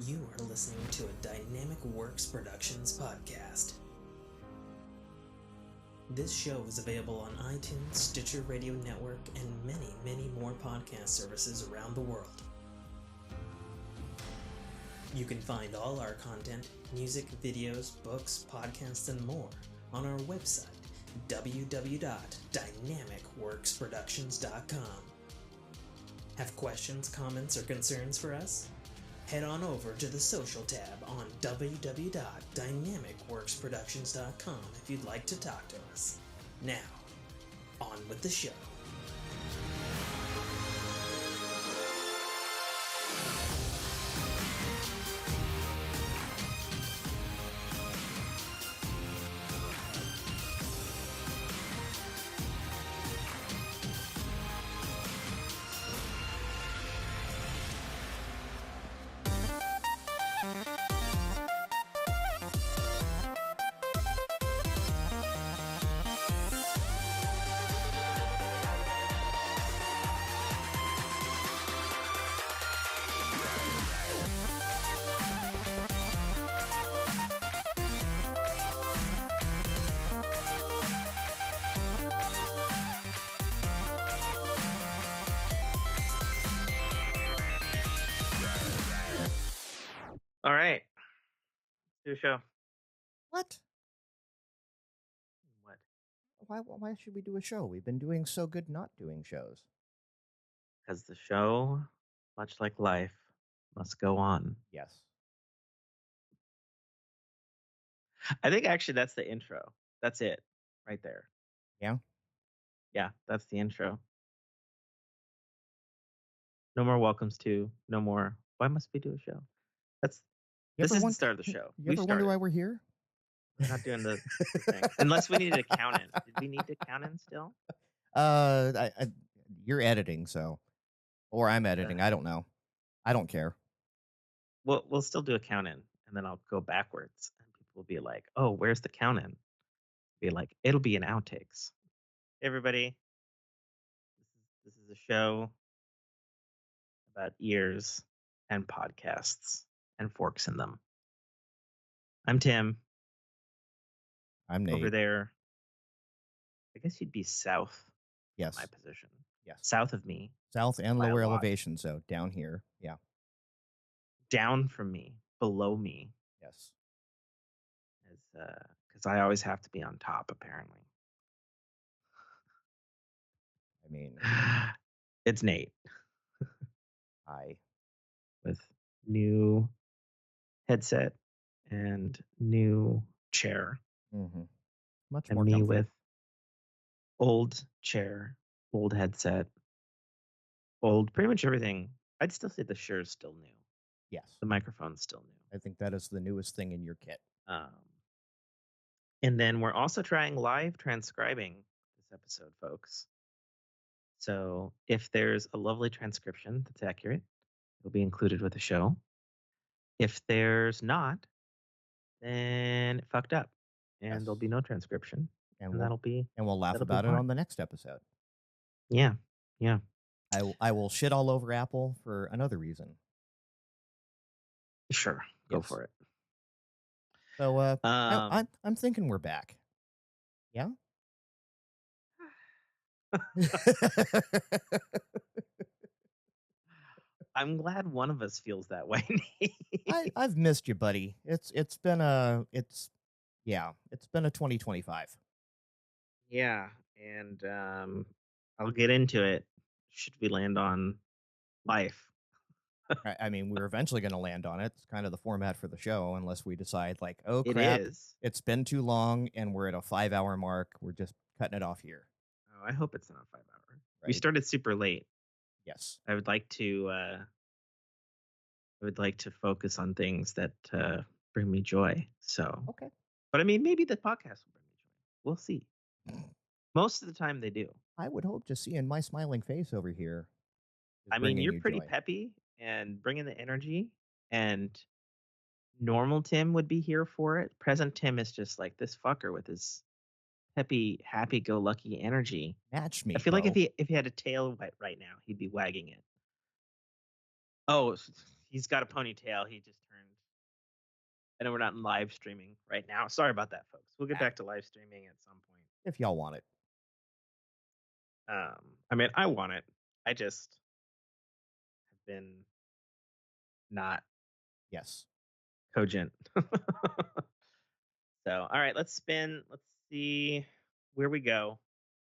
You are listening to a Dynamicworksproductions podcast. This show is available on iTunes, Stitcher Radio Network, and many, many more podcast services around the world. You can find all our content, music, videos, books, podcasts, and more on our website, www.dynamicworksproductions.com. Have questions, comments, or concerns for us? Head on over to the social tab on www.dynamicworksproductions.com if you'd like to talk to us. Now, on with the show. All right. Do a show. What? What? Why should we do a show? We've been doing so good not doing shows. Because the show, much like life, must go on. Yes. I think actually that's the intro. That's it right there. Yeah? Yeah, that's the intro. No more welcomes to, no more. Why must we do a show? This is the start of the show. You ever wonder why we're here? We're not doing the thing. Unless we needed a count in. Did we need to count in still? You're editing, so. Or I'm editing. I don't know. I don't care. We'll still do a count in, and then I'll go backwards, and people will be like, "Oh, where's the count in?" Be like, "It'll be an outtakes." Hey, everybody, this is a show about ears and podcasts and forks in them. I'm Tim. I'm Nate. Over there, I guess you'd be south. Yes. Of my position. Yes. South of me. South and lower elevation, so down here. Yeah. Down from me, below me. Yes. Because I always have to be on top, apparently. I mean, it's Nate. Hi. With new headset and new chair. Mm-hmm. Much and more me comfy. With old chair, old headset, old pretty much everything. I'd still say the chair's still new. Yes. The microphone's still new. I think that is the newest thing in your kit. And then we're also trying live transcribing this episode, folks. So if there's a lovely transcription that's accurate, it'll be included with the show. If there's not, then it fucked up. And there'll be no transcription. And we'll laugh about it on the next episode. Yeah. Yeah. I will shit all over Apple for another reason. Sure. Go for it. So I'm thinking we're back. Yeah? I'm glad one of us feels that way. I've missed you, buddy. It's been a 2025. Yeah, and I'll get into it. Should we land on life? I mean, we're eventually going to land on it. It's kind of the format for the show, unless we decide, like, oh crap, it's been too long, and we're at a 5-hour mark. We're just cutting it off here. Oh, I hope it's not 5 hours. Right. We started super late. Yes, I would like to. Focus on things that bring me joy. So okay, but I mean, maybe the podcast will bring me joy. We'll see. Most of the time, they do. I would hope to see in my smiling face over here. I mean, you're pretty peppy and bringing the energy, and normal Tim would be here for it. Present Tim is just like this fucker with his peppy, happy-go-lucky energy. Match me. I feel like if he had a tail right now, he'd be wagging it. Oh, he's got a ponytail. He just I know we're not live streaming right now. Sorry about that, folks. We'll get back to live streaming at some point. If y'all want it. I mean, I want it. I just have been not Yes. cogent. So, all right, let's spin. Let's see where we go.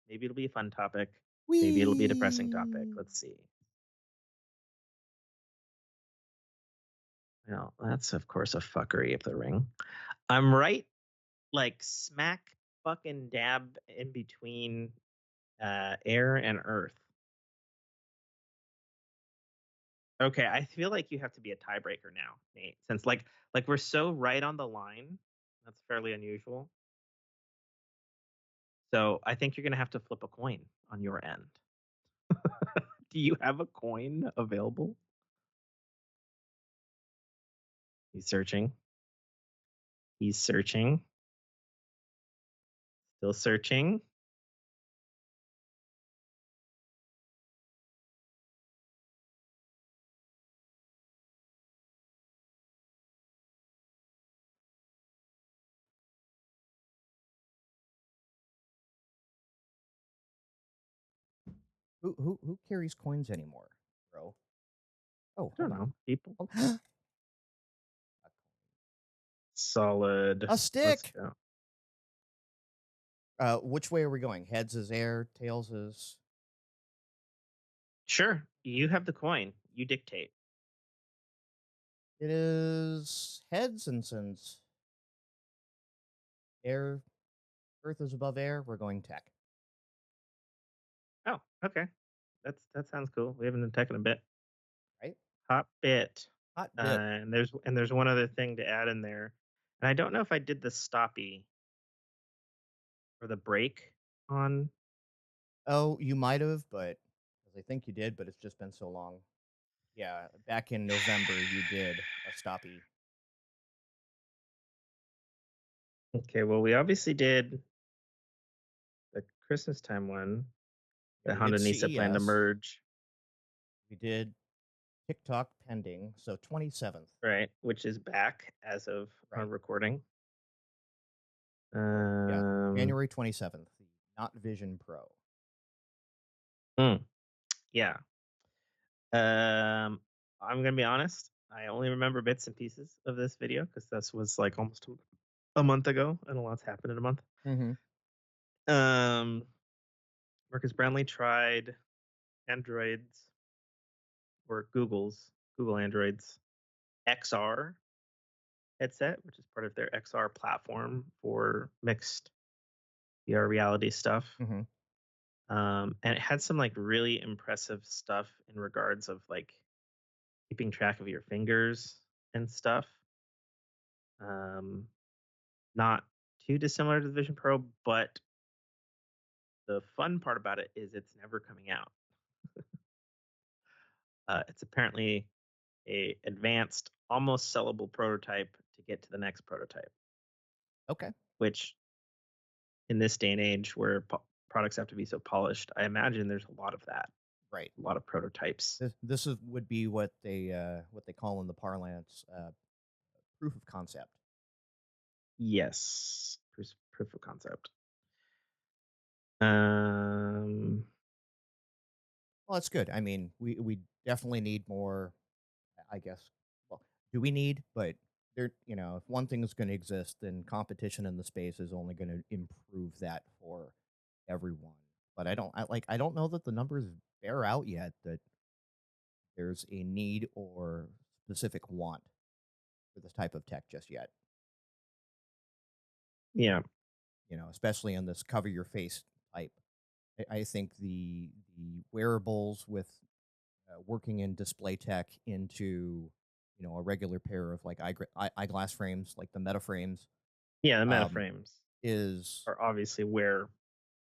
Maybe it'll be a fun topic. Maybe it'll be a depressing topic. Whee! Let's see. Well, that's of course a fuckery of the ring. I'm right, like smack fucking dab in between air and earth. Okay, I feel like you have to be a tiebreaker now, Nate, since like we're so right on the line. That's fairly unusual. So I think you're gonna have to flip a coin on your end. Do you have a coin available? He's searching. He's searching. Still searching. Who carries coins anymore, bro? Oh, I don't hold know. People. on. Solid. A Let's stick. go. Which way are we going? Heads is air, tails is. Sure. You have the coin. You dictate. It is heads, and since air, Earth is above air, we're going tech. Oh, okay. That sounds cool. We haven't been tech in a bit. Right? Hot bit. Hot bit. And there's one other thing to add in there. And I don't know if I did the stoppy or the break on. Oh, you might have, but because I think you did, but it's just been so long. Yeah, back in November, you did a stoppy. Okay, well, we obviously did the Christmas time one. Yeah, The we did Honda Nisa plan to CES. merge. We did TikTok pending, so 27th. Right, which is back as of our recording. Yeah, January 27th, the Not Vision Pro. Yeah. I'm gonna be honest. I only remember bits and pieces of this video because this was like almost a month ago, and a lot's happened in a month. Marcus Brownlee tried Androids or Google Androids XR headset, which is part of their XR platform for mixed VR reality stuff. And it had some like really impressive stuff in regards of like keeping track of your fingers and stuff. Not too dissimilar to the Vision Pro, but the fun part about it is it's never coming out. It's apparently a advanced, almost sellable prototype to get to the next prototype. Okay. Which, in this day and age where products have to be so polished, I imagine there's a lot of that. Right. A lot of prototypes. This would be what they call in the parlance proof of concept. Yes, proof of concept. Well, that's good. I mean, we definitely need more. I guess. Well, do we need? But there, if one thing is going to exist, then competition in the space is only going to improve that for everyone. But I don't know that the numbers bear out yet that there's a need or specific want for this type of tech just yet. Yeah. Especially in this cover your face type. I think the wearables with working in display tech into a regular pair of like eyeglass frames, like the Meta frames. Yeah, the Meta frames are obviously where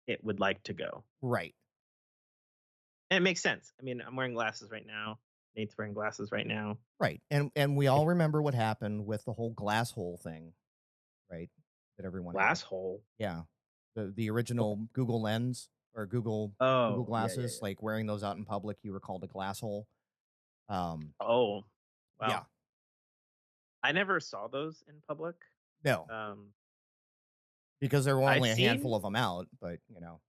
it would like to go. Right. And it makes sense. I mean, I'm wearing glasses right now. Nate's wearing glasses right now. Right. And we all remember what happened with the whole glass hole thing, right? That everyone glass hole. Yeah. The original Google Lens or Google glasses, yeah. like wearing those out in public, you were called a glass hole. Oh. Wow. Yeah. I never saw those in public. No, Um, because there were I've only a handful seen of them out, but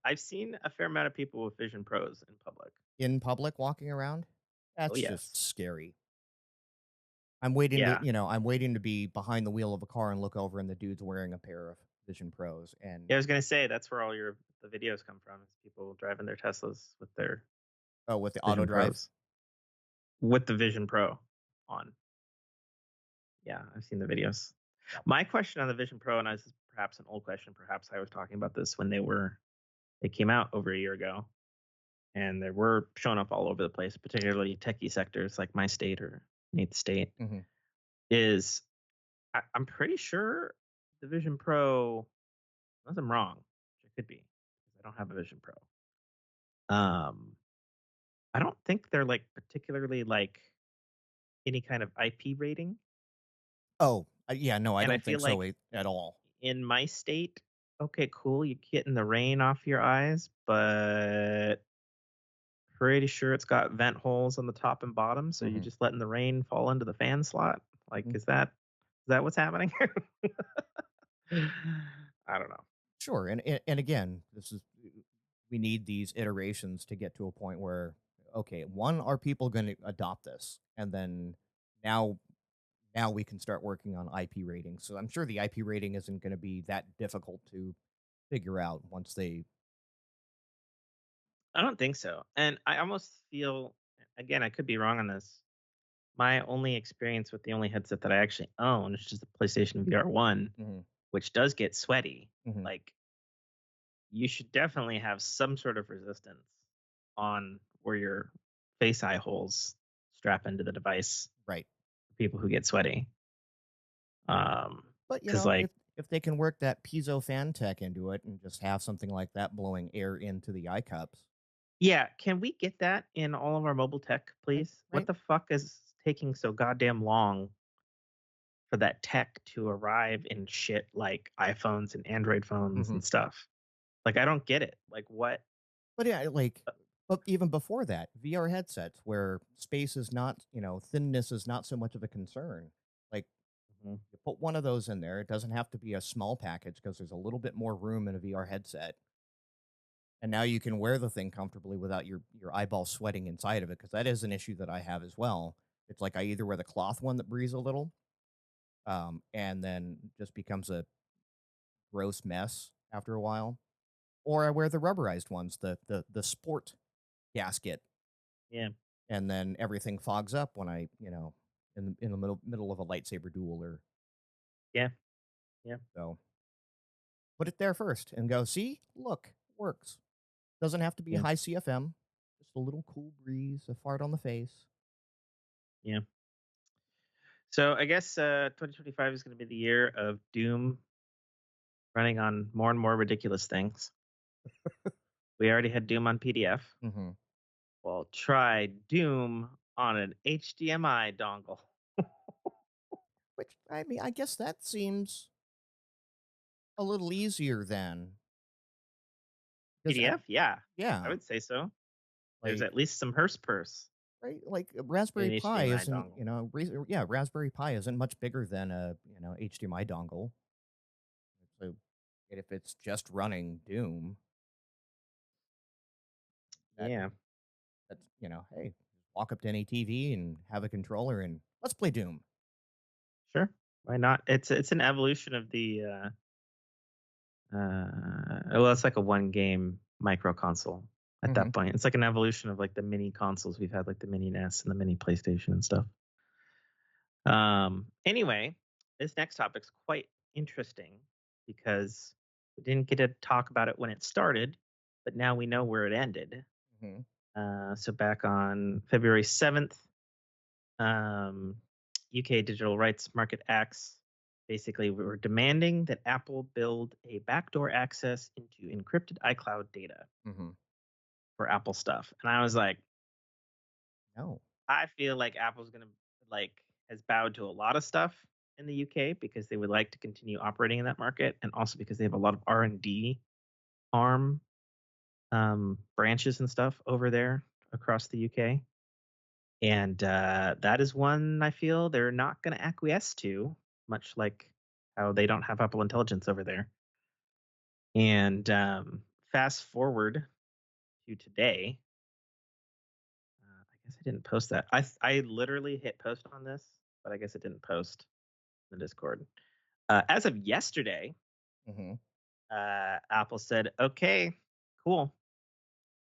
I've seen a fair amount of people with Vision Pros in public. in public walking around, Oh that's just yes, scary. I'm waiting to, yeah, I'm waiting to be behind the wheel of a car and look over and the dude's wearing a pair of Vision Pros and yeah. I was gonna say that's where all the videos come from. Is people driving their Teslas with their oh, with the auto Vision drive. Pros with the Vision Pro on. Yeah, I've seen the videos. Yeah. My question on the Vision Pro, and this is perhaps an old question, perhaps I was talking about this when they came out over a year ago, and they were showing up all over the place, particularly techie sectors like my state or Nate's state. Hmm. Is I'm pretty sure the Vision Pro, unless I'm wrong, which it could be, because I don't have a Vision Pro. I don't think they're like particularly like any kind of IP rating, Oh, yeah, no, I and I don't feel think so like at all. in my state, okay, cool, you're getting the rain off your eyes, but pretty sure it's got vent holes on the top and bottom, so you're Hmm. just letting the rain fall into the fan slot. Like, Hmm. is that what's happening? I don't know. Sure, and again, this is we need these iterations to get to a point where okay, one, are people going to adopt this, and then now now we can start working on IP ratings. So I'm sure the IP rating isn't going to be that difficult to figure out once they. I don't think so. And I almost feel, again, I could be wrong on this. My only experience with the only headset that I actually own is just the PlayStation VR 1, Hmm. which does get sweaty. Hmm. Like, you should definitely have some sort of resistance on where your face eye holes strap into the device Right. for people who get sweaty. But Because, like, if they can work that piezo fan tech into it and just have something like that blowing air into the eye cups. yeah, can we get that in all of our mobile tech, Right. please? What Right. the fuck is taking so goddamn long for that tech to arrive in shit like iPhones and Android phones Hmm. and stuff? Like, I don't get it. Like, what? But yeah, but even before that, VR headsets where space is not, thinness is not so much of a concern. Like Mhm. you put one of those in there. It doesn't have to be a small package because there's a little bit more room in a VR headset. And now you can wear the thing comfortably without your eyeball sweating inside of it, because that is an issue that I have as well. It's like I either wear the cloth one that breathes a little, and then just becomes a gross mess after a while, or I wear the rubberized ones, the sport gasket, Yeah, and then everything fogs up when in the middle of a lightsaber duel or yeah, yeah, so. Put it there first and go, see, look, works. Doesn't have to be yeah, high CFM, just a little cool breeze, a fart on the face. yeah. So I guess 2025 is going to be the year of Doom running on more and more ridiculous things. We already had Doom on PDF. Hmm. Well, try Doom on an HDMI dongle. Which, I mean, I guess that seems a little easier then. Because, PDF? Yeah, I yeah, would say so. There's like, at least some hearse purse right, like in Raspberry an Pi HDMI isn't, dongle. yeah, Raspberry Pi isn't much bigger than a, HDMI dongle. So if it's just running Doom, that Yeah, that's, hey, walk up to any TV and have a controller and let's play Doom. sure. Why not? It's an evolution of the well, it's like a one game micro console at Hmm. that point. It's like an evolution of like the mini consoles we've had, like the mini NES and the mini PlayStation and stuff. Anyway, this next topic's quite interesting because we didn't get to talk about it when it started, but now we know where it ended. Hmm. So back on February 7th, um, UK Digital Rights Market Acts basically were demanding that Apple build a backdoor access into encrypted iCloud data Hmm. for Apple stuff. And I was like, No. I feel like Apple's gonna like has bowed to a lot of stuff in the UK because they would like to continue operating in that market, and also because they have a lot of R&D arm branches and stuff over there across the UK. And that is one I feel they're not going to acquiesce to, much like how they don't have Apple Intelligence over there. And fast forward to today. I guess I didn't post that. I literally hit post on this, but I guess it didn't post in the Discord. As of yesterday, Hmm. Apple said, "Okay, cool.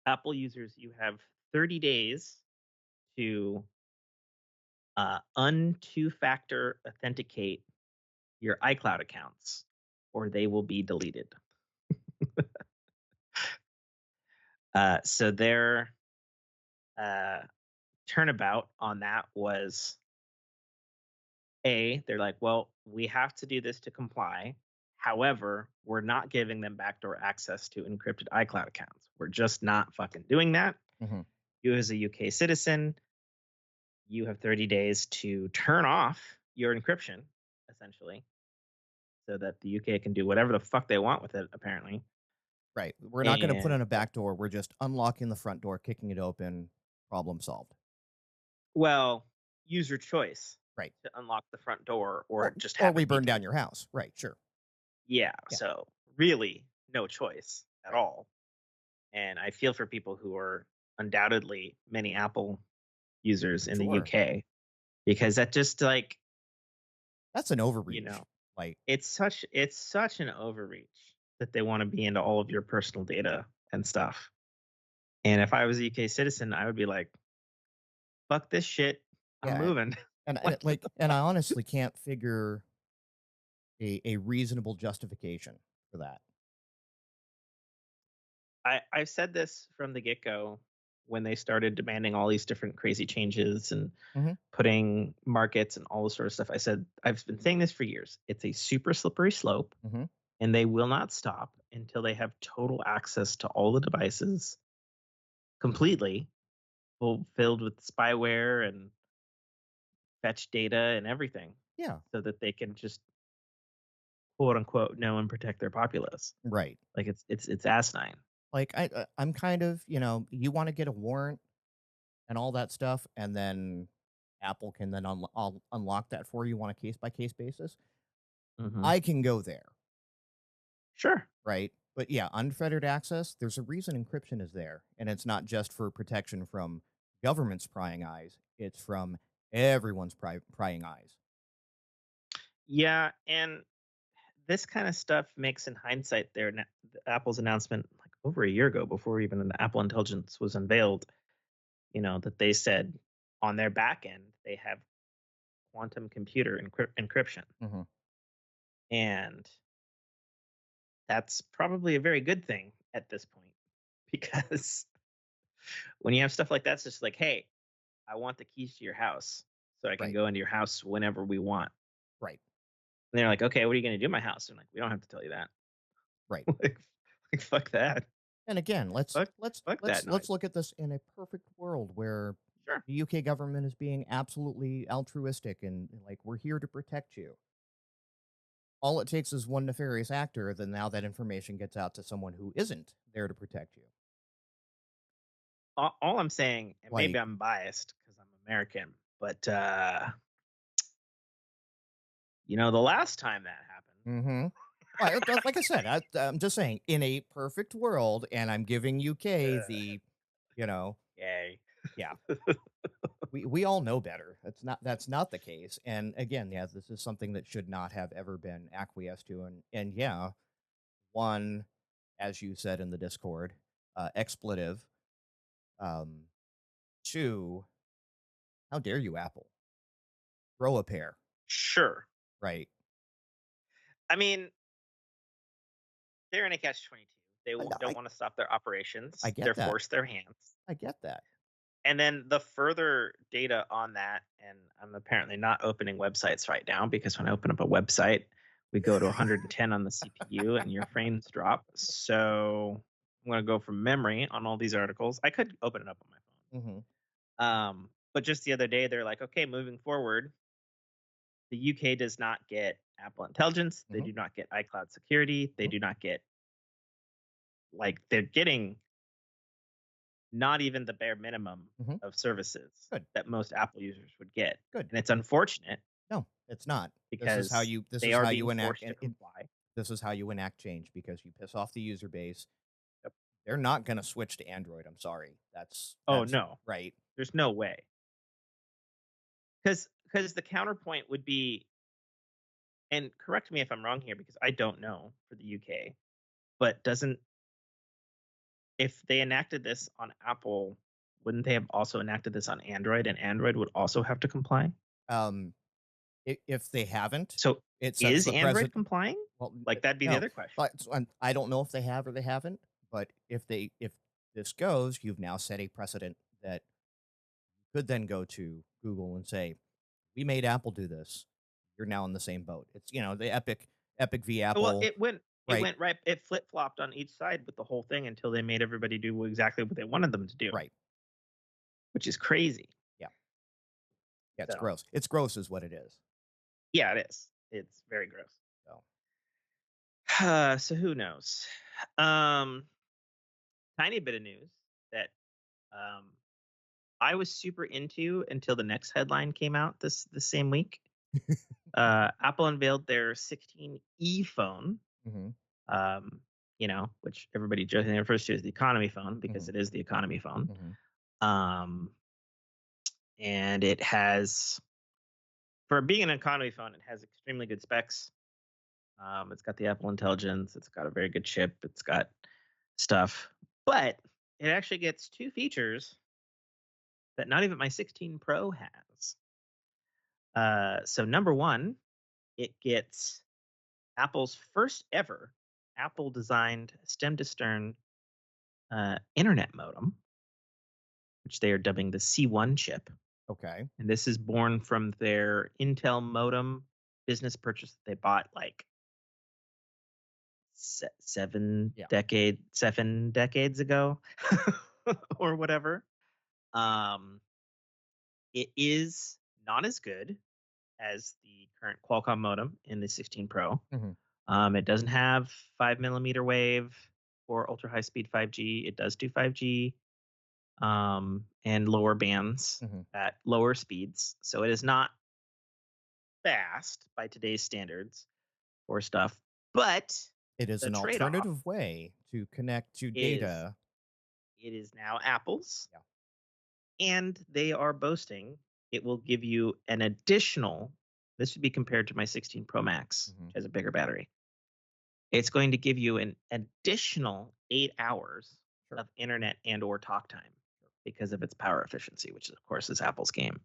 Apple users, you have 30 days to un-two-factor authenticate your iCloud accounts, or they will be deleted." So their uh, turnabout on that was they're like, well, we have to do this to comply. However, we're not giving them backdoor access to encrypted iCloud accounts. We're just not fucking doing that. Hmm. You, as a UK citizen, you have 30 days to turn off your encryption, essentially, so that the UK can do whatever the fuck they want with it, apparently. Right. We're not going to put in And, a back door. We're just unlocking the front door, kicking it open. Problem solved. well, user choice Right. to unlock the front door or just Or have we it be burn down deleted. your house. Right. Sure. Yeah, Yeah. so really no choice at Right. all. And I feel for people who are undoubtedly many Apple users in the Sure. UK because that just like, That's an you overreach. know, Like, it's such an overreach that they want to be into all of your personal data and stuff. And if I was a UK citizen, I would be like, fuck this shit. I'm yeah. moving. And Like, and I honestly can't figure a reasonable justification for that. I've said this from the get go when they started demanding all these different crazy changes and Hmm. putting markets and all this sort of stuff. I said, I've been saying this for years. It's a super slippery slope, Hmm. and they will not stop until they have total access to all the devices completely, filled with spyware and fetch data and everything, Yeah. so that they can just quote unquote know and protect their populace. Right. Like it's asinine. Like I'm kind of, you want to get a warrant and all that stuff, and then Apple can then unlock that for you on a case by case basis. Hmm. I can go there, Sure. right? But yeah, unfettered access, there's a reason encryption is there. And it's not just for protection from government's prying eyes, it's from everyone's prying eyes. Yeah, and this kind of stuff makes, in hindsight, Apple's announcement like over a year ago, before even the Apple Intelligence was unveiled, that they said on their back end they have quantum computer encryption, Hmm. and that's probably a very good thing at this point because when you have stuff like that, it's just like, hey, I want the keys to your house so I can Right. go into your house whenever we want. Right. And they're like, okay, what are you going to do in my house? And I'm like, we don't have to tell you that. Right. like fuck that. And again, let's Fuck, let's fuck that let's noise. let's look at this in a perfect world where Sure. the UK government is being absolutely altruistic and like we're here to protect you. All it takes is one nefarious actor, then now that information gets out to someone who isn't there to protect you. All I'm saying, and maybe Like, I'm biased because I'm American, but the last time that happened, mm-hmm. Like I said, I'm just saying, in a perfect world, and I'm giving UK the, you know, yay. yeah, we all know better. That's not the case. And again, yeah, this is something that should not have ever been acquiesced to. And yeah, one, as you said in the Discord, expletive. Um, two, how dare you, Apple? Throw a pair, Sure. right? I mean, they're in a catch-22. They I, don't I, want to stop their I operations. get They're that. forced their hands. I get that. And then the further data on that, and I'm apparently not opening websites right now because when I open up a website, we go to 110 on the CPU and your frames drop. So I'm going to go from memory on all these articles. I could open it up on my Hmm. phone. But just the other day, they're like, okay, moving forward, the UK does not get Apple Intelligence. They Hmm. do not get iCloud security. They Hmm. do not get, they're getting not even the bare minimum Mhm. of services Good. that most Apple users would get. Good. And it's unfortunate No, it's not. because This they is are how being you enact forced to comply. this is how you enact change because you piss off the user base. Yep. They're not going to switch to Android. I'm sorry. Oh That's no, right. there's no way. Because the counterpoint would be, and correct me if I'm wrong here because I don't know for the UK, but doesn't if they enacted this on Apple, wouldn't they have also enacted this on Android, and Android would also have to comply? Um, if they haven't, So it sets is the Android precedent. complying? Well, Like that'd be the no, other question. but I don't know if they have or they haven't. But if this goes, you've now set a precedent that could then go to Google and say, "We made Apple do this. You're now in the same boat." It's the Epic v Well, Apple, it right? went right. It flip flopped on each side with the whole thing until they made everybody do exactly what they wanted them to do, Right. which is crazy. Yeah. Yeah. It's So gross. It's gross, is what it is. yeah, it is. It's very gross. So So who knows? Um, Tiny bit of news that um, I was super into until the next headline came out this same week. Apple unveiled their 16e phone, hmm which everybody jokingly refers to as the economy phone because hmm it is the economy phone. hmm Um, and it has, for being an economy phone, it has extremely good specs. It's got the Apple Intelligence. It's got a very good chip. It's got stuff, but it actually gets two features that not even my 16 Pro has. So number one, it gets Apple's first ever Apple designed stem to stern internet modem, which they are dubbing the C1 chip. Okay. And this is born from their Intel modem business purchase that they bought like seven Yeah. decades ago or whatever. Um, it is not as good as the current Qualcomm modem in the 16 Pro. hmm It doesn't have 5 millimeter wave or ultra high speed 5G. It does do 5G and lower bands hmm at lower speeds. So it is not fast by today's standards or stuff. But It is the an trade off alternative way to connect to is data. it is now Apple's, Yeah. and they are boasting it will give you an additional, this would be compared to my 16 Pro Max, hmm which has a bigger battery. It's going to give you an additional 8 hours Sure. of internet and or talk time because of its power efficiency, which of course is Apple's game.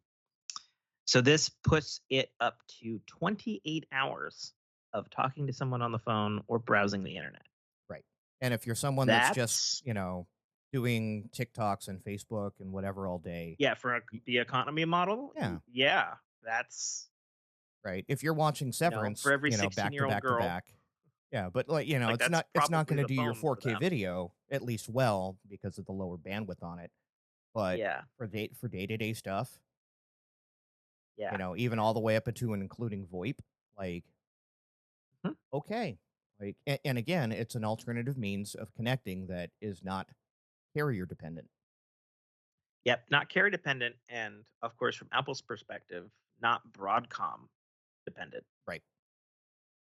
So this puts it up to 28 hours of talking to someone on the phone or browsing the internet. Right. And if you're someone that's just, That's doing TikToks and Facebook and whatever all day, yeah, for the economy model. yeah, Yeah, that's right. If you're watching for Severance, every back to 16-year-old back to girl, back, yeah, but like that's it's not probably going to the do your phone for 4K them. video at least well because of the lower bandwidth on it. But Yeah, for day-to-day stuff, yeah. even all the way up to and including VoIP, like Mhm. okay. Like and again, it's an alternative means of connecting that is not carrier dependent. Yep, not carrier dependent, and of course, from Apple's perspective, not Broadcom dependent. Right.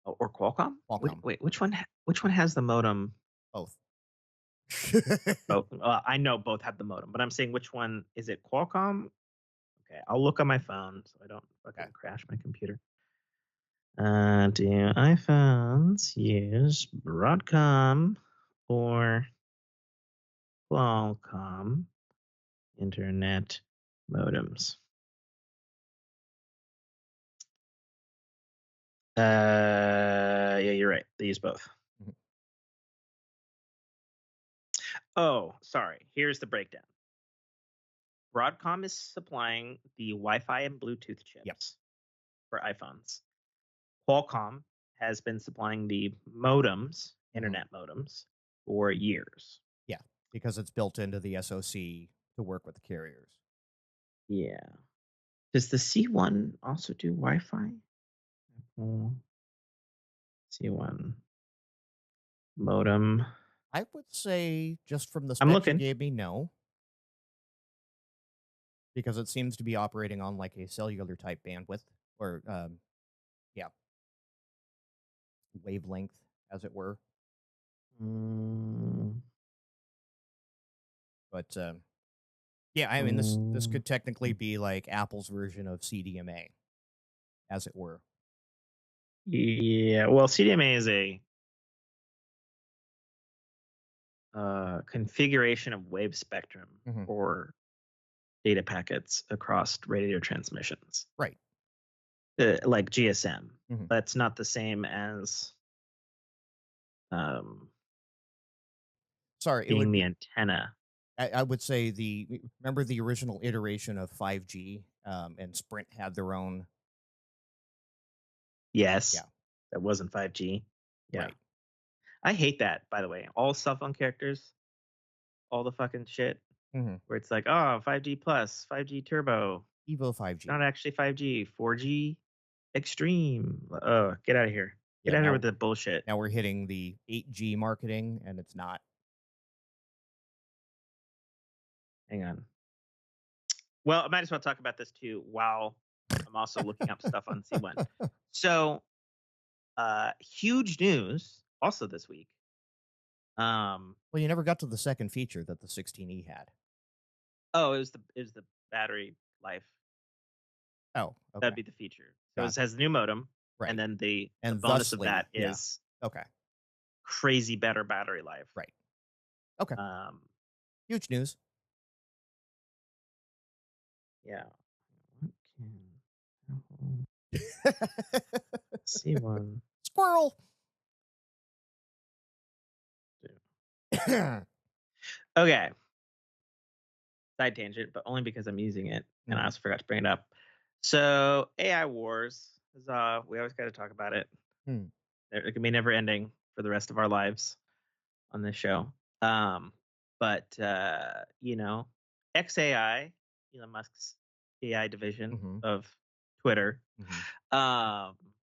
Or Qualcomm. Qualcomm. Wait, which one? Which one has the modem? Both. Both. I know both have the modem, but I'm saying which one is it? Qualcomm. Okay, I'll look on my phone so I don't fucking Okay. crash my computer. Do iPhones use Broadcom or Qualcomm internet modems? Yeah, you're right. They use both. Mhm. Oh, sorry. Here's the breakdown. Broadcom is supplying the Wi-Fi and Bluetooth Yep. chips for iPhones. Qualcomm has been supplying the modems, Mhm. internet modems, for years. Yeah, because it's built into the SoC to work with the carriers. Yeah. Does the C1 also do Wi-Fi? C1 modem. I would say just from the I'm specs you looking. gave me, no. because it seems to be operating on like a cellular type bandwidth or yeah, wavelength, as it were. Mm, But yeah, I mean this mm, could technically be like Apple's version of CDMA, as it were. yeah. Well, CDMA is a configuration of wave spectrum Hmm. for data packets across radio transmissions, Right. like GSM. Hmm. That's not the same as um, Sorry, it being would the be. antenna. I would say remember the original iteration of 5G, and Sprint had their own. Yes, Yeah. that wasn't 5G. Yeah. Right. I hate that, by the way. All cell phone characters, all the fucking shit Hmm. where it's like, oh, 5G plus, 5G turbo, Evo 5G. not actually 5G, 4G extreme. Oh, get out of here. Get Yeah. out of here with the bullshit. Now we're hitting the 8G marketing, and it's not. Hang on. Well, I might as well talk about this too while I'm also looking up stuff on C1. So, huge news also this week. Well, you never got to the second feature that the 16E had. Oh, it was the battery life. Oh, okay. That'd be the feature. So it Gotcha. has the new modem, and Right. then the And bonus of thusly, that yeah. is Okay. crazy better battery life. Right. Okay. Um, Huge news. yeah. C1. Squirrel. Okay. Side tangent, but only because I'm using it, and I Mhm. also forgot to bring it up. So AI wars is we always got to talk about it. Hmm. It can be never ending for the rest of our lives on this show. But XAI, Elon Musk's AI division Mhm. of Twitter, Mhm. um,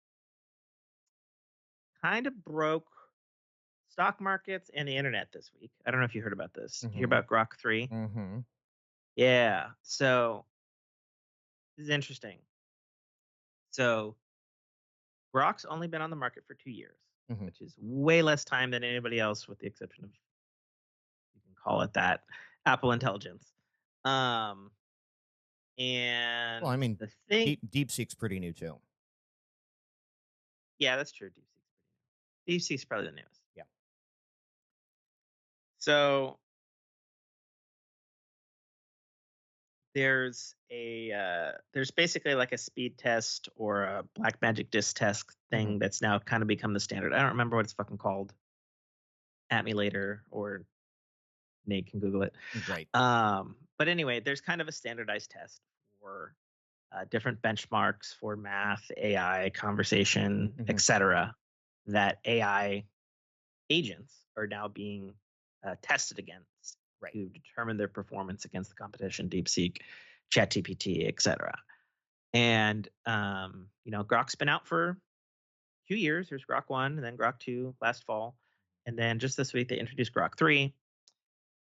kind of broke stock markets and the internet this week. I don't know if you heard about this. Did you hear Mhm. about Grok 3? Mhm. Yeah. So this is interesting. So Grok's only been on the market for 2 years, Mhm. which is way less time than anybody else, with the exception of, you can call it that, Apple Intelligence. Um, Well, I and mean, the thing, DeepSeek's pretty new too. yeah, that's true. DeepSeek's probably the newest. Yeah. So there's basically like a speed test or a black magic disc test Mhm. thing that's now kind of become the standard. I don't remember what it's fucking called. At me later, or Nate can Google it. Right. But anyway, there's kind of a standardized test for different benchmarks for math, AI, conversation, Mhm. etc. That AI agents are now being tested against Right. to determine their performance against the competition, DeepSeek, ChatGPT, etc. And Grok's been out for 2 years. There's Grok 1, and then Grok 2 last fall, and then just this week they introduced Grok 3.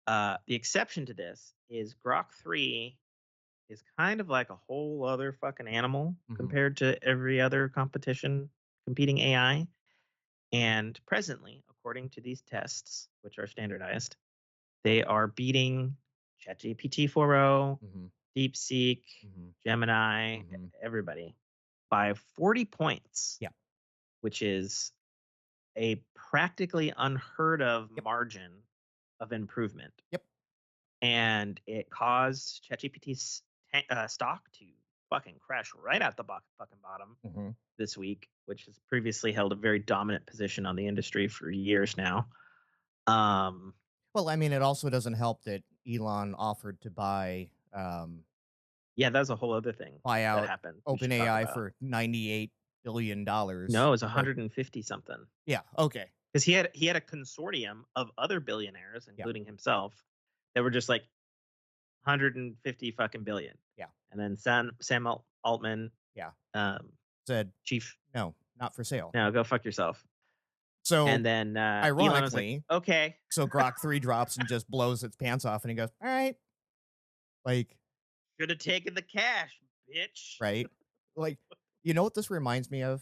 The exception to this is Grok 3 is kind of like a whole other fucking animal Mhm. compared to every other competing AI. And presently, according to these tests, which are standardized, they are beating ChatGPT 4.0, Mhm. DeepSeek, Mhm. Gemini, Mhm. everybody by 40 points, Yeah. which is a practically unheard of Yep. margin of improvement. Yep. And it caused ChatGPT's stock to fucking crash right at the fucking bottom Mhm. this week, which has previously held a very dominant position on the industry for years now. Um, Well, I mean, it also doesn't help that Elon offered to yeah, that's a whole other thing buy that out happened. We should talk OpenAI about. for $98 billion. No, it's But 150 something, yeah, okay. because he had a consortium of other billionaires, Yeah. including himself, that were just like 150 fucking billion. Yeah. And then Sam Altman, Yeah. um, Said chief, no, not for sale. no, go fuck yourself. So And then Elon was like, ironically, okay. so Grok 3 drops and just blows its pants off, and he goes, "All right." Like, Should have taken the cash, bitch. right? Like, you know what this reminds me of?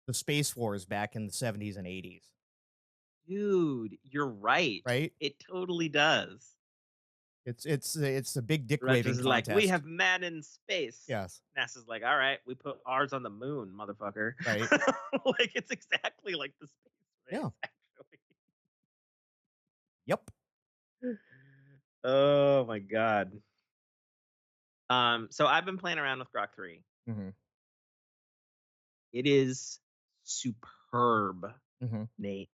The Space Wars back in the 70s and 80s, Dude, you're right. right? It totally does. It's a big dick Rogers waving is like, we contest. have man in space. Yes, NASA's like, all right, we put ours on the moon, motherfucker. right. Like, it's exactly like the space race, Yeah. actually. Yep. Oh my god. So I've been playing around with Grok 3. Mm-hmm. It is superb, Mm-hmm. Nate.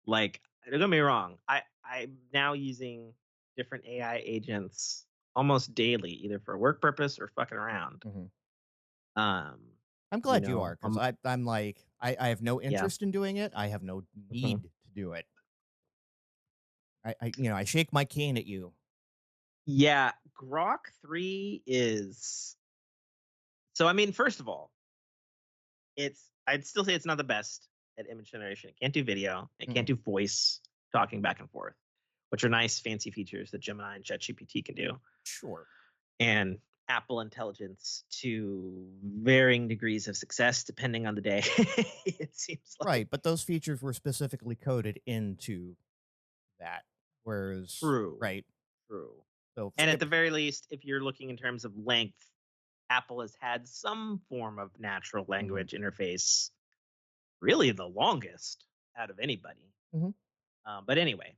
Like, don't get me wrong. I'm now using different AI agents almost daily, either for work purpose or fucking around. Mm-hmm. Um, I'm glad you are, because I'm like I have no yeah. interest in doing it. I have no Mhm. need to do it. I shake my cane at you. Yeah, Grok 3 is so I mean, first of all, I'd still say it's not the best at image generation. It can't do video, it can't Mm-mm. do voice talking back and forth, which are nice fancy features that Gemini and ChatGPT can do. Sure. And Apple Intelligence to varying degrees of success depending on the day. It seems like. Right, but those features were specifically coded into that. Whereas, True. right. True. So And at the very least, if you're looking in terms of length, Apple has had some form of natural language interface, really the longest out of anybody. Mhm. But anyway,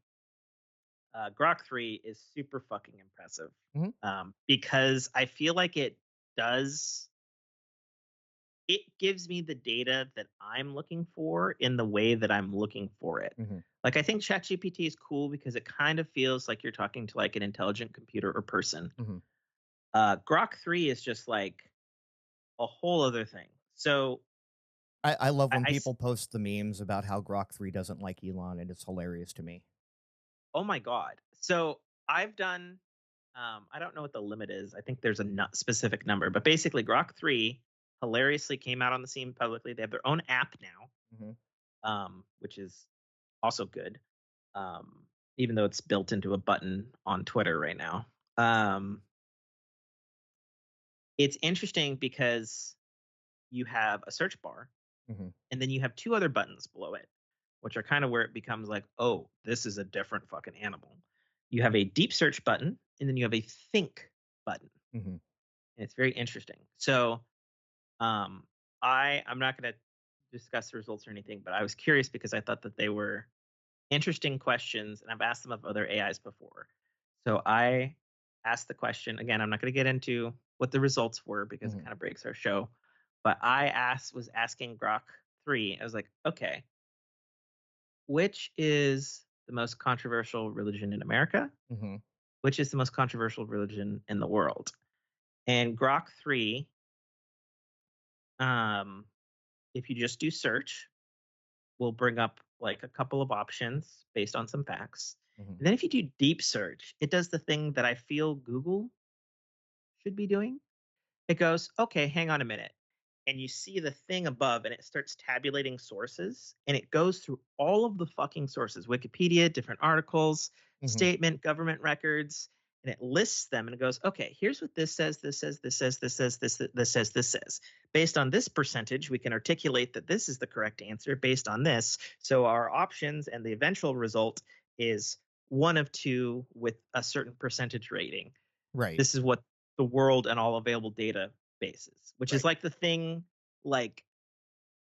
Grok 3 is super fucking impressive Mhm. because I feel like it gives me the data that I'm looking for in the way that I'm looking for it. Mhm. Like, I think ChatGPT is cool because it kind of feels like you're talking to like an intelligent computer or person. Mhm. Grok 3 is just like a whole other thing. So I love when I people post the memes about how Grok 3 doesn't like Elon, and it's hilarious to me. oh my god. So I've done I don't know what the limit is. I think there's a specific number, but basically Grok 3 hilariously came out on the scene publicly. They have their own app now, Mhm. which is also good. Even though it's built into a button on Twitter right now. It's interesting because you have a search bar Mhm. and then you have two other buttons below it, which are kind of where it becomes like, oh, this is a different fucking animal. You have a deep search button and then you have a think button. Mhm. And it's very interesting. So um, I'm not going to discuss the results or anything, but I was curious because I thought that they were interesting questions, and I've asked them of other AIs before. So I asked the question again. I'm not going to get into what the results were because it Mhm. kind of breaks our show. But was asking Grok 3. I was like, okay, which is the most controversial religion in America? Mhm. Which is the most controversial religion in the world? And Grok 3, um, if you just do search, will bring up like a couple of options based on some facts. Mhm. And then if you do deep search, it does the thing that I feel Google should be doing. It goes, okay, hang on a minute. And you see the thing above and it starts tabulating sources and it goes through all of the fucking sources, Wikipedia, different articles, Mhm. statement, government records, and it lists them and it goes, okay, here's what this says, this says, this says, this says, this says, this says. Based on this percentage, we can articulate that this is the correct answer based on this. So our options and the eventual result is one of two with a certain percentage rating. Right. This is what the world and all available data bases, which is Right. like the thing like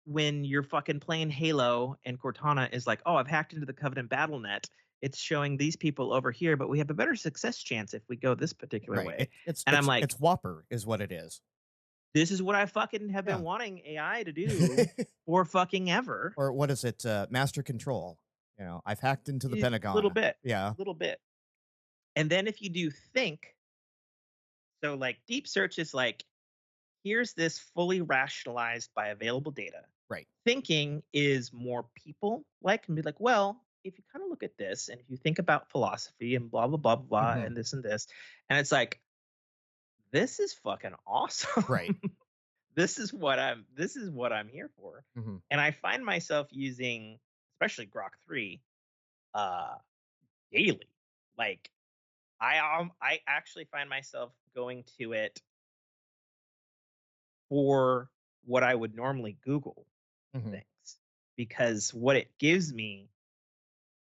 when you're fucking playing Halo and Cortana is like, oh, I've hacked into the Covenant BattleNet. It's showing these people over here, but we have a better success chance if we go this particular Right. way. It's And I'm it's like, it's Whopper is what it is. this is what I fucking have Yeah. been wanting AI to do for fucking ever. Or what is it? Master Control. I've hacked into the A little Pentagon. bit, Yeah. little bit. And then if you do think, so like deep search is like, here's this fully rationalized by available data. Right. Thinking is more people like and be like, well, if you kind of look at this and if you think about philosophy and blah, blah, blah, blah, Mhm. and this, and it's like, this is fucking awesome. Right. This is what I'm here for. Mhm. And I find myself using, especially Grok 3, uh, daily. Like I actually find myself going to it for what I would normally Google Hmm. things, because what it gives me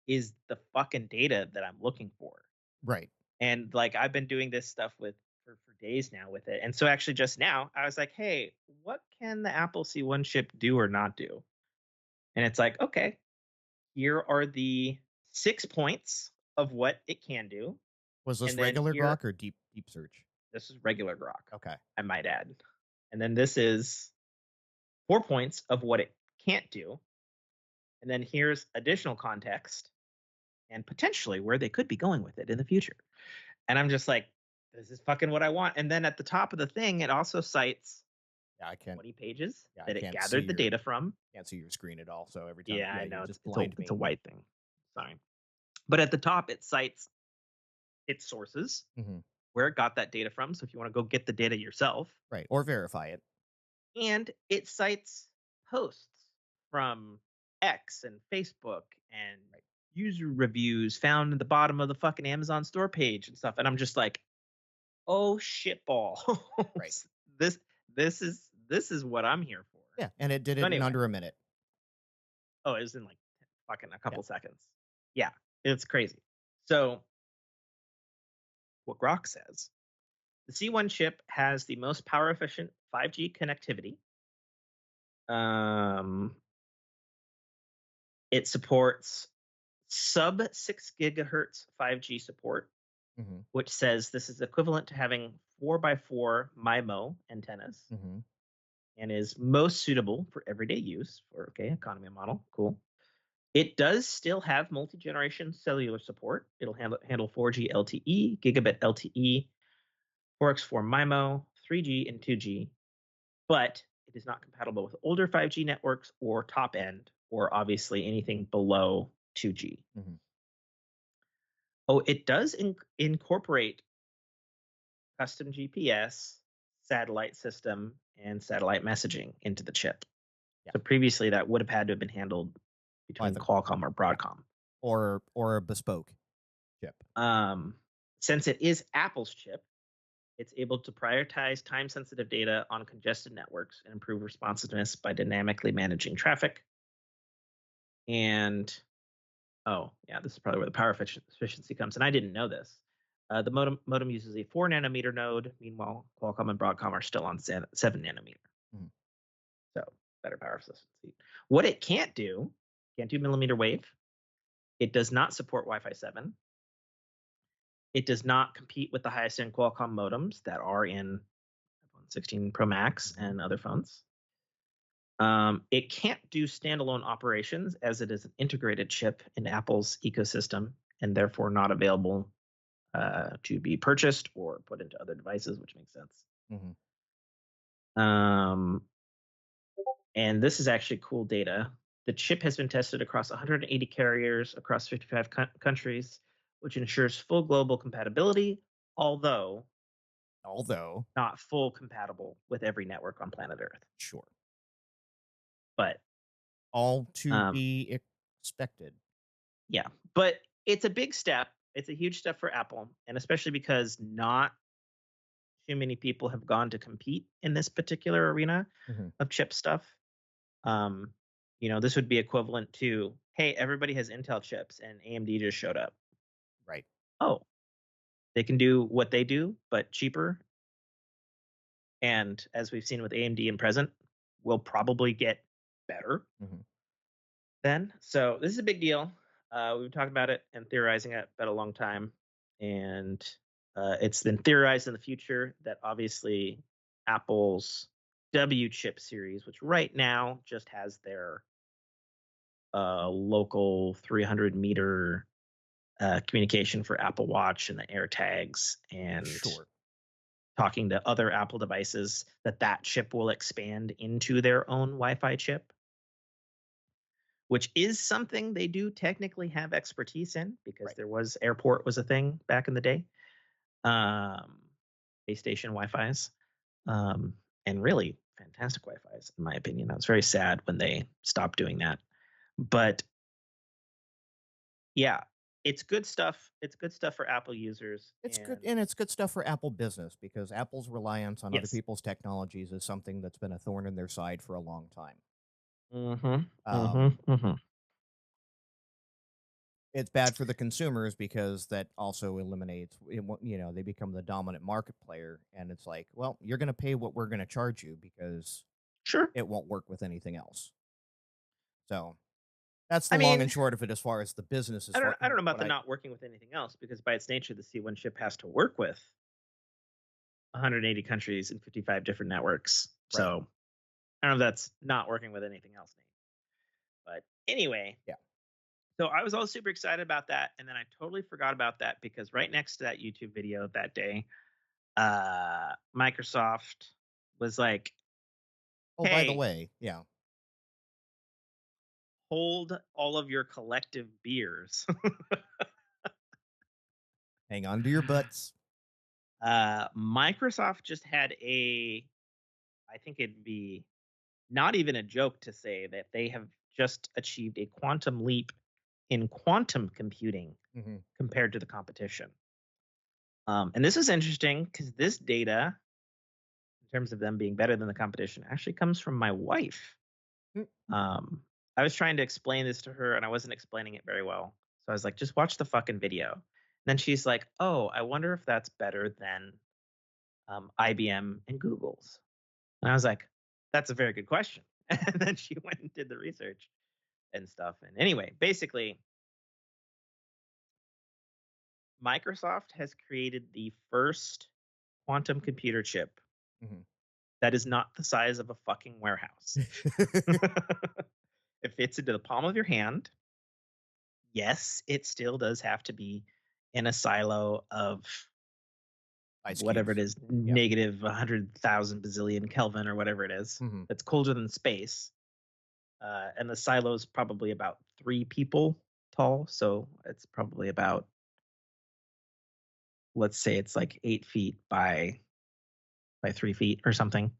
is the fucking data that I'm looking for. Right. And like I've been doing this stuff for days now with it. And so actually just now I was like, hey, what can the Apple C1 chip do or not do? And it's like, okay, here are the 6 points of what it can do. Was this And then regular here, Grok or deep search? this is regular Grok, Okay. I might add. And then this is 4 points of what it can't do. And then here's additional context and potentially where they could be going with it in the future. And I'm just like, this is fucking what I want. And then at the top of the thing, it also cites Yeah, I can't. 20 pages Yeah, I that it can't see gathered the your data from. can't see your screen at all. So every time, Yeah, yeah, I you know just it's blind it's a me. white thing. Sorry. But at the top, it cites its sources, Hmm. where it got that data from. So if you want to go get the data yourself, Right, or verify it. and it cites posts from X and Facebook and Right. user reviews found at the bottom of the fucking Amazon store page and stuff. And I'm just like, oh shit balls. Right. this this is what I'm here for. Yeah, and it did So it in anyway, under a minute. oh, it was in like fucking a Yeah. couple seconds. Yeah, it's crazy. So what Grok says, the C1 chip has the most power efficient 5G connectivity. Um, it supports sub 6 gigahertz 5G support, Hmm. which says this is equivalent to having 4x4 MIMO antennas Hmm. and is most suitable for everyday use for, okay, economy model. Cool. It does still have multi-generation cellular support. It'll handle 4G LTE, gigabit LTE, 4x4 MIMO, 3G, and 2G, but it is not compatible with older 5G networks or top end, or obviously anything below 2G. Hmm. Oh, it does incorporate custom GPS, satellite system, and satellite messaging into the chip. Yeah, So previously, that would have had to have been handled by between the Qualcomm or yeah, Broadcom. or a bespoke chip. Um, since it is Apple's chip, it's able to prioritize time-sensitive data on congested networks and improve responsiveness by dynamically managing traffic. And oh, yeah, this is probably where the power efficiency comes. And I didn't know this. The modem uses a 4 nanometer node. Meanwhile, Qualcomm and Broadcom are still on 7 nanometer. Mhm. So better power efficiency. What it can't do millimeter wave. It does not support Wi-Fi 7. It does not compete with the highest end Qualcomm modems that are in iPhone 16 Pro Max and other phones. It can't do standalone operations as it is an integrated chip in Apple's ecosystem and therefore not available to be purchased or put into other devices, which makes sense. Mhm. Um, and this is actually cool data. The chip has been tested across 180 carriers across 55 countries, which ensures full global compatibility, although Although, not full compatible with every network on planet Earth. sure, But all to um, be expected. yeah, but it's a big step. It's a huge step for Apple, and especially because not too many people have gone to compete in this particular arena Mhm. of chip stuff. Um, this would be equivalent to, hey, everybody has Intel chips and AMD just showed up. Right. Oh, they can do what they do, but cheaper. And as we've seen with AMD and present, will probably get better Mhm. then. So this is a big deal. We've talked about it and theorizing it about a long time. And it's been theorized in the future that obviously Apple's W chip series, which right now just has their local 300-meter communication for Apple Watch and the AirTags and Sure. talking to other Apple devices, that chip will expand into their own Wi-Fi chip, which is something they do technically have expertise in because Right. there was airport was a thing back in the day. Base station Wi-Fi's, and really fantastic Wi-Fi's in my opinion. I was very sad when they stopped doing that. But yeah, it's good stuff. It's good stuff for Apple users. It's good, And and it's good stuff for Apple business because Apple's reliance on other yes. people's technologies is something that's been a thorn in their side for a long time. Mm-hmm. Um, Mm-hmm. Mm-hmm. it's bad for the consumers because that also eliminates, they become the dominant market player, and it's like, well, you're going to pay what we're going to charge you because Sure. it won't work with anything else. So that's the I long mean, and short of it as far as the business as I don't far I don't know about what the I not working with anything else, because by its nature, the C1 chip has to work with 180 countries and 55 different networks. right. So I don't know if that's not working with anything else, Nate. But anyway, Yeah. so I was all super excited about that, and then I totally forgot about that because right next to that YouTube video that day, Microsoft was like, Oh, by the "Hey, way, yeah. hold all of your collective beers." Hang on to your butts. Microsoft just had I think it'd be not even a joke to say that they have just achieved a quantum leap in quantum computing Hmm. compared to the competition. And this is interesting because this data, in terms of them being better than the competition, actually comes from my wife. Um, I was trying to explain this to her and I wasn't explaining it very well. So I was like, just watch the fucking video. And then she's like, oh, I wonder if that's better than IBM and Google's. And I was like, that's a very good question. And then she went and did the research and stuff. And anyway, basically, Microsoft has created the first quantum computer chip Hmm. that is not the size of a fucking warehouse. It fits into the palm of your hand. Yes, it still does have to be in a silo of Ice whatever it cubes. is, Yeah. negative 100,000 bazillion Kelvin or whatever it is. Hmm. That's colder than space. And the silo is probably about 3 people tall. So it's probably about, let's say it's like 8 feet by 3 feet or something.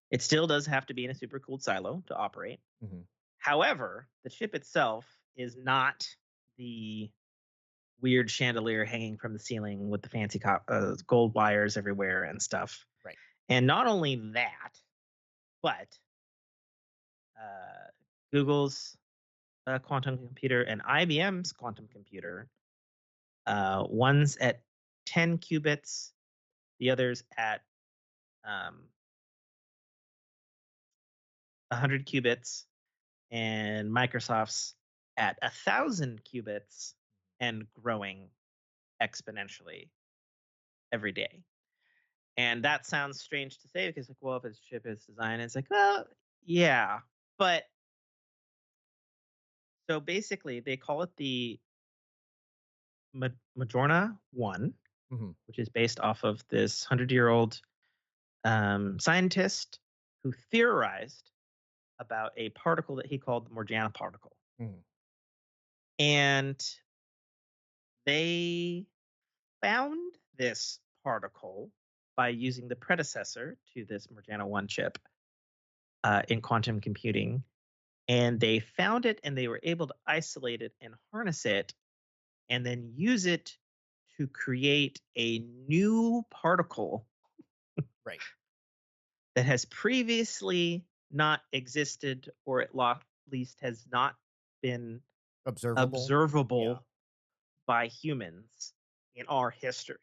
It still does have to be in a super cooled silo to operate. Hmm. However, the chip itself is not the weird chandelier hanging from the ceiling with the fancy gold wires everywhere and stuff. Right. And not only that, but Google's quantum computer and IBM's quantum computer, one's at 10 qubits, the other's at 100 qubits, and Microsoft's at 1,000 qubits and growing exponentially every day. And that sounds strange to say because, like, well, if its chip is designed, it's like, well, yeah. But so basically, they call it the Majorna 1, Hmm. which is based off of this 100-year-old scientist who theorized about a particle that he called the Morgana particle. Hmm. And they found this particle by using the predecessor to this Morgana 1 chip in quantum computing. And they found it and they were able to isolate it and harness it and then use it to create a new particle Right. that has previously not existed, or at least has not been Observable. Yeah. observable by humans in our history.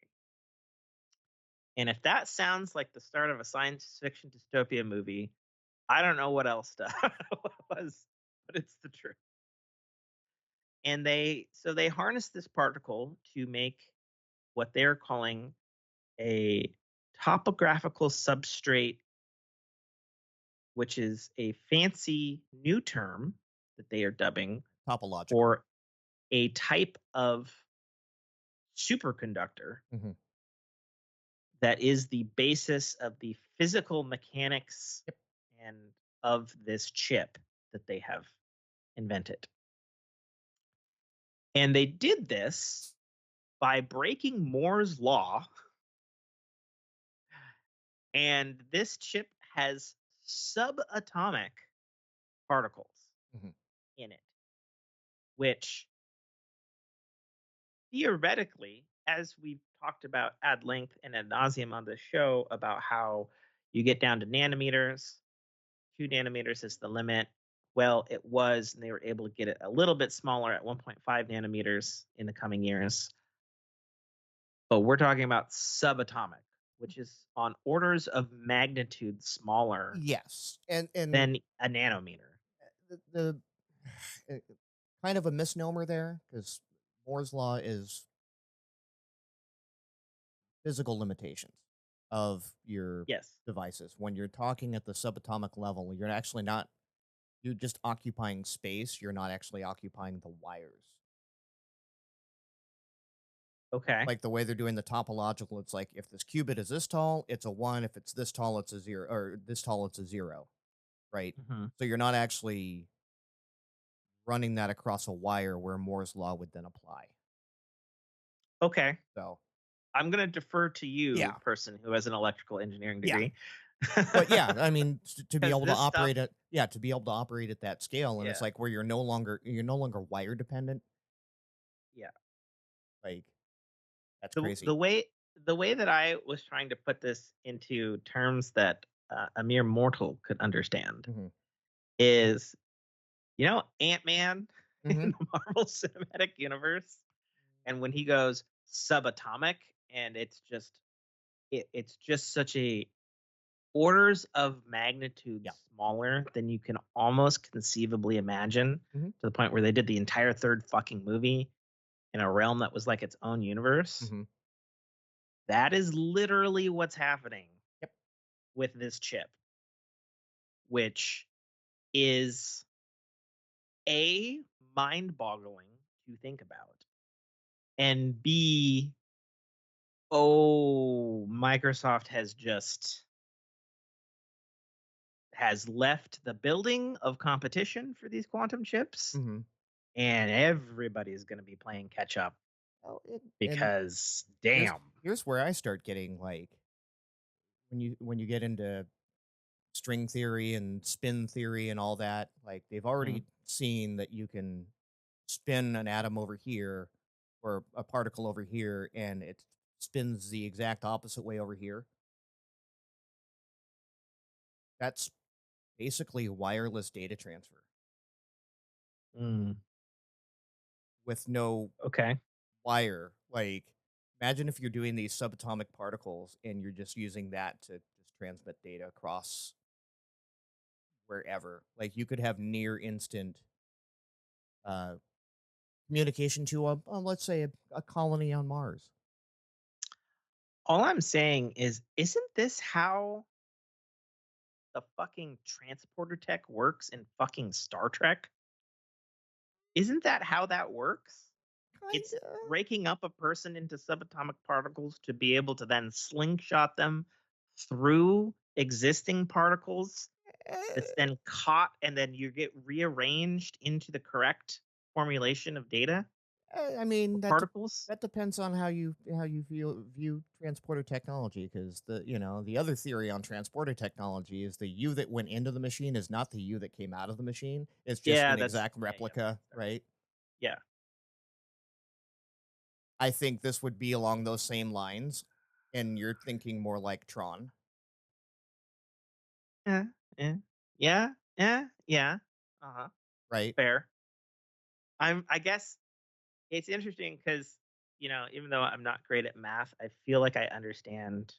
And if that sounds like the start of a science fiction dystopia movie, I don't know what else was, but it's the truth. And they harness this particle to make what they're calling a topographical substrate, which is a fancy new term that they are dubbing Topological. for a type of superconductor Hmm. that is the basis of the physical mechanics Yep. and of this chip that they have invented. And they did this by breaking Moore's law. And this chip has subatomic particles Hmm. in it, which theoretically, as we've talked about ad length and ad nauseum on this show about how you get down to nanometers, 2 nanometers is the limit. Well, it was, and they were able to get it a little bit smaller at 1.5 nanometers in the coming years. But we're talking about subatomic, which is on orders of magnitude smaller Yes, and than a nanometer. the kind of a misnomer there because Moore's law is physical limitations of your Yes. devices. When you're talking at the subatomic level, you're actually not, you're just occupying space. You're not actually occupying the wires. Okay. Like the way they're doing the topological, it's like if this qubit is this tall, it's a 1. If it's this tall, it's a 0, or this tall, it's a 0, right? Mhm. So you're not actually running that across a wire where Moore's law would then apply. Okay. So I'm going to defer to you, yeah, person who has an electrical engineering yeah. degree. But yeah, I mean, to be 'Cause able to this stuff, operate at, to be able to operate at that scale, and it's yeah, like where you're no longer wire dependent. yeah. Like that's The crazy. way that I was trying to put this into terms that a mere mortal could understand Hmm. is, Ant-Man Hmm. in the Marvel Cinematic Universe, and when he goes subatomic, and it's just such a orders of magnitude Yeah. smaller than you can almost conceivably imagine, Hmm. to the point where they did the entire third fucking movie in a realm that was like its own universe. Hmm. That is literally what's happening Yep. with this chip, which is A, mind boggling to think about, and B, oh, Microsoft has left the building of competition for these quantum chips, Hmm. and everybody's going to be playing catch up Oh, and because here's damn. here's where I start getting like when you get into string theory and spin theory and all that, like they've Mhm. already seen that you can spin an atom over here or a particle over here and it spins the exact opposite way over here. That's basically wireless data transfer Mm, with no okay. wire. Like imagine if you're doing these subatomic particles and you're just using that to just transmit data across wherever. Like you could have near instant uh communication to let's say a colony on Mars. All I'm saying is, isn't this how the fucking transporter tech works in fucking Star Trek? Isn't that how that works? It's Kinda. breaking up a person into subatomic particles to be able to then slingshot them through existing particles that's Eh, then caught, and then you get rearranged into the correct formulation of data I or mean particles. that depends on how you view transporter technology because the other theory on transporter technology is the you that went into the machine is not the you that came out of the machine. It's just Yeah, an that's exact yeah, yeah, that replica, makes sense. right? Yeah. I think this would be along those same lines, and you're thinking more like Tron, Yeah. Yeah. Yeah. Yeah. Yeah. Uh-huh. right? Fair. I guess it's interesting because, even though I'm not great at math, I feel like I understand,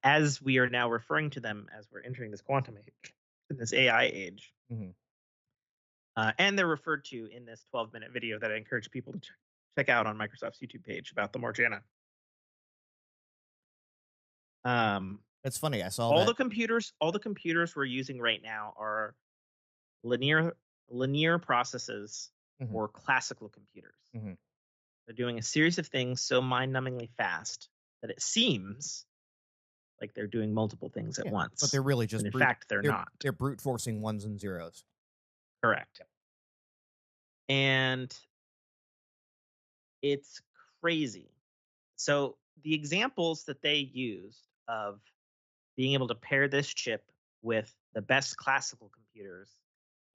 as we are now referring to them as we're entering this quantum age, this AI age. Hmm. And they're referred to in this 12-minute video that I encourage people to check out on Microsoft's YouTube page about the Morgana. Um, It's funny. I saw all that. the computers we're using right now are linear linear processes Hmm. or classical computers. Hmm. They're doing a series of things so mind-numbingly fast that it seems like they're doing multiple things at Yeah, but once. they're really But just in fact, they're they're not. they're brute forcing ones and zeros. Correct. And it's crazy. So the examples that they used of being able to pair this chip with the best classical computers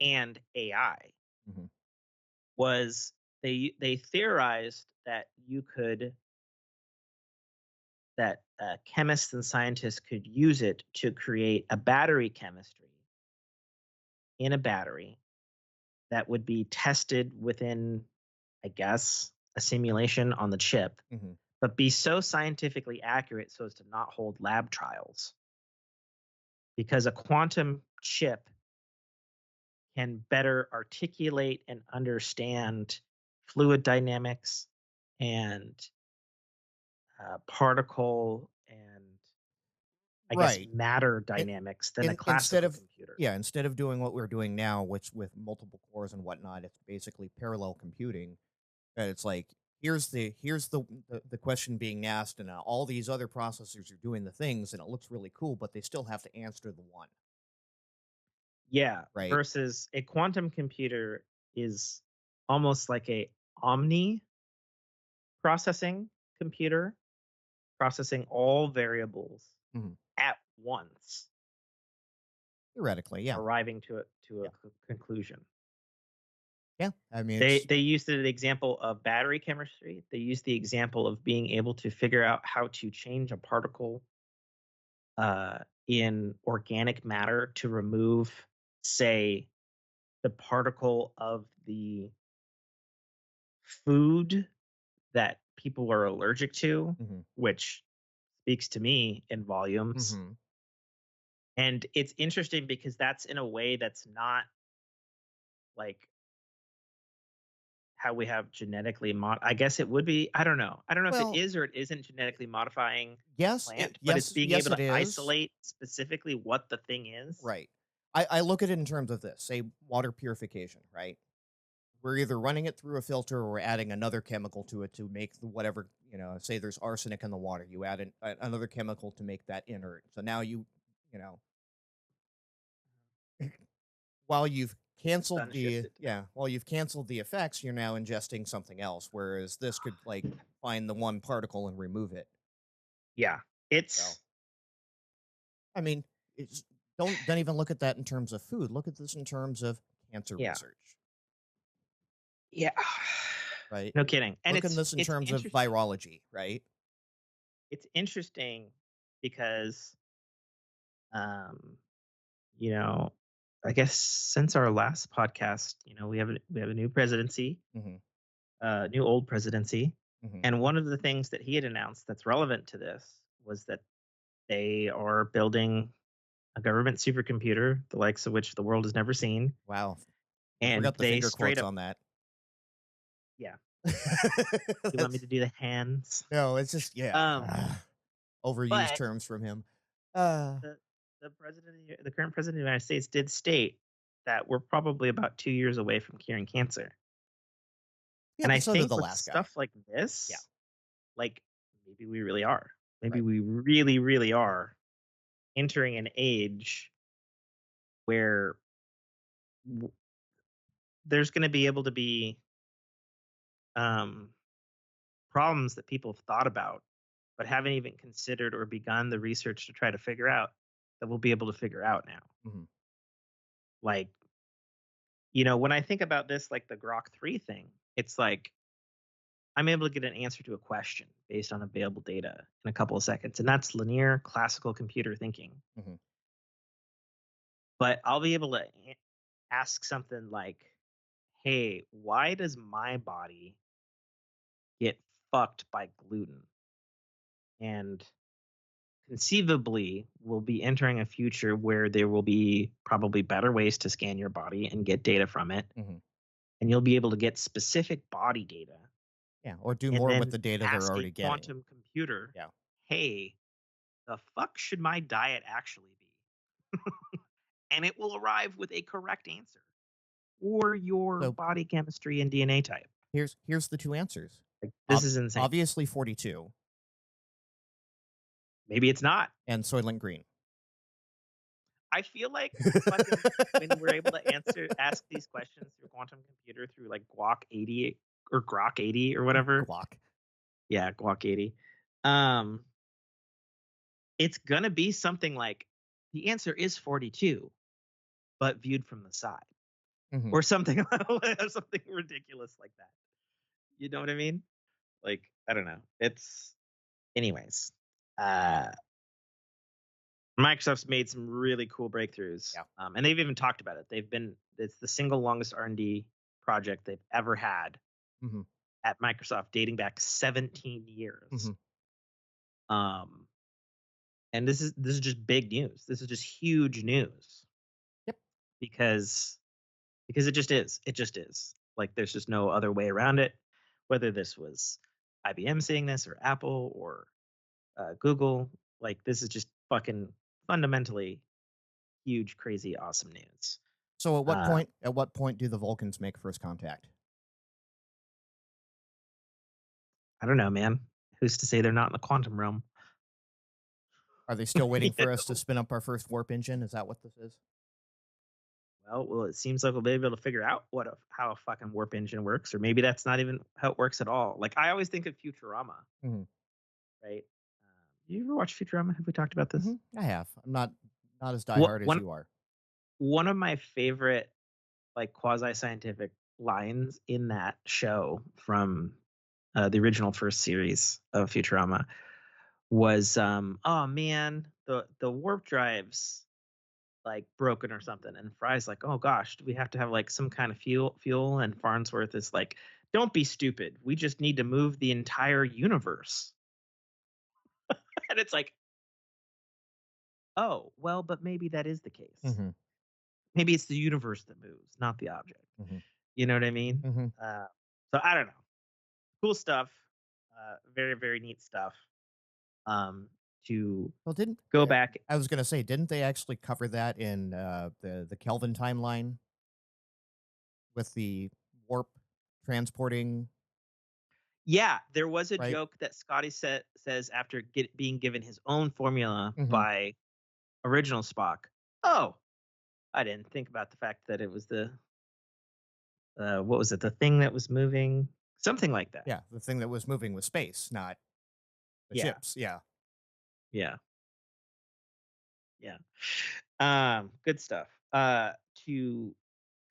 and AI Hmm. was they theorized that chemists and scientists could use it to create a battery chemistry in a battery that would be tested within, I guess, a simulation on the chip, Mm-hmm. but be so scientifically accurate so as to not hold lab trials. Because a quantum chip can better articulate and understand fluid dynamics and particle and, I guess, Right. matter dynamics than a Instead classical of computer. instead of doing what we're doing now, which with multiple cores and whatnot, it's basically parallel computing. And it's like here's the question being asked, and all these other processors are doing the things, and it looks really cool, but they still have to answer the one, Yeah, right? versus a quantum computer is almost like a omni processing computer, processing all variables Mhm. at once, Theoretically, yeah, arriving to a yeah, conclusion. yeah. I mean, They used the example of battery chemistry. They used the example of being able to figure out how to change a particle in organic matter to remove, say, the particle of the food that people are allergic to, hmm which speaks to me in volumes. hmm And it's interesting because that's in a way that's not like how we have genetically I guess it would be. I don't know. I don't know if it well, is or it isn't genetically modifying a yes, plant, but it's being yes, able it to is. isolate specifically what the thing is. Right. I look at it in terms of this, say water purification, right? We're either running it through a filter or we're adding another chemical to it to make the whatever, say there's arsenic in the water. You add another chemical to make that inert. So now you know, while you've canceled Sun shifted. while you've canceled the effects, you're now ingesting something else. Whereas this could like find the one particle and remove it. Yeah. So, It's I mean, it's don't even look at that in terms of food. Look at this in terms of cancer yeah. research, Yeah. right? No kidding. And Look at this in it's terms of interesting. virology, right? It's interesting because um you know, I guess since our last podcast, we have a new presidency, hmm new old presidency, hmm and one of the things that he had announced that's relevant to this was that they are building a government supercomputer, the likes of which the world has never seen, Wow. I and forgot the they finger straight quotes up, on that. yeah. You want me to do the hands? No, it's just Um, overused but terms from him. Uh, the the current president of the United States did state that we're probably about 2 years away from curing cancer. yeah, And I but so did think the with last guy. stuff like Yeah, this, like maybe we really are. Maybe right. we really, really are entering an age where w- there's going to be able to be um, problems that people have thought about, but haven't even considered or begun the research to try to figure out that we'll be able to figure out now. hmm Like, when I think about this, like the Grok 3 thing, it's like I'm able to get an answer to a question based on available data in a couple of seconds. And that's linear classical computer thinking. hmm But I'll be able to ask something like, hey, why does my body get fucked by gluten? And conceivably, we'll be entering a future where there will be probably better ways to scan your body and get data from it. hmm And you'll be able to get specific body data Yeah, or do and more with then the data they're ask a already getting. quantum computer, Yeah. hey, the fuck should my diet actually be? And it will arrive with a correct answer or your So body chemistry and DNA type. here's the two answers. Like, this is insane. Obviously 42 Maybe it's not. and Soylent Green. I feel like fucking when we're able to ask these questions through quantum computer through like Guac 80 or Grok 80 or whatever. Glock. Yeah, Guac 80. Um, it's gonna be something like the answer is 42, but viewed from the side. hmm Or something something ridiculous like that. You know what I mean? Like, I don't know. It's anyways. Uh Microsoft's made some really cool breakthroughs. Yeah. And they've even talked about it. It's the single longest R&D project they've ever had Hmm. at Microsoft, dating back 17 years. Hmm. And this is just big news. This is just huge news Yep. because it just is. It just is. Like, there's just no other way around it. Whether this was IBM saying this, or Apple, or Google, like, this is just fucking fundamentally huge, crazy, awesome news. So at what Uh, point? At what point do the Vulcans make first contact? I don't know, man. Who's to say they're not in the quantum realm? Are they still waiting You for us to know? spin up our first warp engine? Is that what this is? Well, it seems like we'll be able to figure out how a fucking warp engine works, or maybe that's not even how it works at all. Like, I always think of Futurama, Hmm. right? You ever watch Futurama? Have we talked about this? Hmm. I have. I'm not as What diehard as one you are. one of my favorite, like, quasi scientific lines in that show from the original first series of Futurama was, "Oh man, the warp drives like broken or something," and Fry's like, "Oh gosh, do we have to have like some kind of fuel?" And Farnsworth is like, "Don't be stupid. We just need to move the entire universe." And it's like, "Oh, well, but maybe that is the case. Hmm. Maybe it's the universe that moves, not the object." Hmm. You know what I mean? Hmm. Uh, so I don't know. Cool stuff. Very, very neat stuff. To Well, didn't go back. I was going to say, didn't they actually cover that in the Kelvin timeline with the warp transporting? Yeah, there was a Right. joke that Scotty says after being given his own formula Hmm. by original Spock. Oh, I didn't think about the fact that it was what was it? The thing that was moving, something like that. Yeah, the thing that was moving was space, not the Yeah, ships. Yeah. yeah, yeah. Good stuff. To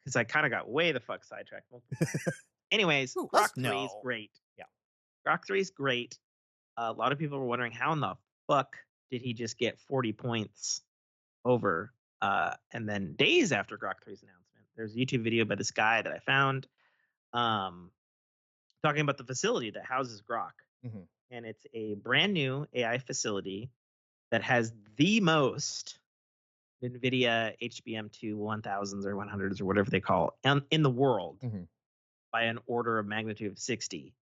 Because I kind of got way the fuck sidetracked multiple times. Anyways, Ooh, let's Grok 3 is no. great. Yeah. Grok 3 is great. A lot of people were wondering, how in the fuck did he just get 40 points over? And then days after Grok 3's announcement, there's a YouTube video by this guy that I found, um, talking about the facility that houses Grok. Hmm. And it's a brand new AI facility that has the most NVIDIA HBM2 1000s or 100s or whatever they call in the world, Hmm. by an order of magnitude of 60.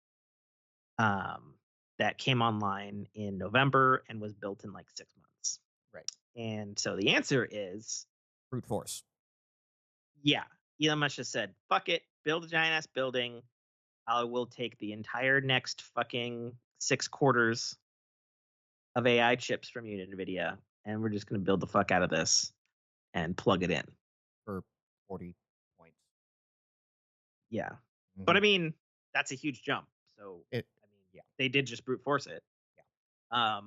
That came online in November and was built in like 6 months. Right. And so the answer is, Brute force. yeah. Elon Musk just said, fuck it, build a giant ass building. I will take the entire next fucking 6 quarters of AI chips from you, NVIDIA, and we're just going to build the fuck out of this and plug it in. For 40 points. Yeah. But Hmm. I mean, that's a huge jump. So, It. I mean, Yeah. they did just brute force it. Yeah.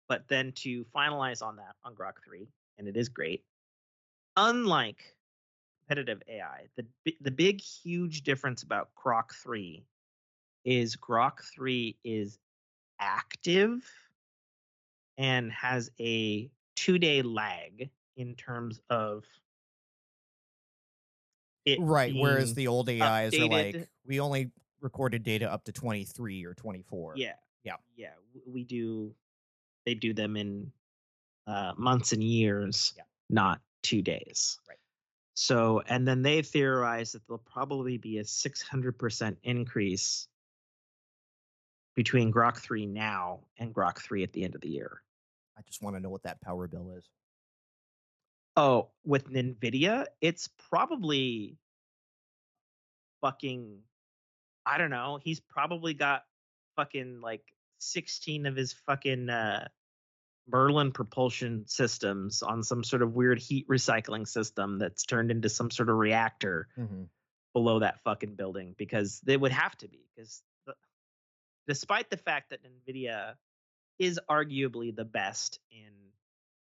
But then to finalize on that on Grok 3, and it is great, unlike competitive AI, the big, huge difference about Grok 3 is Grok 3 is active and has a 2-day lag in terms of it Right. Whereas being the old AIs are updated. like, we only recorded data up to 23 or 24. Yeah, Yeah. yeah, we do. They do them in months and years, Yeah. not 2 days. Right. So, and then they theorize that there'll probably be a 600% increase between Grok 3 now and Grok 3 at the end of the year. I just want to know what that power bill is. Oh, with NVIDIA, it's probably fucking, I don't know. He's probably got fucking like 16 of his fucking Merlin propulsion systems on some sort of weird heat recycling system that's turned into some sort of reactor Hmm. below that fucking building, because they would have to be, because despite the fact that NVIDIA is arguably the best in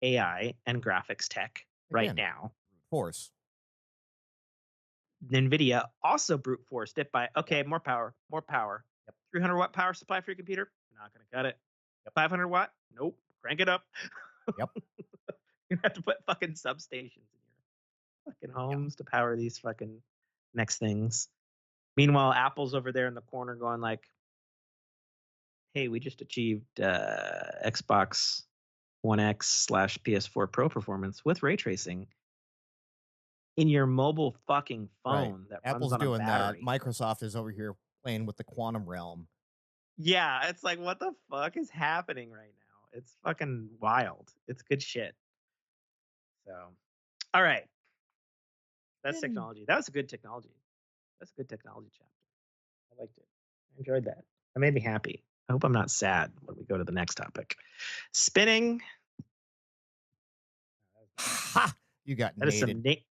AI and graphics tech right Again, now, force. NVIDIA also brute forced it by, Yeah. okay, more power, more power. 300-watt power supply for your computer? Not going to cut it. 500-watt? Nope. Crank it up. Yep. You have to put fucking substations in your fucking Yeah. homes to power these fucking next things. Meanwhile, Apple's over there in the corner going like, hey, we just achieved Xbox One X/PS4 Pro performance with ray tracing in your mobile fucking Right. phone that runs Apple's on a doing that. battery. Microsoft is over here playing with the quantum realm. Yeah, it's like, what the fuck is happening right now? It's fucking wild. It's good shit. So, all right. That's technology. That was a good technology. That's a good technology chapter. I liked it. I enjoyed that. That made me happy. I hope I'm not sad when we go to the next topic. Spinning. Ha! You got That is some nated. Nate.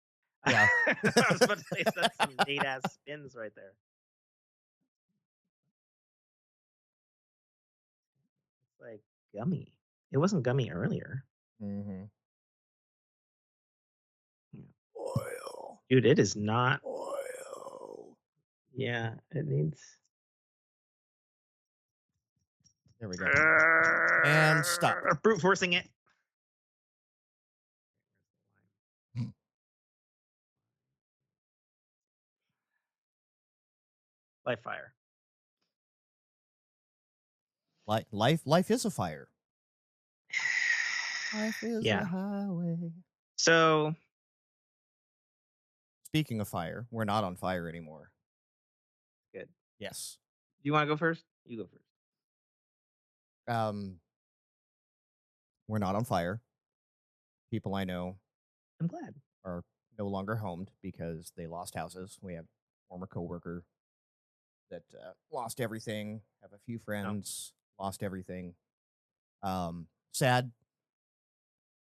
Yeah. I was about to say that's some Nate ass spins right there. It's like gummy. It wasn't gummy earlier. Mm-hmm. Oil. Dude, it is not. Oil. Yeah, it needs. There we go. And stop. Brute forcing it. By fire. Life is a fire. Life is Yeah. a highway. So, Speaking of fire, we're not on fire anymore. good. Yes. Do you want to go first? You go first. We're not on fire. People I know I'm glad. are no longer homed because they lost houses. We have a former coworker that lost everything. Have a few friends lost everything. Sad.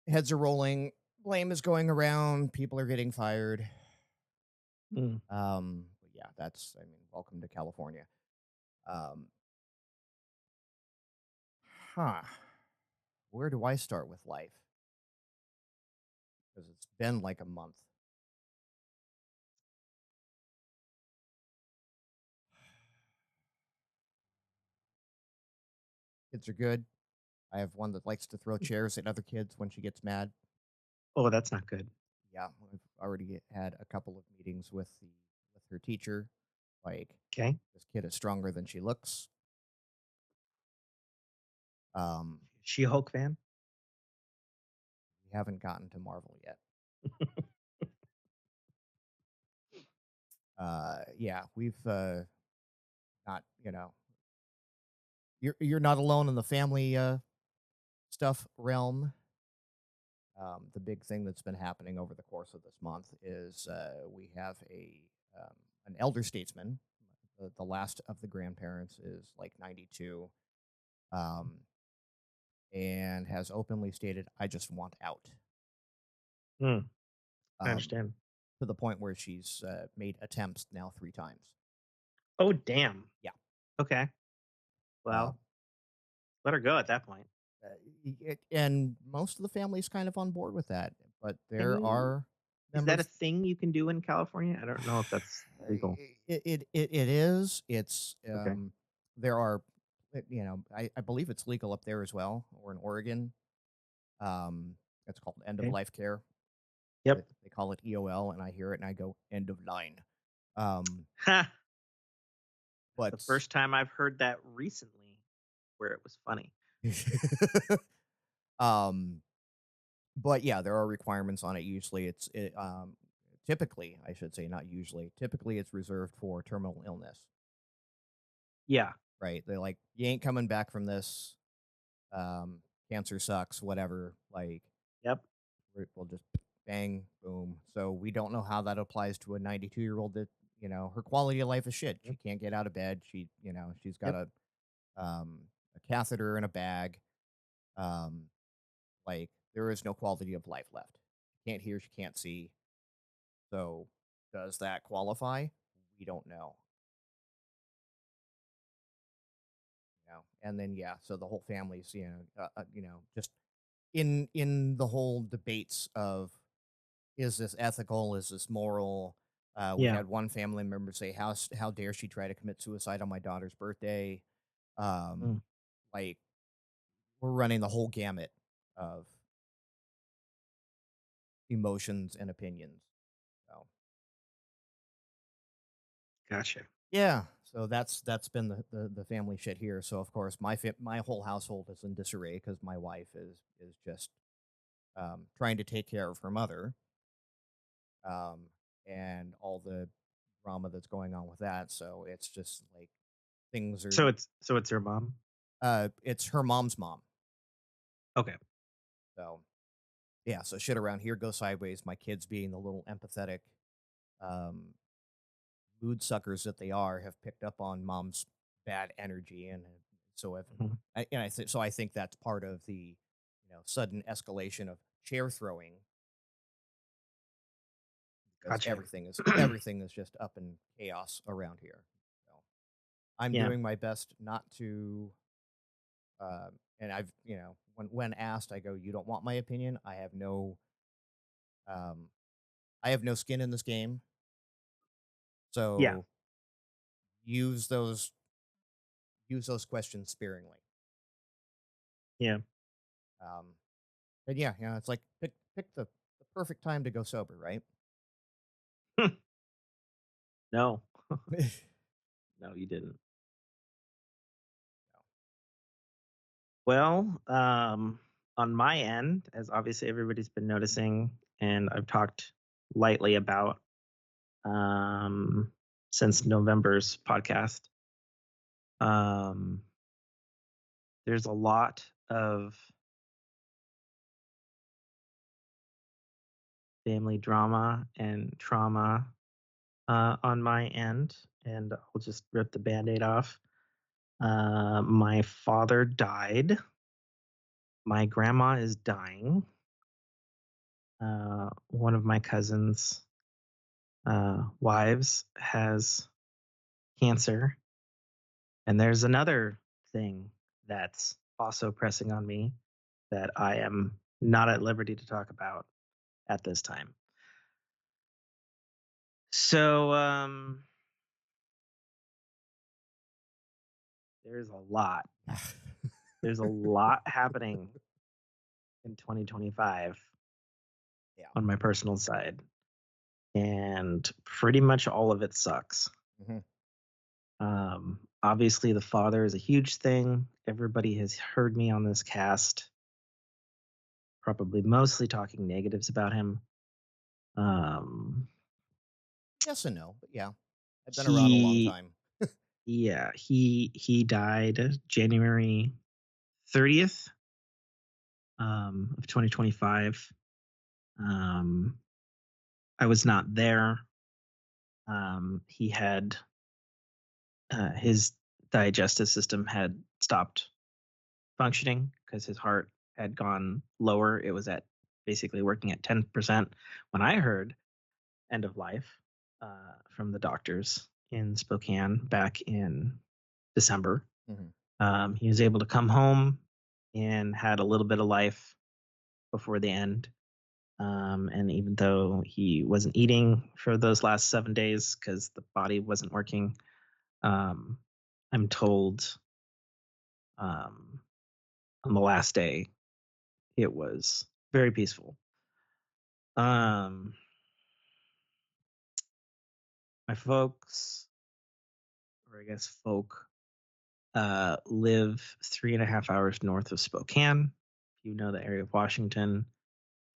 Heads are rolling. Blame is going around. People are getting fired. Mm. But yeah, that's. I mean, welcome to California. Huh. Where do I start with life? Because it's been like a month. Kids are good. I have one that likes to throw chairs at other kids when she gets mad. Oh, that's not good. Yeah, I've already had a couple of meetings with her teacher. Like, Okay. this kid is stronger than she looks. She-Hulk fan? We haven't gotten to Marvel yet. Yeah, we've not, you're not alone in the family stuff realm. The big thing that's been happening over the course of this month is we have an elder statesman. The last of the grandparents is like 92, and has openly stated, "I just want out." I Um, understand. to the point where she's made attempts now 3 times. Oh, damn. Yeah. Okay. Well, let her go at that point. And most of the family is kind of on board with that, but there you- are Is that a members. thing you can do in California? I don't know if that's legal. It is. It's Okay. there are, I believe it's legal up there as well, or in Oregon. It's called end of Okay. life care. Yep. They call it EOL, and I hear it and I go end of line. Ha. But The first time I've heard that recently where it was funny. But yeah, there are requirements on it. Usually, typically, I should say, not usually. Typically, it's reserved for terminal illness. Yeah. Right? They're like, you ain't coming back from this. Cancer sucks. Whatever. Like, Yep. we'll just bang, boom. So we don't know how that applies to a 92-year-old that her quality of life is shit. She can't get out of bed. She's got a catheter in a bag. Like, there is no quality of life left. She can't hear, she can't see. So, does that qualify? We don't know. And then so the whole family's just in the whole debates of, is this ethical? Is this moral? We Yeah. had one family member say, how dare she try to commit suicide on my daughter's birthday?" Um, Mm. like, we're running the whole gamut of emotions and opinions. So Gotcha. yeah, so that's been the family shit here. So of course my whole household is in disarray because my wife is just trying to take care of her mother, um, and all the drama that's going on with that. So it's just like things are. So it's your mom. It's her mom's mom. Okay. So yeah, so shit around here goes sideways. My kids, being the little empathetic um, mood suckers that they are, have picked up on mom's bad energy, and so if Mhm. so I think that's part of the sudden escalation of chair throwing, because Gotcha. everything is just up in chaos around here. So I'm Yeah. doing my best not to. And I've when asked, I go, "You don't want my opinion? Um, I have no skin in this game, Yeah. so use those use those questions sparingly." Yeah. Um, and yeah, it's like pick the perfect time to go sober, right? No. No, you didn't. Well, on my end, as obviously everybody's been noticing, and I've talked lightly about um, since November's podcast, um, there's a lot of family drama and trauma on my end, and I'll just rip the band aid off. My father died. My grandma is dying. One of my cousins' wives has cancer. And there's another thing that's also pressing on me that I am not at liberty to talk about at this time. So there's a lot. There's a lot happening in 2025 Yeah. on my personal side. And pretty much all of it sucks. Hmm. Obviously, the father is a huge thing. Everybody has heard me on this cast, probably mostly talking negatives about him. Um, Yes and no, but yeah, I've been around a long he, time. yeah, he died January 30th of 2025. Um, I was not there. He had his digestive system had stopped functioning because his heart had gone lower. It was at basically working at 10% when I heard end of life from the doctors in Spokane back in December. Hmm. He was able to come home and had a little bit of life before the end. And even though he wasn't eating for those last 7 days because the body wasn't working, um, I'm told um, on the last day it was very peaceful. Um, my folks, or I guess folk, live 3.5 hours north of Spokane. If you know the area of Washington,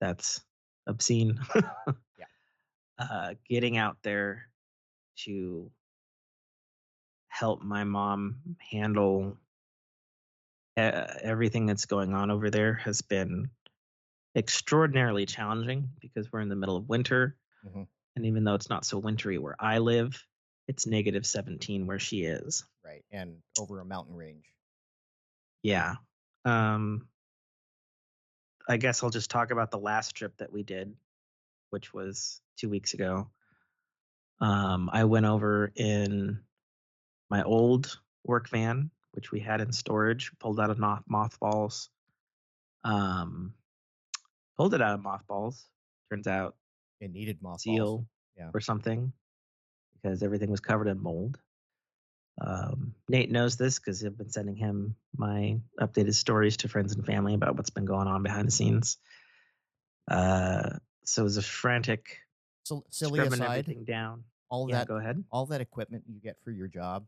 that's obscene. Yeah. Getting out there to help my mom handle everything that's going on over there has been extraordinarily challenging because we're in the middle of winter. Hmm. And even though it's not so wintry where I live, it's -17 where she is. Right, and over a mountain range. Yeah. Um, I guess I'll just talk about the last trip that we did, which was 2 weeks ago. I went over in my old work van, which we had in storage, pulled out of mothballs. Um, pulled it out of mothballs. Turns out It needed mothballs. seal Yeah. or something. because everything was covered in mold. Nate knows this because I've been sending him my updated stories to friends and family about what's been going on behind the scenes. So it was a frantic So, silly scrubbing aside, everything down. all Yeah, that go ahead. all that equipment you get for your job,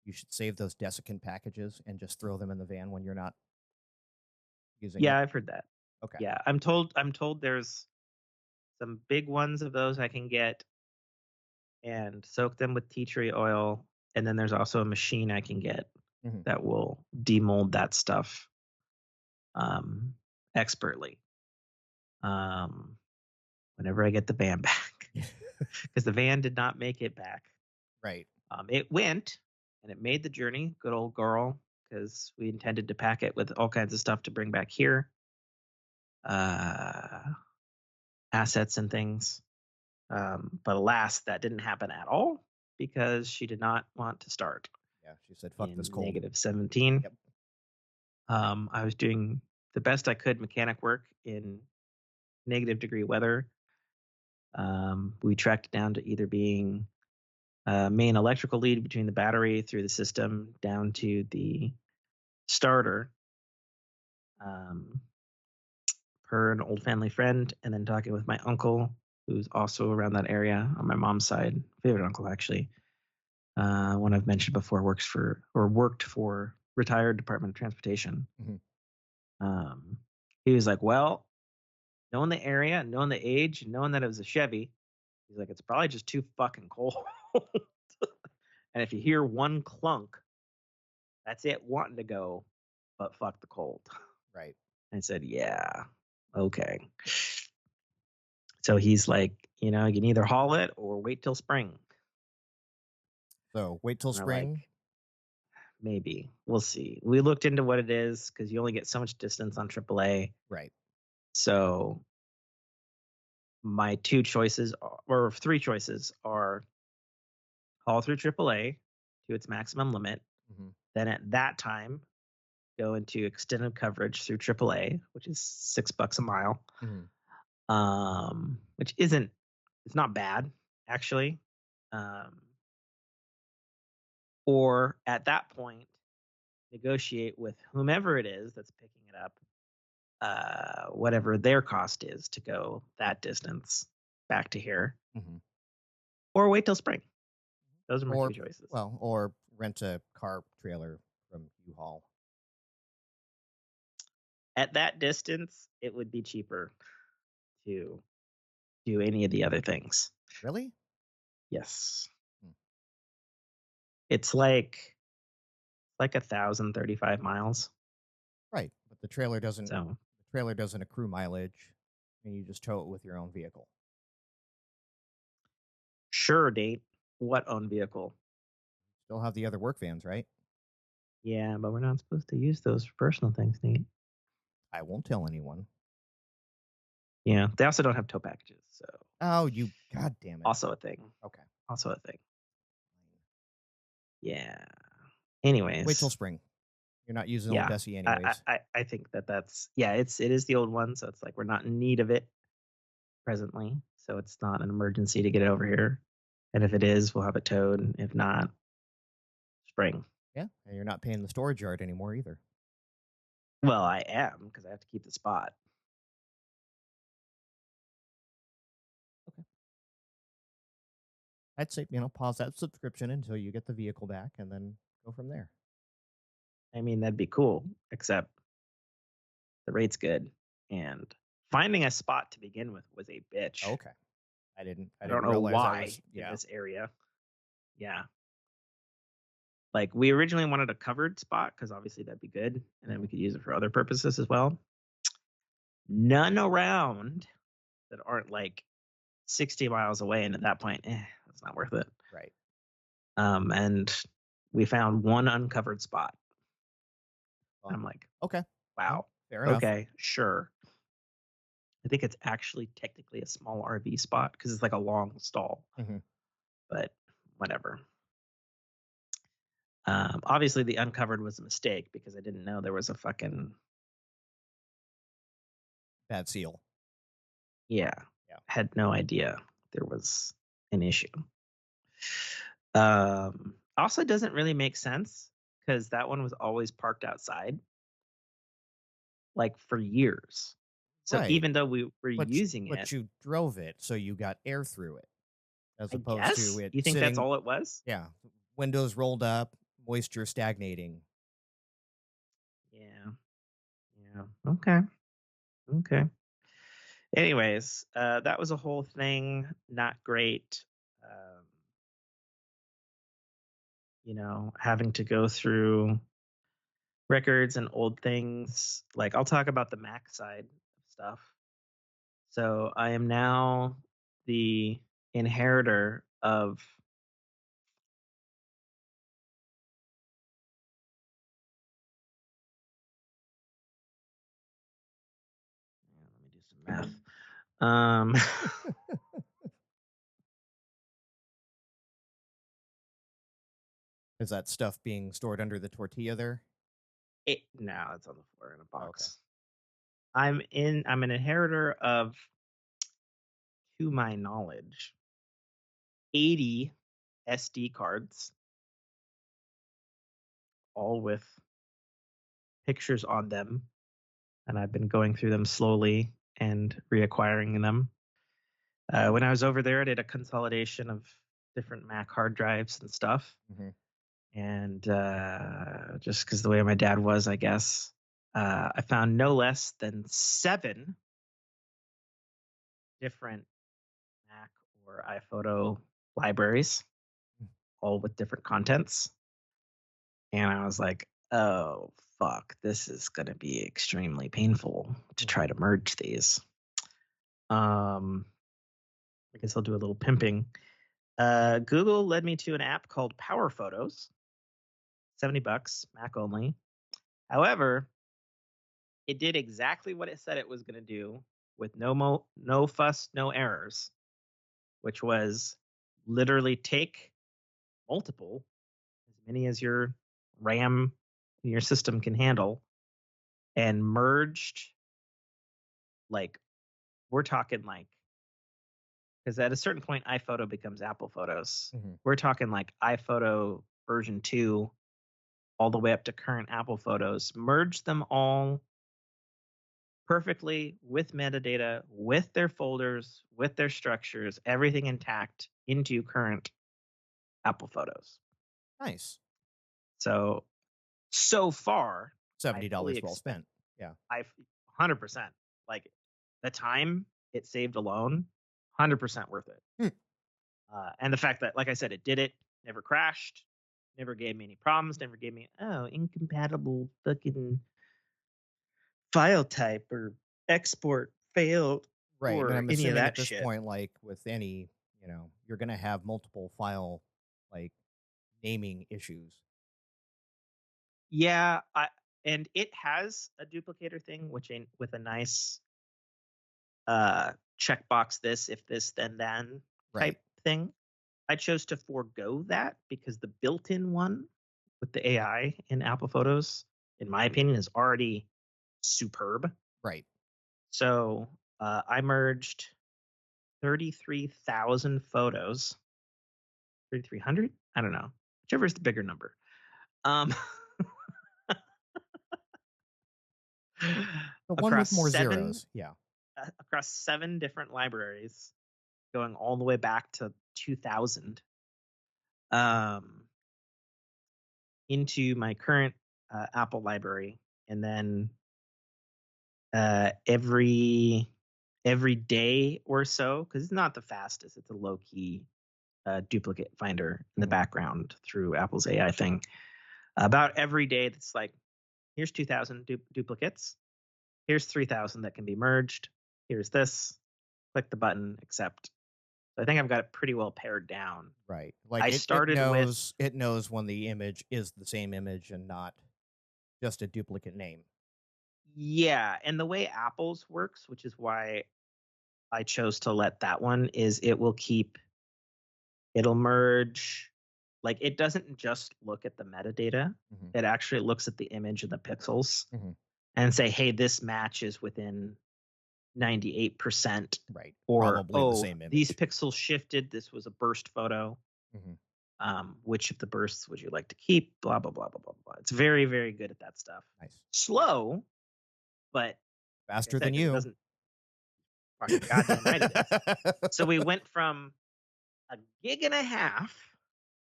you should save those desiccant packages and just throw them in the van when you're not using Yeah, it. I've heard that. Okay. Yeah, I'm told there's some big ones of those I can get and soak them with tea tree oil, and then there's also a machine I can get Mhm. that will demold that stuff expertly. Whenever I get the van back, because the van did not make it back. Right. It went and it made the journey. Good old girl, because we intended to pack it with all kinds of stuff to bring back here, assets and things. But alas, that didn't happen at all because she did not want to start. Yeah, she said, "Fuck this cold." -17. Yep. I was doing the best I could mechanic work in -degree weather. We tracked it down to either being main electrical lead between the battery through the system down to the starter, per an old family friend, and then talking with my uncle, who's also around that area on my mom's side, favorite uncle actually. One I've mentioned before, worked for retired Department of Transportation. Mhm. He was like, well, knowing the area, knowing the age, knowing that it was a Chevy, he's like, it's probably just too fucking cold. And if you hear one clunk, that's it wanting to go, but fuck the cold. Right. I said, yeah, okay. So he's like, you can either haul it or wait till spring. So wait till And we're spring. like, maybe. We'll see. We looked into what it is because you only get so much distance on AAA. Right. So my three choices are haul through AAA to its maximum limit. Mhm. Then at that time, go into extended coverage through AAA, which is $6 a mile. Mhm. Which it's not bad actually. Or at that point, negotiate with whomever it is that's picking it up, whatever their cost is to go that distance back to here, Mhm. or wait till spring. Those are my Or two choices. or rent a car trailer from U-Haul. At that distance, it would be cheaper to do any of the other things. Really? Yes. Hmm. It's like 1,035 miles. Right, but the trailer doesn't So accrue mileage, and you just tow it with your own vehicle. sure, date. What own vehicle? Still have the other work vans, right? Yeah, but we're not supposed to use those for personal things, Nate. I won't tell anyone. Yeah, they also don't have tow packages, so Oh, you god damn it. also a thing. Okay. Also a thing. Yeah. Wait Anyways, till spring. You're not using old yeah, Bessie I, anyways. I think that's it is the old one, so it's like we're not in need of it presently, so it's not an emergency to get it over here. And if it is, we'll have it towed. If not, spring. Yeah, and you're not paying the storage yard anymore either. Well, I am because I have to keep the spot. Okay. I'd say, pause that subscription until you get the vehicle back and then go from there. I mean, that'd be cool, except the rate's good, and finding a spot to begin with was a bitch. Okay. I didn't don't know realize why I was in this area. Yeah. Like we originally wanted a covered spot because obviously that'd be good, and then we could use it for other purposes as well. None around that aren't like 60 miles away, and at that point, that's not worth it. Right. And we found one uncovered spot. Well, I'm like, okay. wow, Fair enough. okay, sure. I think it's actually technically a small RV spot because it's like a long stall, but whatever. Obviously, the uncovered was a mistake because I didn't know there was a fucking bad seal. Yeah. Had no idea there was an issue. Also doesn't really make sense because that one was always parked outside, like for years. So Right. even though we were But using it, but you drove it, so you got air through it, as I opposed to guess it you think that's sitting. all it was? Yeah, windows rolled up, moisture stagnating. Yeah. Yeah. Okay. Okay. Anyways, that was a whole thing. Not great. Um, having to go through records and old things. Like, I'll talk about the Mac side of stuff. So I am now the inheritor of. Yeah, let me do some math. Is that stuff being stored under the tortilla there? No, it's on the floor in a Oh, okay. box. I'm an inheritor of, to my knowledge, 80 SD cards, all with pictures on them. And I've been going through them slowly and reacquiring them. When I was over there, I did a consolidation of different Mac hard drives and stuff. Mm-hmm. And just because the way my dad was, I guess, I found no less than 7 different Mac or iPhoto libraries, all with different contents. And I was like, oh, fuck, this is going to be extremely painful to try to merge these. I guess I'll do a little pimping. Google led me to an app called Power Photos, $70, Mac only. However, it did exactly what it said it was going to do with no fuss, no errors, which was literally take multiple, as many as your RAM in your system can handle, and merged, like, we're talking like, because at a certain point, iPhoto becomes Apple Photos. Mm-hmm. We're talking like iPhoto version 2 all the way up to current Apple Photos. Merge them all perfectly with metadata, with their folders, with their structures, everything intact into current Apple Photos. Nice. So far, I fully $70 well expect. spent. Yeah. 100%. Like, the time it saved alone, 100% worth it. And the fact that, like I said, it did it, never crashed, never gave me any problems, never gave me, incompatible fucking file type or export failed Right. And or I'm any of assuming that at this shit. point, like with any, you're going to have multiple file, like, naming issues. Yeah, and it has a duplicator thing, which ain't with a nice checkbox this, if this, then Right. type thing. I chose to forego that because the built-in one with the AI in Apple Photos, in my opinion, is already superb. Right. So I merged 33,000 photos. 3,300? I don't know. Whichever is the bigger number. The one across with more seven zeros. Yeah. across 7 different libraries, going all the way back to 2000, into my current Apple library, and then every day or so, because it's not the fastest, it's a low key duplicate finder in the background through Apple's AI thing. About every day, that's like, here's 2,000 duplicates. Here's 3,000 that can be merged. Here's this. Click the button, accept. So I think I've got it pretty well pared down. Right. Like I it started with, knows when the image is the same image and not just a duplicate name. yeah, and the way Apple's works, which is why I chose to let that one, is it'll merge. Like, it doesn't just look at the metadata. It actually looks at the image and the pixels and say, hey, this matches within 98%. Right. Or, Probably the same image. these pixels shifted. This was a burst photo. Which of the bursts would you like to keep? Blah, blah, blah, blah, blah, blah. It's very, very good at that stuff. Nice. Slow, but faster than you. It doesn't fucking goddamn right it is. So we went from a gig and a half,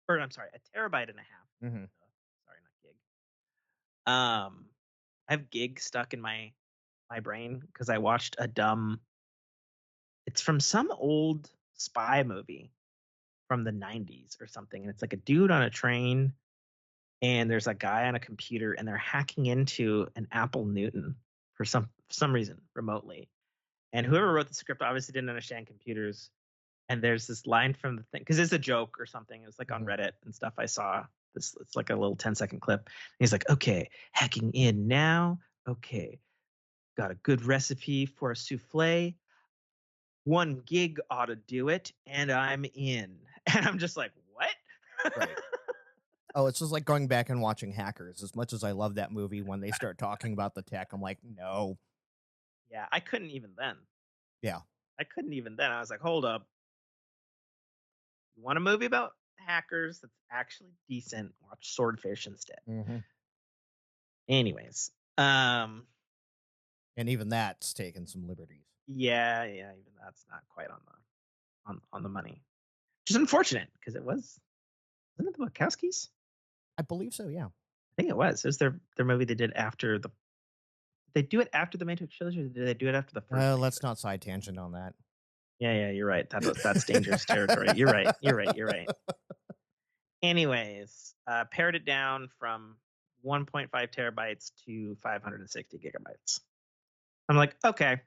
or I'm sorry, a terabyte and a half. Sorry, not gig. I have gig stuck in my brain because I watched a dumb. It's from some old spy movie from the 90s or something, and it's like a dude on a train, and there's a guy on a computer, and they're hacking into an Apple Newton for some reason remotely. And whoever wrote the script obviously didn't understand computers. And there's this line from the thing, because it's a joke or something. It was like on Reddit and stuff. I saw this. It's like a little 10-second clip. And he's like, okay, hacking in now. Okay, got a good recipe for a souffle. 1 gig ought to do it, and I'm in. And I'm just like, what? Right. Oh, it's just like going back and watching Hackers. As much as I love that movie, when they start talking about the tech, I'm like, no. Yeah, I couldn't even then. Yeah. I couldn't even then. I was like, hold up. You want a movie about hackers that's actually decent? Watch Swordfish instead. Anyways, and even that's taken some liberties. Yeah, even that's not quite on the money, which is unfortunate because wasn't it the Wachowskis? I believe so. Yeah, I think it was. It was their movie they did after the. Did they do it after the Matrix trilogy, or did they do it after the first? Let's not side tangent on that. Yeah, you're right. That's dangerous territory. You're right. Anyways, pared it down from 1.5 terabytes to 560 gigabytes. I'm like, okay,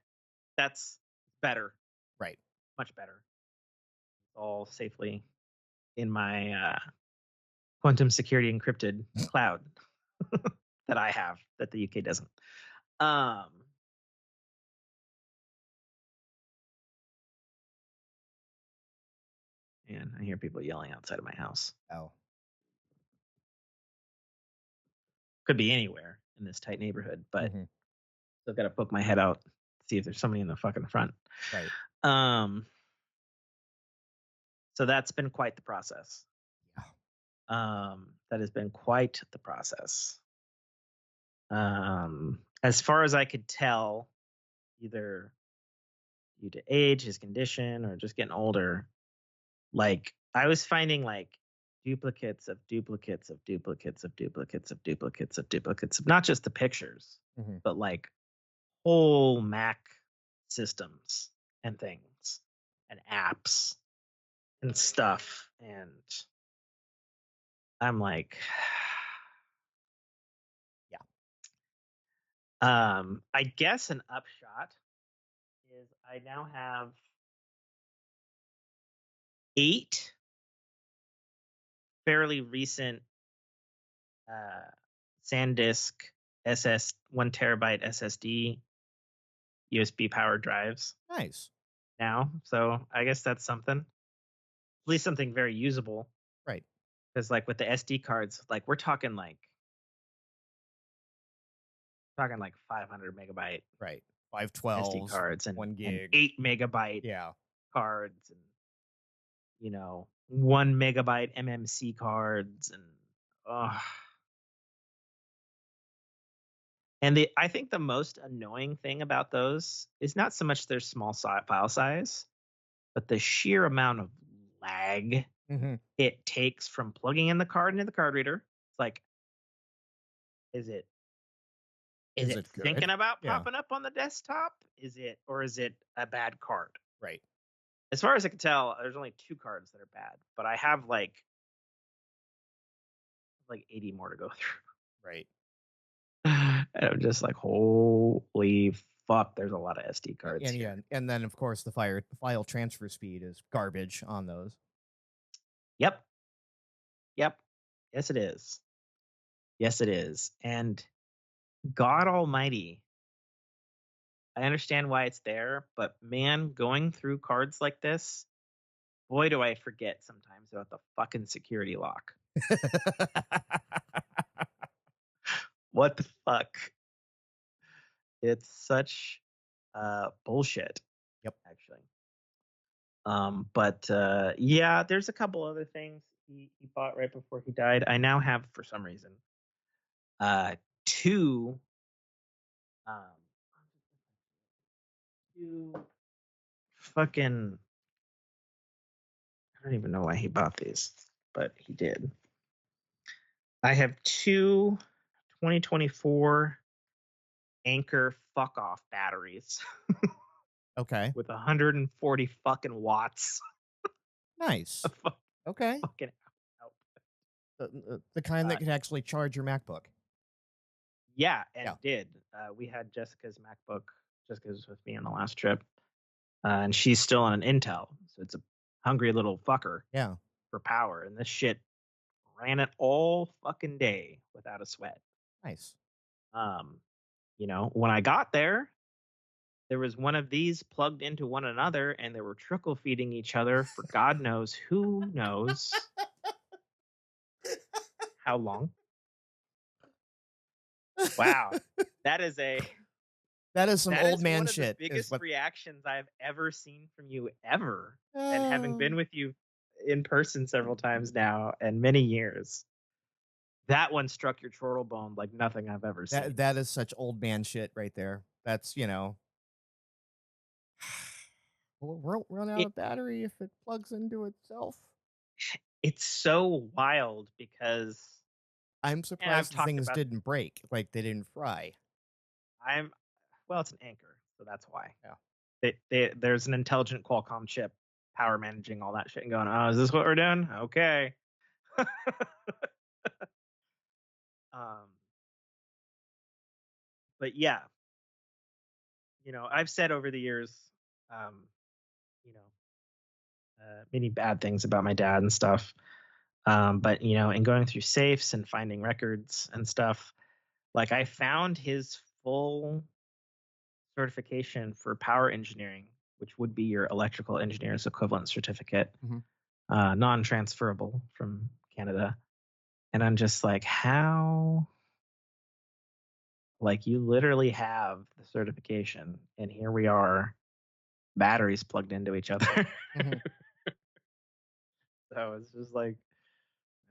that's better. Right. Much better. It's all safely in my quantum security encrypted cloud that I have that the UK doesn't. And I hear people yelling outside of my house. Oh. Could be anywhere in this tight neighborhood, but still got to poke my head out, see if there's somebody in the fucking front. Right. So that's been quite the process. Yeah. That has been quite the process. As far as I could tell, either due to age, his condition, or just getting older, like I was finding like duplicates of duplicates of duplicates of duplicates of duplicates of duplicates of not just the pictures, but like whole Mac systems and things and apps and stuff. And I'm like, yeah. I guess an upshot is I now have 8 fairly recent SanDisk 1 terabyte SSD USB powered drives. Nice. Now, so I guess that's something. At least something very usable. Right. Because like with the SD cards, like we're talking like 500 megabyte. Right. 512 SD cards and 1 gig. And 8 megabyte cards, and 1 megabyte MMC cards, and And I think the most annoying thing about those is not so much their small file size, but the sheer amount of lag it takes from plugging in the card into the card reader. It's like, is it thinking about popping up on the desktop? Is it a bad card? Right. As far as I can tell, there's only 2 cards that are bad, but I have like 80 more to go through. Right. And I'm just like, holy fuck, there's a lot of SD cards. And then of course the file transfer speed is garbage on those. Yep. Yes, it is. And God almighty, I understand why it's there, but man, going through cards like this, boy, do I forget sometimes about the fucking security lock. What the fuck? It's such bullshit. Yep. Actually. But yeah, there's a couple other things he bought right before he died. I now have, for some reason, two um two fucking, I don't even know why he bought these, but he did. I have two 2024 Anchor fuck off batteries Okay. with 140 fucking watts Nice. of Okay. fucking output. The kind Uh, that can actually charge your MacBook. yeah, and Yeah. did. We had Jessica's MacBook. Jessica was with me on the last trip, and she's still on an Intel, so it's a hungry little fucker Yeah. for power. And this shit ran it all fucking day without a sweat. Nice. Um, when I got there, there was one of these plugged into one another, and they were trickle feeding each other for God knows who knows how long. Wow, that is That is some that old is man one of the shit. Is biggest what. reactions I've ever seen from you ever. And having Oh, been with you in person several times now and many years, that one struck your chortle bone like nothing I've ever seen. that is such old man shit right there. That's We'll run out It of battery if it plugs into itself. it's so wild because, I'm and I've surprised the talked things about, didn't break, like they didn't fry. I'm well, it's an Anchor, so that's why. Yeah. There's an intelligent Qualcomm chip power managing all that shit and going, oh, is this what we're doing? Okay. um, but yeah, I've said over the years, um, many bad things about my dad and stuff. But in going through safes and finding records and stuff, like I found his full certification for power engineering, which would be your electrical engineer's equivalent certificate, Mhm. non-transferable from Canada. And I'm just like, how? Like, you literally have the certification, and here we are, batteries plugged into each other. Mhm. So it's just like,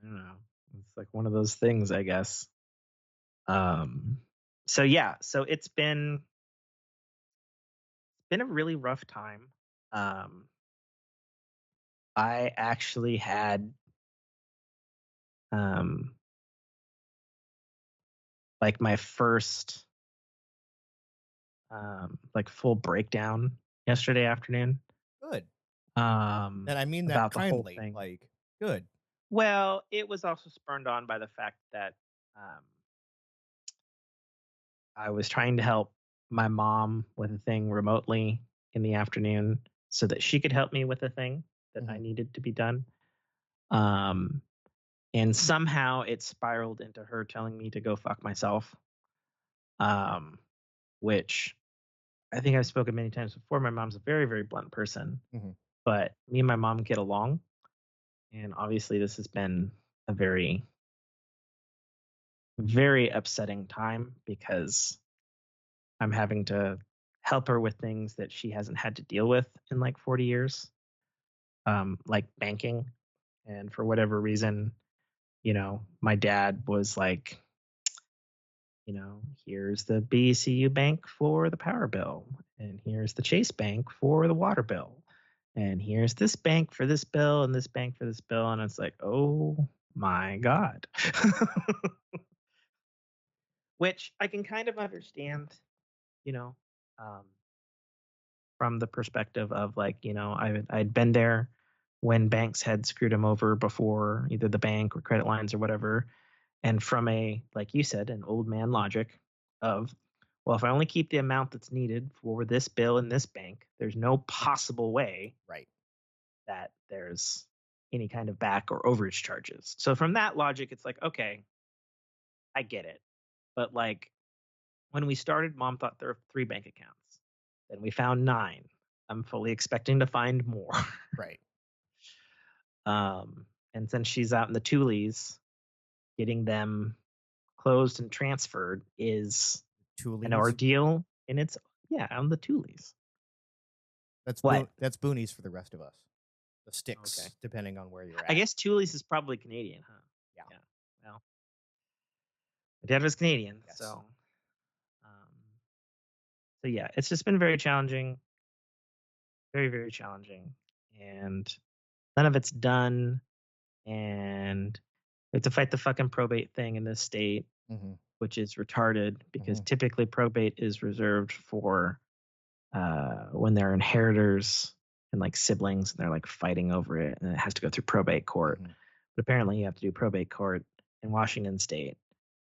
I don't know. It's like one of those things, I guess. Um, so yeah, so it's been a really rough time. Um, I actually had um like my first like full breakdown yesterday afternoon Good. um And I mean that about the whole kindly. thing. Like, good. Well, it was also spurned on by the fact that um I was trying to help my mom with a thing remotely in the afternoon so that she could help me with a thing that I Mhm. needed to be done. Um, and somehow it spiraled into her telling me to go fuck myself. Um, which I think I've spoken many times before. My mom's a very, very blunt person, Mhm. but me and my mom get along. And obviously, this has been a very, very upsetting time because I'm having to help her with things that she hasn't had to deal with in like 40 years, like banking. And for whatever reason, my dad was like, here's the BCU bank for the power bill, and here's the Chase bank for the water bill, and here's this bank for this bill, and this bank for this bill. And it's like, oh my God. Which I can kind of understand, you know, um, from the perspective of like, I'd been there when banks had screwed him over before, either the bank or credit lines or whatever. And from a, like you said, an old man logic of, well, if I only keep the amount that's needed for this bill in this bank, there's no possible way Right. that there's any kind of back or overage charges. So from that logic, it's like, okay, I get it. But like when we started, mom thought there were 3 bank accounts. Then we found 9. I'm fully expecting to find more. Right. um, and since she's out in the Tulies, getting them closed and transferred is an Toolies. ordeal. And it's, yeah, on the Tulies. What? That's boonies for the rest of us. The sticks, Okay. depending on where you're at. I guess Thules is probably Canadian, huh? Yeah. Well, my dad was Canadian, Yes. so yeah, it's just been very challenging, very, very challenging, and none of it's done. And we have to fight the fucking probate thing in this state, which is retarded because typically probate is reserved for when they're inheritors and like siblings and they're like fighting over it and it has to go through probate court. But apparently you have to do probate court in Washington state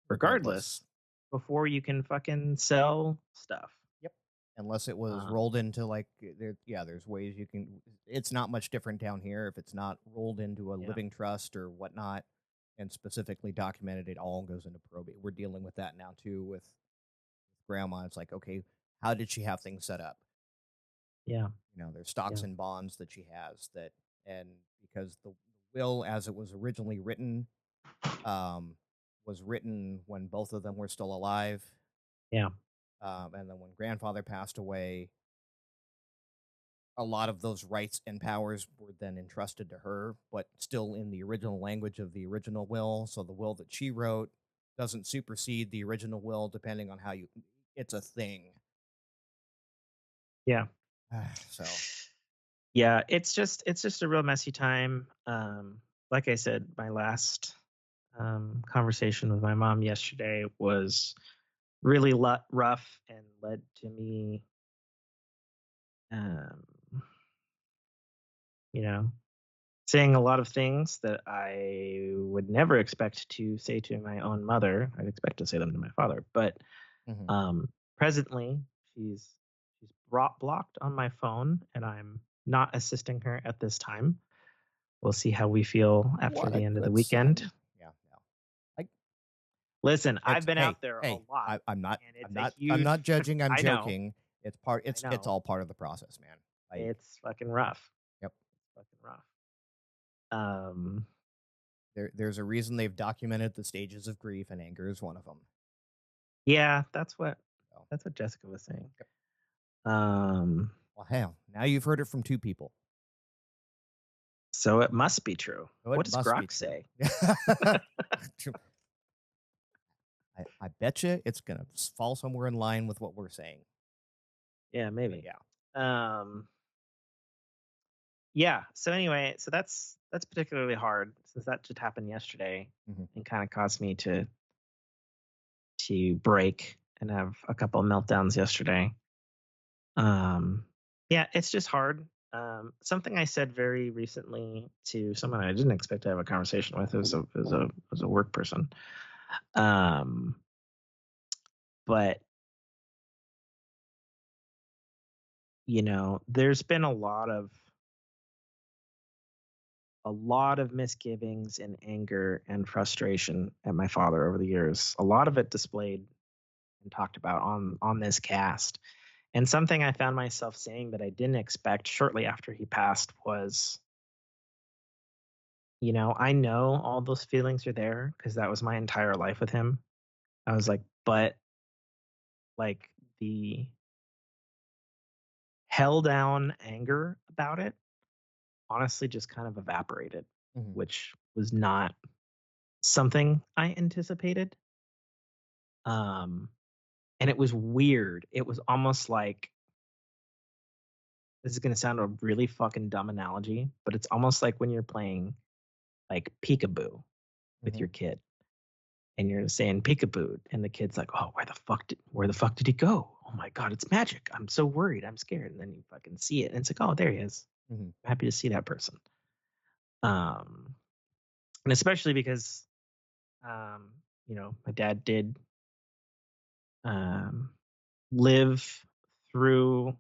regardless before you can fucking sell stuff. Yep. Unless it was rolled into like there's ways you can. It's not much different down here if it's not rolled into a living trust or whatnot and specifically documented. It all goes into probate. We're dealing with that now too with grandma. It's like, okay, how did she have things set up? Yeah. You know, there's stocks and bonds that she has that, and because the will as it was originally written was written when both of them were still alive. Yeah. And then when grandfather passed away, a lot of those rights and powers were then entrusted to her, but still in the original language of the original will. So the will that she wrote doesn't supersede the original will, depending on how you. It's a thing. Yeah. So. Yeah, it's just a real messy time. Like I said, my last conversation with my mom yesterday was really rough and led to me, you know, saying a lot of things that I would never expect to say to my own mother. I'd expect to say them to my father, but presently she's blocked on my phone, and I'm not assisting her at this time. We'll see how we feel after the end of the weekend. Son. Yeah. Listen, I've been out there a lot. I'm not judging. I'm joking. It's all part of the process, man. It's fucking rough. Yep. It's fucking rough. There's a reason they've documented the stages of grief, and anger is one of them. Yeah, that's what Jessica was saying. Yep. Well, hell, now you've heard it from two people. So it must be true. What does Grok say? I bet you it's gonna fall somewhere in line with what we're saying. Yeah, maybe. Yeah. Yeah. So anyway, so that's particularly hard since that just happened yesterday and kind of caused me to break and have a couple of meltdowns yesterday. Yeah, it's just hard. Something I said very recently to someone I didn't expect to have a conversation with was a work person. But you know, there's been a lot of misgivings and anger and frustration at my father over the years. A lot of it displayed and talked about on this cast. And something I found myself saying that I didn't expect shortly after he passed was, you know, I know all those feelings are there because that was my entire life with him. I was like, but like the held down anger about it honestly just kind of evaporated, which was not something I anticipated. And it was weird. It was almost like, this is going to sound a really fucking dumb analogy, but it's almost like when you're playing like peekaboo with your kid and you're saying peekaboo and the kid's like, oh, where the fuck did he go? Oh my God, it's magic. I'm so worried. I'm scared. And then you fucking see it and it's like, oh, there he is. I'm happy to see that person. And especially because, you know, my dad did live through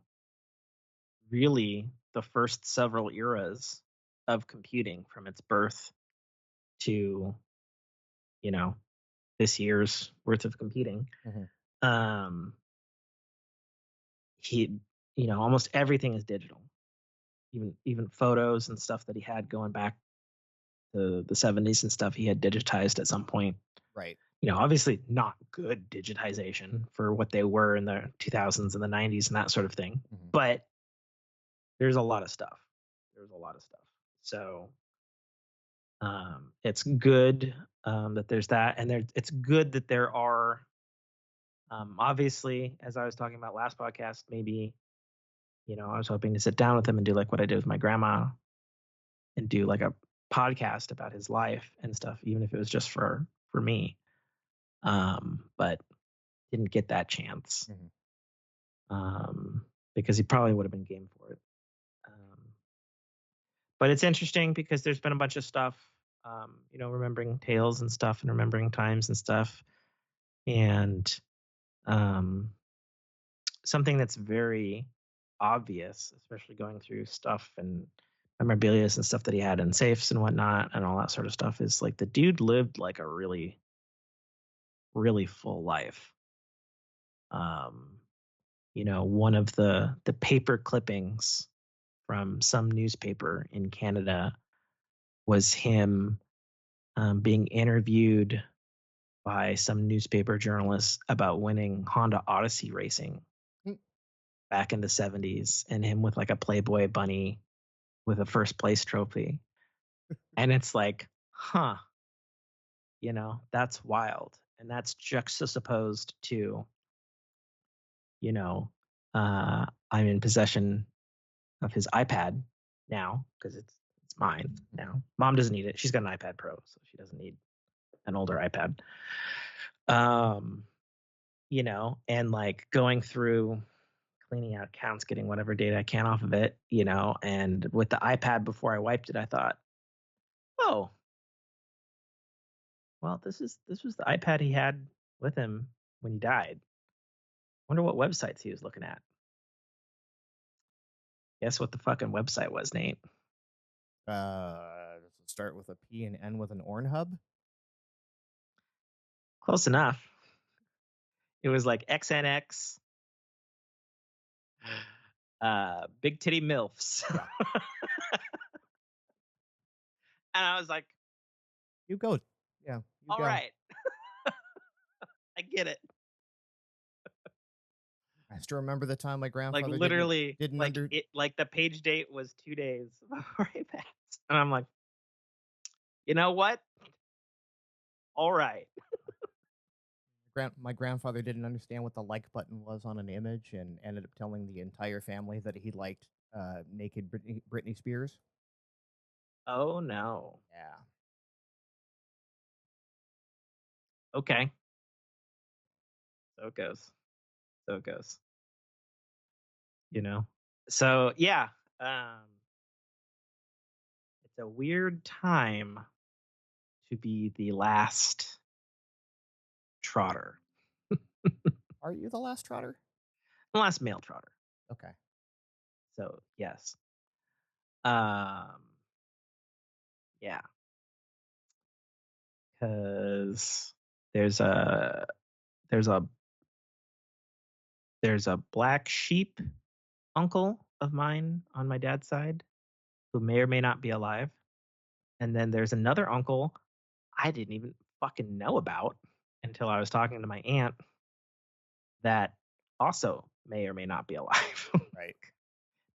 really the first several eras of computing, from its birth to, you know, this year's worth of computing. He, you know, almost everything is digital, even photos and stuff that he had going back to the 70s and stuff he had digitized at some point. Right. You know, obviously not good digitization for what they were in the 2000s and the 90s and that sort of thing. But there's a lot of stuff. So it's good that there's that, and it's good that there are obviously, as I was talking about last podcast, maybe I was hoping to sit down with him and do like what I did with my grandma and do like a podcast about his life and stuff, even if it was just for me. But didn't get that chance because he probably would have been game for it. But it's interesting because there's been a bunch of stuff, remembering tales and stuff and remembering times and stuff. And something that's very obvious, especially going through stuff and memorabilia and stuff that he had in safes and whatnot and all that sort of stuff, is like the dude lived like a really, really full life. One of the paper clippings from some newspaper in Canada was him being interviewed by some newspaper journalist about winning Honda Odyssey racing back in the 70s, and him with like a Playboy bunny with a first place trophy. And it's like, that's wild. And that's juxtaposed to, I'm in possession of his iPad now because it's mine now. Mom doesn't need it. She's got an iPad Pro, so she doesn't need an older iPad. And like going through cleaning out accounts, getting whatever data I can off of it, and with the iPad before I wiped it, I thought, oh, well, this was the iPad he had with him when he died. Wonder what websites he was looking at. Guess what the fucking website was, Nate? Does it start with a P and end with an Ornhub? Close enough. It was like XNX, big titty MILFs. Yeah. And I was like, you go. Yeah. All right. I get it. I still remember the time my grandfather like literally didn't like the page date was 2 days before I passed. And I'm like, you know what? All right. My grandfather didn't understand what the like button was on an image and ended up telling the entire family that he liked naked Britney Spears. Oh no. Yeah. Okay. So it goes. So yeah. It's a weird time to be the last Trotter. Are you the last Trotter? The last male Trotter. Okay. So yes. Yeah. Because there's a black sheep uncle of mine on my dad's side who may or may not be alive. And then there's another uncle I didn't even fucking know about until I was talking to my aunt that also may or may not be alive. Right.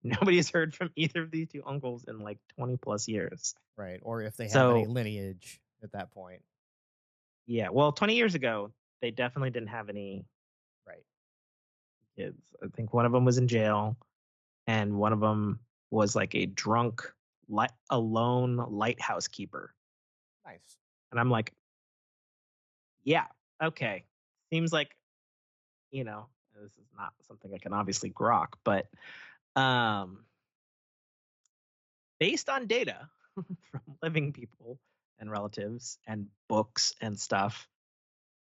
Nobody's heard from either of these two uncles in like 20 plus years. Right. Or if they have any lineage at that point. Yeah. Well, 20 years ago, they definitely didn't have any kids. I think one of them was in jail, and one of them was like a drunk, alone lighthouse keeper. Nice. And I'm like, yeah, okay. Seems like, this is not something I can obviously grok, but based on data from living people and relatives and books and stuff,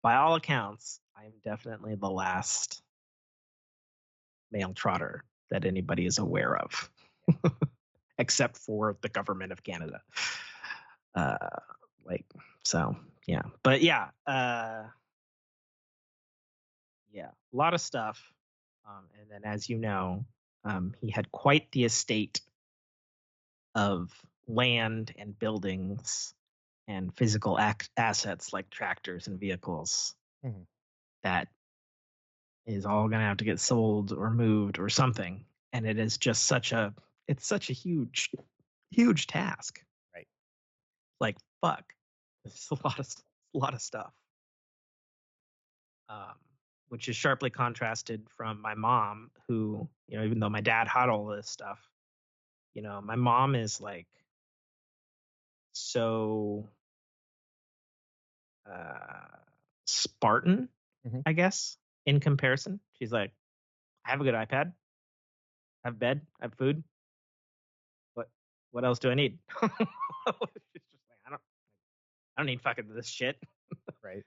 by all accounts, I'm definitely the last male Trotter that anybody is aware of, except for the government of Canada. Yeah. But yeah, a lot of stuff. And then, as you know, he had quite the estate of land and buildings and physical assets like tractors and vehicles that is all going to have to get sold or moved or something. And it is just such a it's such a huge task. Right. Like, fuck, it's a lot of stuff. Which is sharply contrasted from my mom, who, even though my dad had all this stuff, my mom is like so Spartan, Mhm. I guess, in comparison. She's like, I have a good iPad, I have bed, I have food. What else do I need? She's just like, I don't need fucking this shit. Right.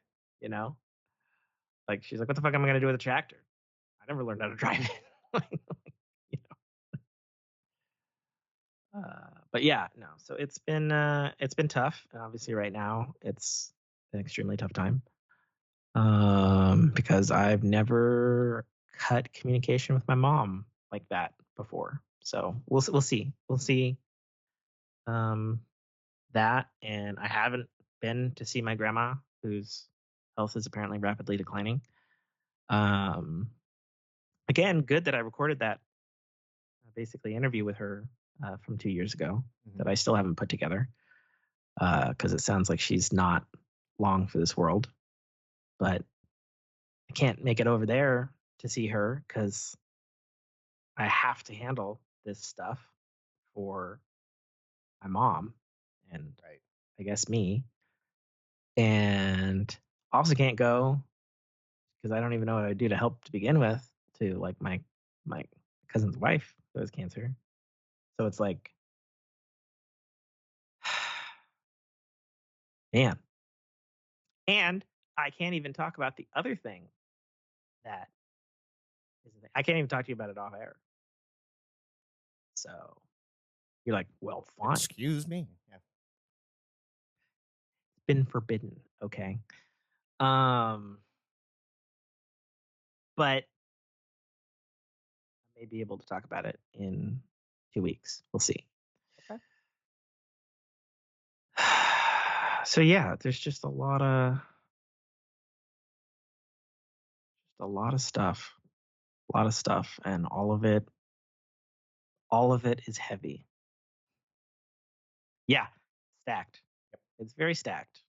Like, she's like, what the fuck am I gonna do with a tractor? I never learned how to drive it. you but yeah, no. So it's been tough, and obviously right now it's an extremely tough time. Because I've never cut communication with my mom like that before. So we'll see. We'll see. That, and I haven't been to see my grandma, whose health is apparently rapidly declining. Again, good that I recorded that basically interview with her from 2 years ago that I still haven't put together because it sounds like she's not long for this world. But I can't make it over there to see her because I have to handle this stuff for my mom and Right. I guess me. And also can't go because I don't even know what I'd do to help to begin with to like my cousin's wife who has cancer. So it's like, man. And I can't even talk about the other thing that is the thing. I can't even talk to you about it off air. So you're like, well, fine. Excuse me. Yeah. It's been forbidden. Okay. But I may be able to talk about it in 2 weeks. We'll see. Okay. So yeah, there's just a lot of stuff, and all of it is heavy. Yeah, stacked. Yep. It's very stacked.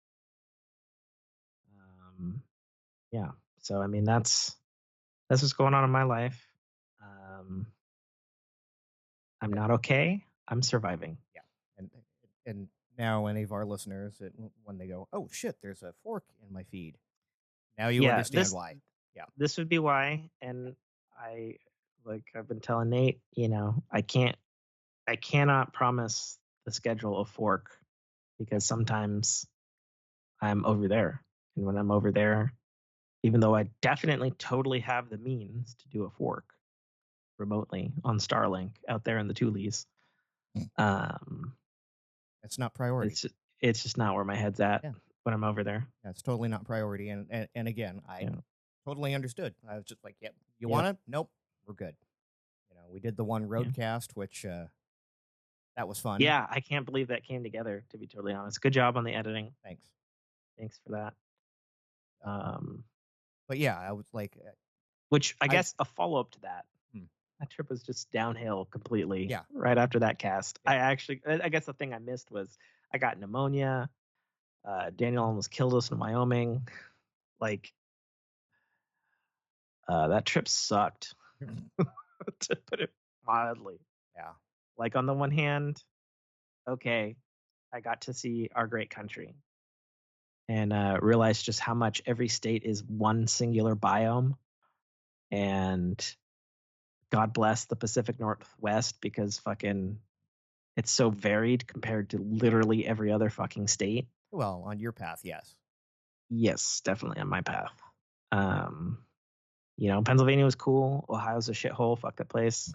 Yeah. So I mean, that's what's going on in my life. I'm not okay. I'm surviving. Yeah. And now any of our listeners, when they go, oh shit, there's a fork in my feed. Now you understand why. Yeah. This would be why. And I've been telling Nate, I cannot promise the schedule of fork because sometimes I'm over there. And when I'm over there, even though I definitely totally have the means to do a fork remotely on Starlink out there in the Tules, it's not priority. It's just not where my head's at when I'm over there. Yeah, it's totally not priority. And again, I totally understood. I was just like, yep, you want it? Nope, we're good. We did the one roadcast, which that was fun. Yeah, I can't believe that came together, to be totally honest. Good job on the editing. Thanks for that. But yeah, I was like, which I guess a follow-up to that. That trip was just downhill completely. Yeah. Right after that cast. Yeah. I guess the thing I missed was I got pneumonia. Daniel almost killed us in Wyoming. Like, that trip sucked, to put it mildly. Yeah. Like, on the one hand, okay, I got to see our great country and realized just how much every state is one singular biome. And God bless the Pacific Northwest because fucking it's so varied compared to literally every other fucking state. Well, on your path, yes. Yes, definitely on my path. Pennsylvania was cool. Ohio's a shithole. Fuck that place.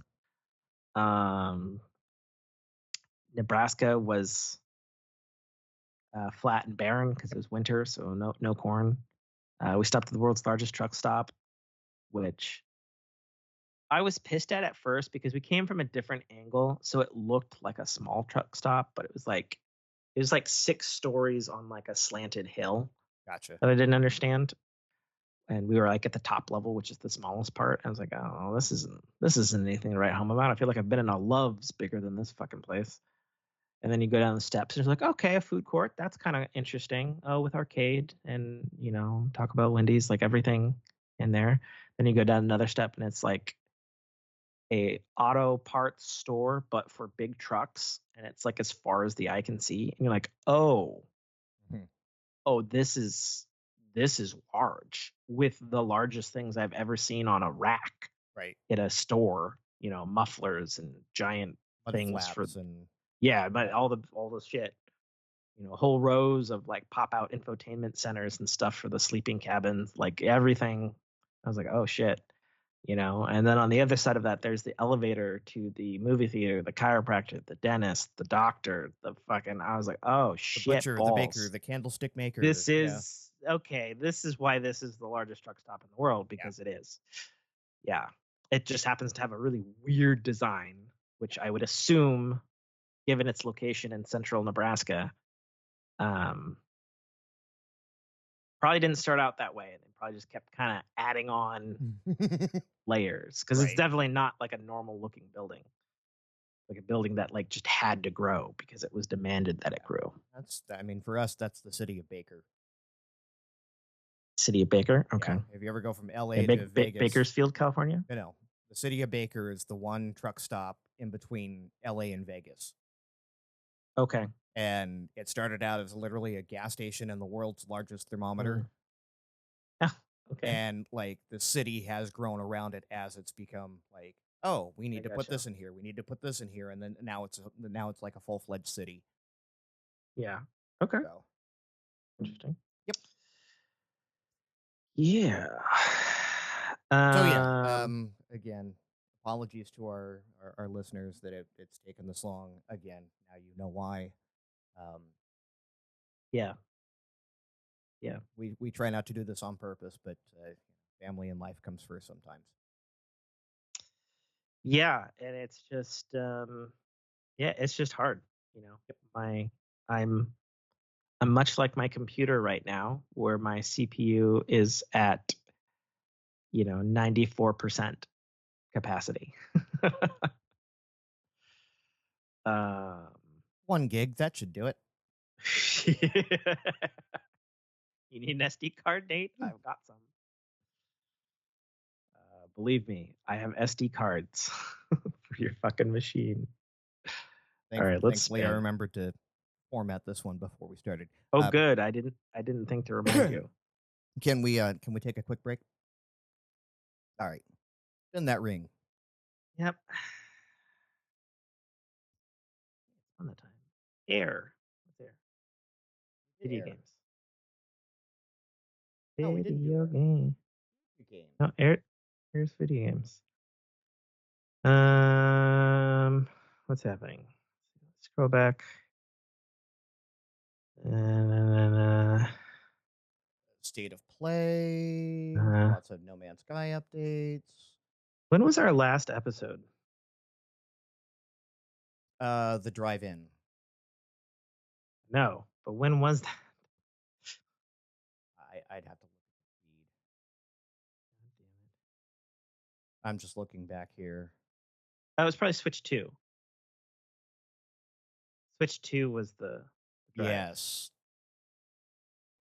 Nebraska was flat and barren because it was winter, so no corn. We stopped at the world's largest truck stop, which I was pissed at first because we came from a different angle, so it looked like a small truck stop, but it was like 6 stories on like a slanted hill. Gotcha. That I didn't understand. and we were like at the top level, which is the smallest part. I was like, oh, this isn't anything to write home about. I feel like I've been in a Love's bigger than this fucking place. And then you go down the steps, and it's like, okay, a food court. That's kind of interesting. Oh, with arcade and talk about Wendy's, like everything in there. Then you go down another step, and it's like a auto parts store, but for big trucks, and it's like as far as the eye can see. And you're like, oh, Mhm. oh, this is large, with the largest things I've ever seen on a rack Right. at a store. Mufflers and giant Mud things for flaps and but all the shit. Whole rows of like pop out infotainment centers and stuff for the sleeping cabins, like everything. I was like, oh shit. And then on the other side of that, there's the elevator to the movie theater, the chiropractor, the dentist, the doctor, the fucking. I was like, oh the shit, butcher, the baker, balls. the candlestick maker. This Yeah. is okay. This is why this is the largest truck stop in the world, because it is. Yeah, it just happens to have a really weird design, which I would assume, given its location in central Nebraska, probably didn't start out that way. They probably just kept kind of adding on layers, because it's Right. definitely not like a normal looking building, like a building that like just had to grow because it was demanded that it grew. For us, that's the city of Baker. City of Baker. Okay. Yeah. If you ever go from LA Yeah, to Vegas, Bakersfield, California. The city of Baker is the one truck stop in between LA and Vegas. Okay. And it started out as literally a gas station and the world's largest thermometer. Yeah. Okay. And like the city has grown around it as it's become like, oh, we need to put this in here. We need to put this in here. And then now it's like a full-fledged city. Yeah. Okay. So Interesting. Yep. Yeah. So yeah. Again, apologies to our listeners that it's taken this long. Again, now you know why. Yeah. Yeah. We try not to do this on purpose, but family and life comes first sometimes. Yeah, and it's just it's just hard. I'm much like my computer right now, where my CPU is at 94% capacity. 1 gig, that should do it. You need an SD card, Nate? I've got some. Believe me, I have SD cards for your fucking machine. All right, let's thankfully, I remembered to format this one before we started. Oh, good. I didn't think to remind you. Can we take a quick break? All right. Spin that ring. Yep. On the time. Air. What's air? Video games. No, we didn't do Video that. game. Game. No, air's video games. What's happening? Scroll back. State of play. Lots of No Man's Sky updates. When was our last episode? The drive-in. No, but when was that? I'd have to look at the feed. I'm just looking back here. That was probably Switch 2. Switch 2 was the drive. Yes.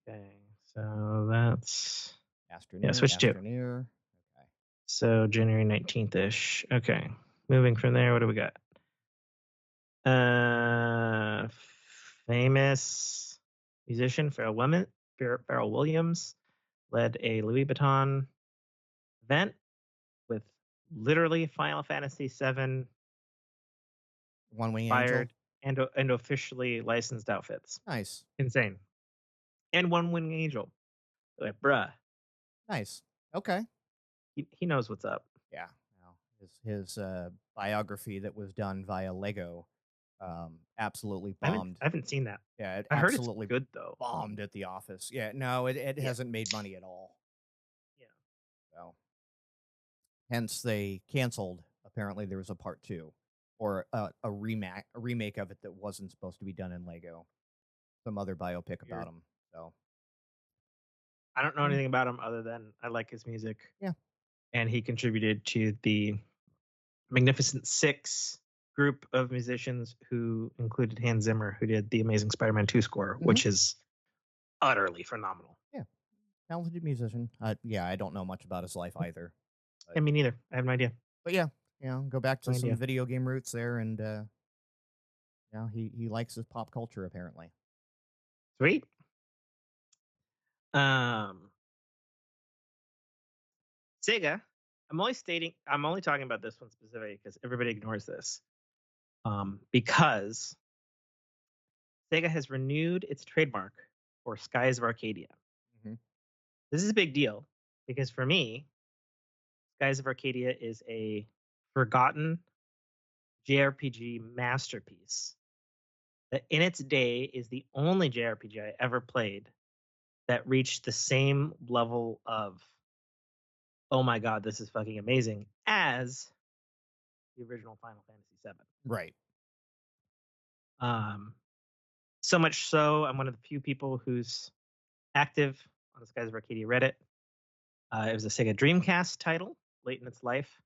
Okay, so that's Astroneer. Yeah, Switch 2. Astroneer. Okay. So January 19th-ish. Okay. Moving from there, what do we got? Famous musician Pharrell Williams led a Louis Vuitton event with literally Final Fantasy VII One Wing inspired Angel. and officially licensed outfits. Nice. Insane. And One Wing Angel. Like, bruh. Nice. Okay. He knows what's up. Yeah. His biography that was done via Lego absolutely bombed. I haven't seen that. Yeah, it I heard absolutely it's good though. bombed at the office. Yeah, no, it hasn't made money at all. Yeah. So hence they canceled. Apparently there was a part 2 or a remake of it that wasn't supposed to be done in Lego. Some other biopic about him. So I don't know anything about him other than I like his music. Yeah. And he contributed to the Magnificent Six group of musicians who included Hans Zimmer, who did the Amazing Spider-Man 2 score, which is utterly phenomenal. Yeah. Talented musician. Yeah, I don't know much about his life either. I mean, neither. I have no idea. But yeah, go back to No some idea. video game roots there, and he likes his pop culture apparently. Sweet. Sega. I'm only talking about this one specifically because everybody ignores this. Because Sega has renewed its trademark for Skies of Arcadia. Mhm. This is a big deal because for me, Skies of Arcadia is a forgotten JRPG masterpiece that in its day is the only JRPG I ever played that reached the same level of, oh my god, this is fucking amazing, as the original Final Fantasy VII. Right. So much so, I'm one of the few people who's active on the Skies of Arcadia Reddit. It was a Sega Dreamcast title late in its life,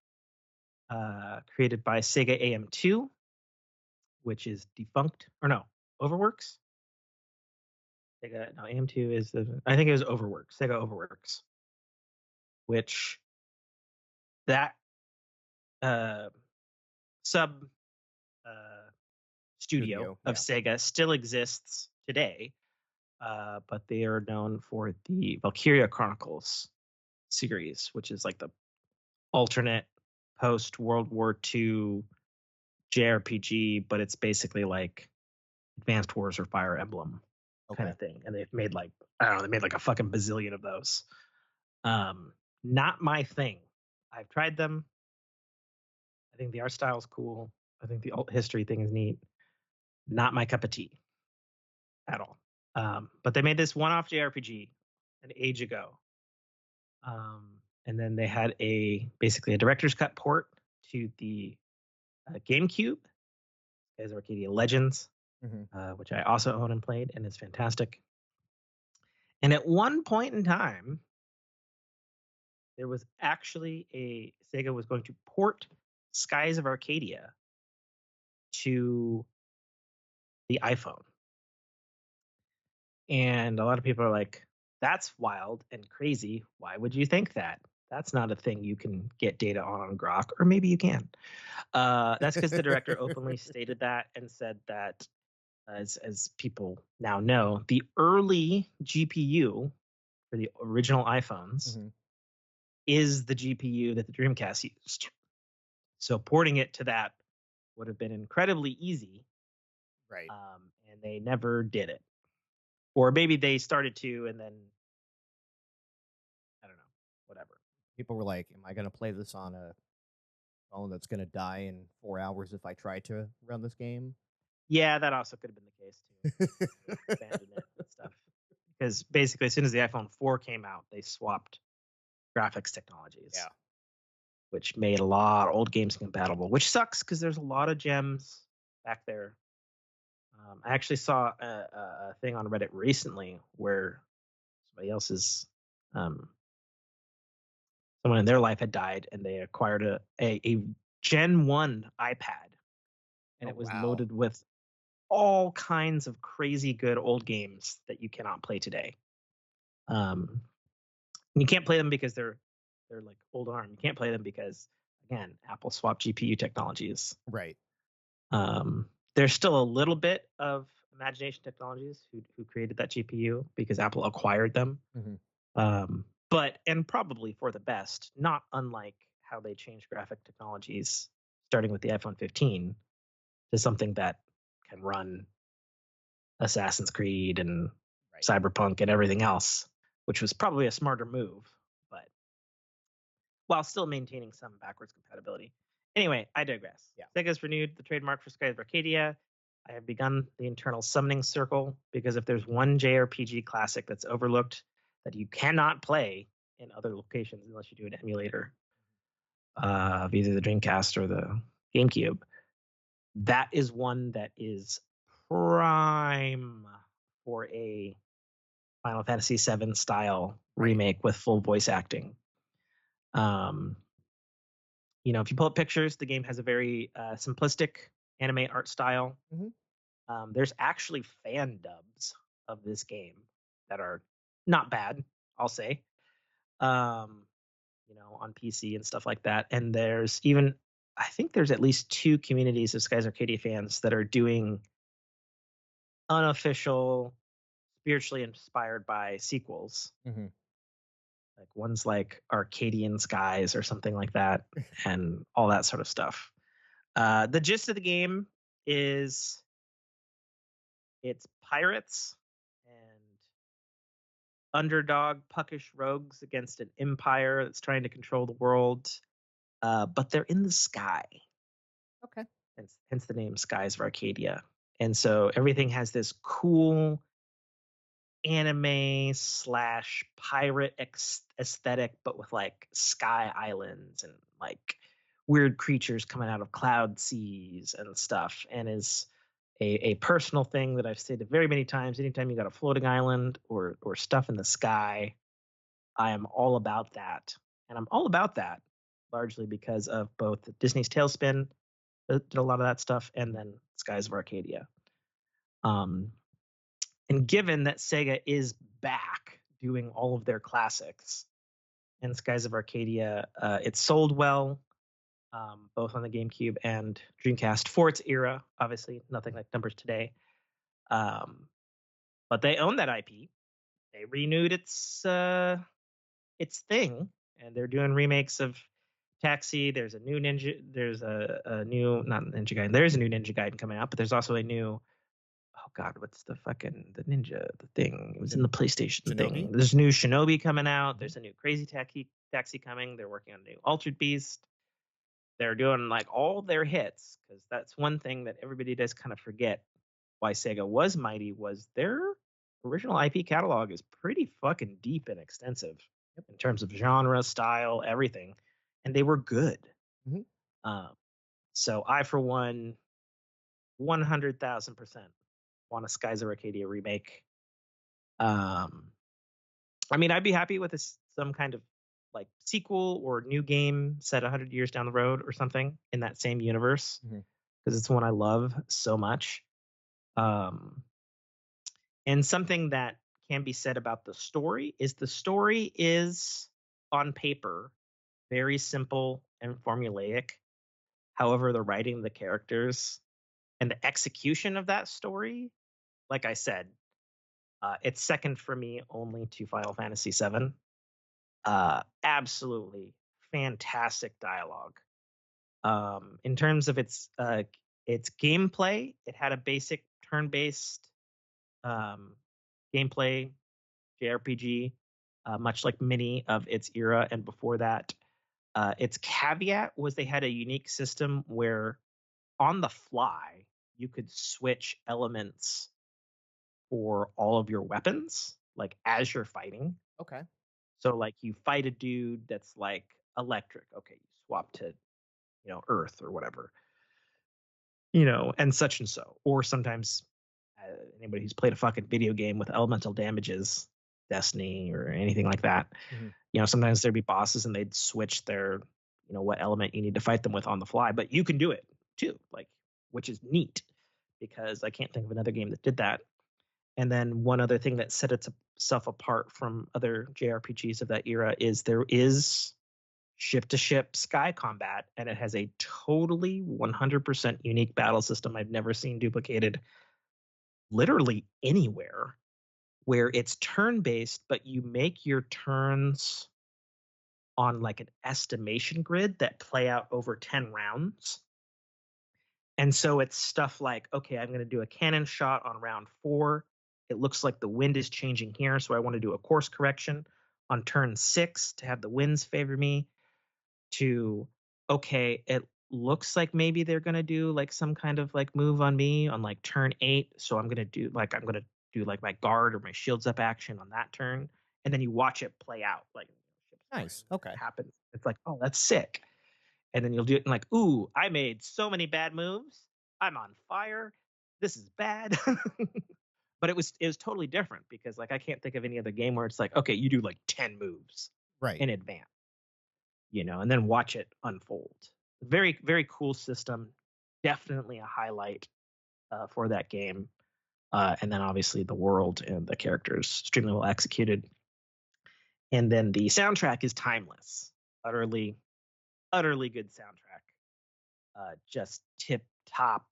created by Sega AM2, which is defunct, or no, Overworks. AM2 is I think it was Overworks, Sega Overworks, which that sub studio of Sega still exists today, but they are known for the Valkyria Chronicles series, which is like the alternate post World War II JRPG, but it's basically like Advanced Wars or Fire Emblem kind of thing. And they've made like, I don't know, they made like a fucking bazillion of those. Not my thing. I've tried them. I think the art style is cool. I think the alt history thing is neat. Not my cup of tea at all. But they made this one-off JRPG an age ago. And then they had basically a director's cut port to the GameCube as Arcadia Legends, which I also own and played, and it's fantastic. And at one point in time, there was actually Sega was going to port Skies of Arcadia to the iPhone. And a lot of people are like, that's wild and crazy. Why would you think that? That's not a thing you can get data on Grok, or maybe you can. That's because the director openly stated that and said that, as people now know, the early GPU for the original iPhones is the GPU that the Dreamcast used. So porting it to that would have been incredibly easy. Right. And they never did it. Or maybe they started to and then, I don't know, whatever. People were like, am I going to play this on a phone that's going to die in 4 hours if I try to run this game? Yeah, that also could have been the case too. Abandoned it and stuff. Because basically, as soon as the iPhone 4 came out, they swapped graphics technologies. Yeah. Which made a lot of old games compatible, which sucks because there's a lot of gems back there. I actually saw a thing on Reddit recently where somebody else's, someone in their life had died, and they acquired a Gen 1 iPad, and it was loaded with all kinds of crazy good old games that you cannot play today. You can't play them because they're like old ARM. You can't play them because, again, Apple swapped GPU technologies. Right. There's still a little bit of Imagination Technologies who created that GPU because Apple acquired them. But, and probably for the best, not unlike how they changed graphic technologies starting with the iPhone 15 to something that can run Assassin's Creed and Cyberpunk and everything else, which was probably a smarter move, but while still maintaining some backwards compatibility. Anyway, I digress. Yeah. Sega's renewed the trademark for Skies of Arcadia. I have begun the internal summoning circle because if there's one JRPG classic that's overlooked that you cannot play in other locations unless you do an emulator of either the Dreamcast or the GameCube, that is one that is prime for a Final Fantasy VII style Right. remake with full voice acting. If you pull up pictures, the game has a very simplistic anime art style. Mm-hmm. There's actually fan dubs of this game that are not bad, I'll say. On PC and stuff like that. And I think there's at least 2 communities of Skies Arcadia fans that are doing unofficial, spiritually inspired by sequels. Mm-hmm. Like one's like Arcadian Skies or something like that, and all that sort of stuff. The gist of the game is it's pirates and underdog puckish rogues against an empire that's trying to control the world, but they're in the sky. Okay. Hence the name Skies of Arcadia. And so everything has this cool anime / pirate aesthetic, but with like sky islands and like weird creatures coming out of cloud seas and stuff, and is a personal thing that I've stated very many times. Anytime you got a floating island or stuff in the sky, I am all about that. And I'm all about that largely because of both Disney's Tailspin did a lot of that stuff, and then Skies of Arcadia. And given that Sega is back doing all of their classics, and Skies of Arcadia, it sold well, both on the GameCube and Dreamcast for its era. Obviously, nothing like numbers today. But they own that IP. They renewed its thing, and they're doing remakes of Taxi. There's a new Ninja. There's a new not Ninja Gaiden. There's a new Ninja Gaiden coming out, but there's also a new. Oh God, what's the ninja? The thing it was in the PlayStation Shinobi? thing. There's new Shinobi coming out. There's a new Crazy Taxi coming. They're working on a new Altered Beast. They're doing like all their hits, because that's one thing that everybody does kind of forget. Why Sega was mighty was their original IP catalog is pretty fucking deep and extensive in terms of genre, style, everything, and they were good. Mm-hmm. So I, for one, 100,000% want a Skies of Arcadia remake. I mean, I'd be happy with some kind of like sequel or new game set 100 years down the road or something in that same universe, because it's one I love so much. And something that can be said about the story is on paper very simple and formulaic. However, the writing of the characters and the execution of that story, like I said, it's second for me only to Final Fantasy VII. Absolutely fantastic dialogue. In terms of its gameplay, it had a basic turn-based gameplay JRPG, much like many of its era and before that. Its caveat was they had a unique system where on the fly you could switch elements for all of your weapons, like as you're fighting. Okay. So like you fight a dude that's like electric. Okay, you swap to, earth or whatever, and such and so. Or sometimes anybody who's played a fucking video game with elemental damages, Destiny or anything like that, sometimes there'd be bosses and they'd switch their, what element you need to fight them with on the fly. But you can do it too, like, which is neat, because I can't think of another game that did that. And then one other thing that set itself apart from other JRPGs of that era is there is ship-to-ship sky combat, and it has a totally 100% unique battle system I've never seen duplicated literally anywhere, where it's turn-based, but you make your turns on like an estimation grid that play out over 10 rounds. And so it's stuff like, okay, I'm going to do a cannon shot on round 4. It looks like the wind is changing here, so I want to do a course correction on turn 6 to have the winds favor me. To, okay, it looks like maybe they're going to do like some kind of like move on me on like turn 8, so I'm going to do like my guard or my shields up action on that turn, and then you watch it play out. Like, nice. Okay. It happens. It's like, oh, that's sick. And then you'll do it and like, ooh, I made so many bad moves. I'm on fire. This is bad. but it was totally different because like I can't think of any other game where it's like, okay, you do like 10 moves Right. in advance, and then watch it unfold. Very, very cool system. Definitely a highlight for that game. And then obviously the world and the characters extremely well executed. And then the soundtrack is timeless. Utterly, utterly good soundtrack. Just tip top.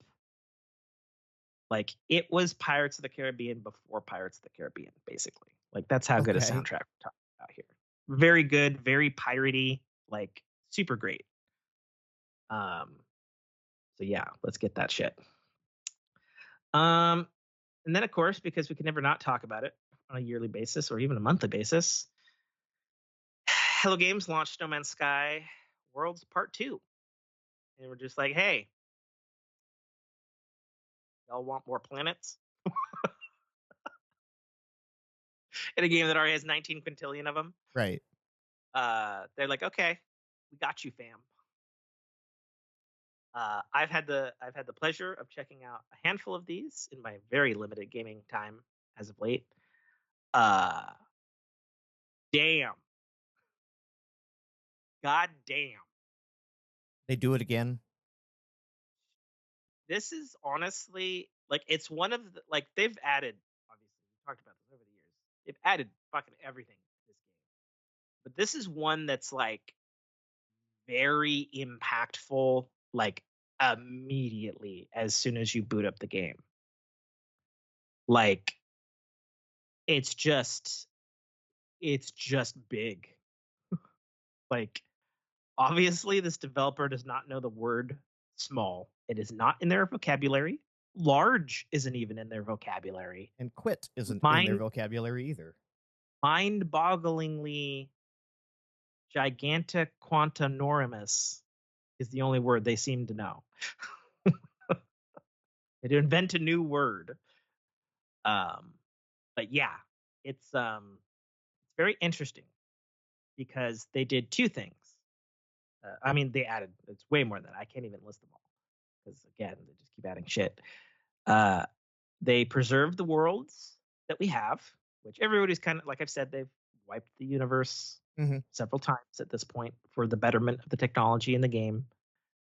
Like it was Pirates of the Caribbean before Pirates of the Caribbean, basically. Like that's how good a Okay. soundtrack we're talking about here. Very good, very piratey, like super great. So yeah, let's get that shit. And then of course, because we can never not talk about it on a yearly basis or even a monthly basis, Hello Games launched No Man's Sky Worlds Part 2. And we're just like, hey, y'all want more planets? In a game that already has 19 quintillion of them. Right. They're like, okay, we got you, fam. I've had the pleasure of checking out a handful of these in my very limited gaming time as of late. Damn. God damn. They do it again. This is honestly like it's one of the like they've added, obviously we talked about this over the years. They've added fucking everything to this game. But this is one that's like very impactful like immediately as soon as you boot up the game. Like it's just big. Like obviously this developer does not know the word small. It is not in their vocabulary. Large isn't even in their vocabulary. And quit isn't in their vocabulary either. Mind-bogglingly gigantoquantonormous is the only word they seem to know. They had to invent a new word. But yeah, it's very interesting because they did two things. I mean, they added, it's way more than that. I can't even list them all because again, they just keep adding shit. They preserved the worlds that we have, which everybody's kind of, like I've said, they've wiped the universe several times at this point for the betterment of the technology in the game,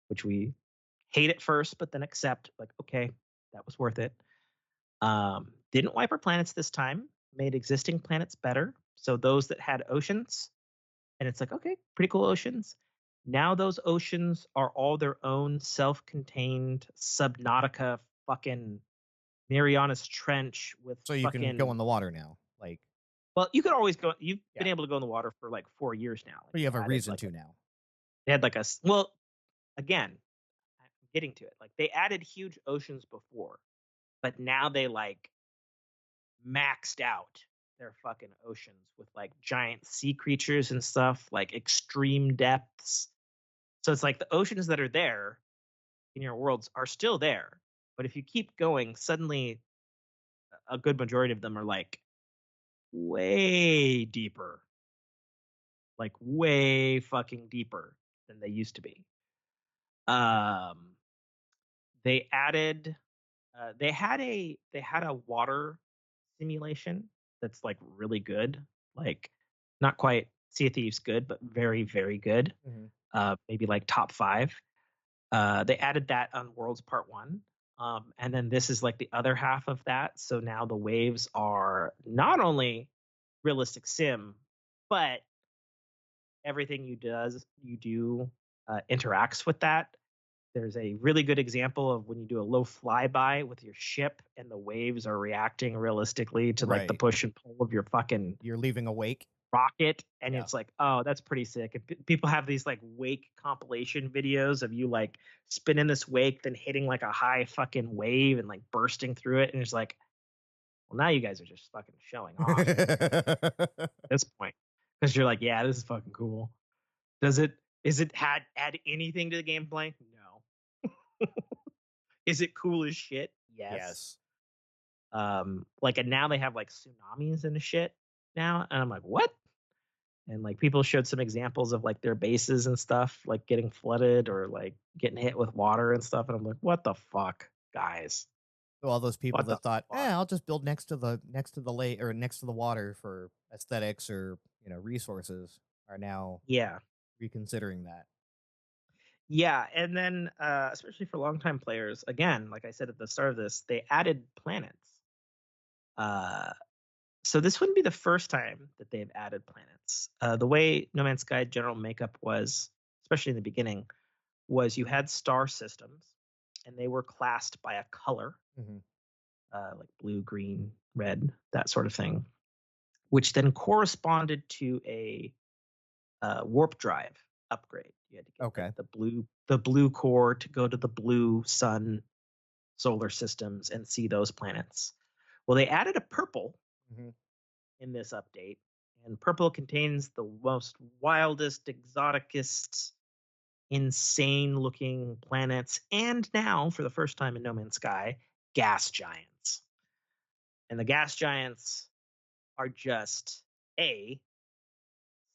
which we hate at first, but then accept, like, okay, that was worth it. Didn't wipe our planets this time, made existing planets better. So those that had oceans, and it's like, okay, pretty cool oceans. Now those oceans are all their own self-contained Subnautica fucking Marianas Trench with so you can go in the water now. Like, well, you could always go. You've been able to go in the water for like 4 years now. Like you have a reason like to now. They had like a well, again, I'm getting to it. Like they added huge oceans before, but now they like maxed out their fucking oceans with like giant sea creatures and stuff, like extreme depths. So it's like the oceans that are there in your worlds are still there, but if you keep going, suddenly a good majority of them are like way deeper, like way fucking deeper than they used to be. They added, they had a water simulation that's like really good, like not quite Sea of Thieves good, but very very good. Maybe like top 5. They added that on Worlds Part 1. And then this is like the other half of that. So now the waves are not only realistic sim, but everything you do interacts with that. There's a really good example of when you do a low flyby with your ship and the waves are reacting realistically to like the push and pull of your fucking you're leaving a wake rocket, and it's like, oh, that's pretty sick. And people have these like wake compilation videos of you like spinning this wake, then hitting like a high fucking wave and like bursting through it, and it's like, well, now you guys are just fucking showing off at this point because you're like, yeah, this is fucking cool. Is it add anything to the gameplay? No. Is it cool as shit? Yes. Like, and now they have like tsunamis and shit now, and I'm like, what? And like people showed some examples of like their bases and stuff like getting flooded or like getting hit with water and stuff, and I'm like, what the fuck, guys? So all those people What the that thought, fuck? I'll just build next to the lake or next to the water for aesthetics or resources are now Yeah. reconsidering that. Yeah, and then especially for longtime players, again, like I said at the start of this, they added planets. So this wouldn't be the first time that they've added planets. The way No Man's Sky general makeup was, especially in the beginning, was you had star systems, and they were classed by a color, Hmm. like blue, green, red, that sort of thing, which then corresponded to a warp drive upgrade. You had to get like Okay. the blue core to go to the blue sun solar systems and see those planets. Well, they added a purple Hmm. in this update, and purple contains the most wildest, exoticest, insane looking planets, and now, for the first time in No Man's Sky, gas giants. And the gas giants are just A,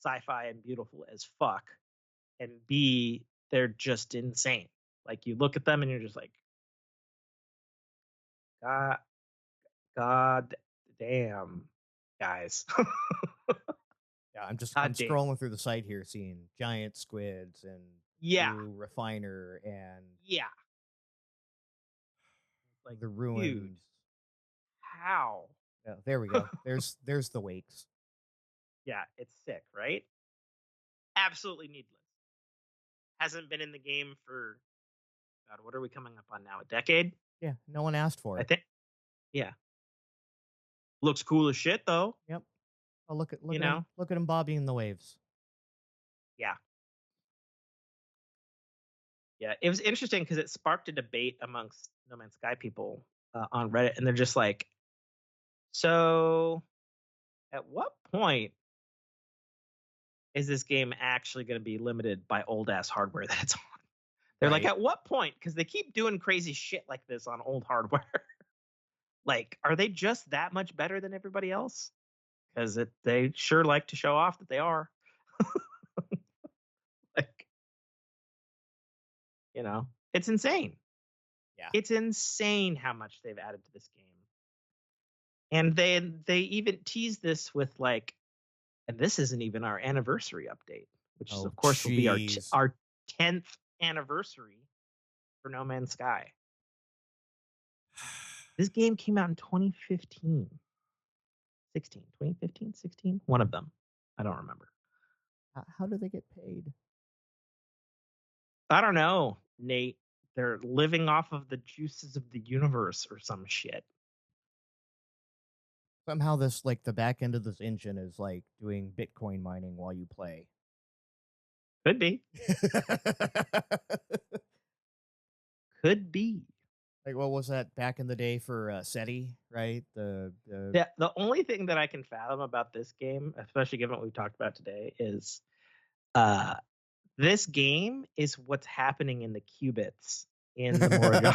sci fi and beautiful as fuck, and B, they're just insane. Like you look at them and you're just like, God, God damn, guys. Yeah, I'm God damn. scrolling through the site here, seeing giant squids and Yeah. blue refiner and Yeah. Like, the dude, ruins. how? Yeah, there we go. There's the wakes. Yeah, it's sick, right? Absolutely needless. Hasn't been in the game for, God, what are we coming up on now? A decade? Yeah, no one asked for I it. think. Yeah. Looks cool as shit, though. Yep. Oh, look at You him know? bobbing in the waves. Yeah. Yeah. It was interesting because it sparked a debate amongst No Man's Sky people on Reddit, and they're just like, so at what point is this game actually going to be limited by old ass hardware that it's on? They're like, Right. at what point? Because they keep doing crazy shit like this on old hardware. Like, are they just that much better than everybody else? Because they sure like to show off that they are. Like, it's insane. Yeah. It's insane how much they've added to this game. And they even tease this with like, and this isn't even our anniversary update, which is Oh, of course will be jeez. our 10th anniversary for No Man's Sky. This game came out in 2015. 16, 2015, 16, one of them. I don't remember. How do they get paid? I don't know, Nate. They're living off of the juices of the universe or some shit. Somehow this like the back end of this engine is like doing Bitcoin mining while you play. Could be. Could be. Like what was that back in the day for SETI, right? The Yeah, the only thing that I can fathom about this game, especially given what we've talked about today, is uh this game is what's happening in the qubits in the Morrigan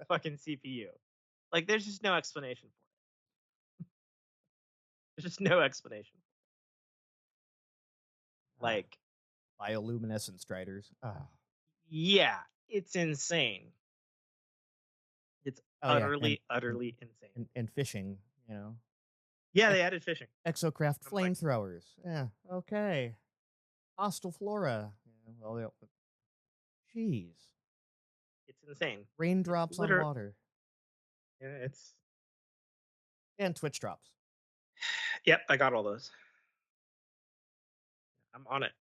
fucking CPU. Like there's just no explanation for it. There's just no explanation. Like, bioluminescent striders. Oh. yeah, it's insane. It's Oh yeah, utterly insane. and fishing, you know. Yeah, they added fishing. Exocraft I'm like, flamethrowers. Yeah, okay. Hostile flora. Yeah, well, jeez. it's insane. Raindrops It's on literally, water yeah, it's. and Twitch drops. Yep, I got all those. I'm on it.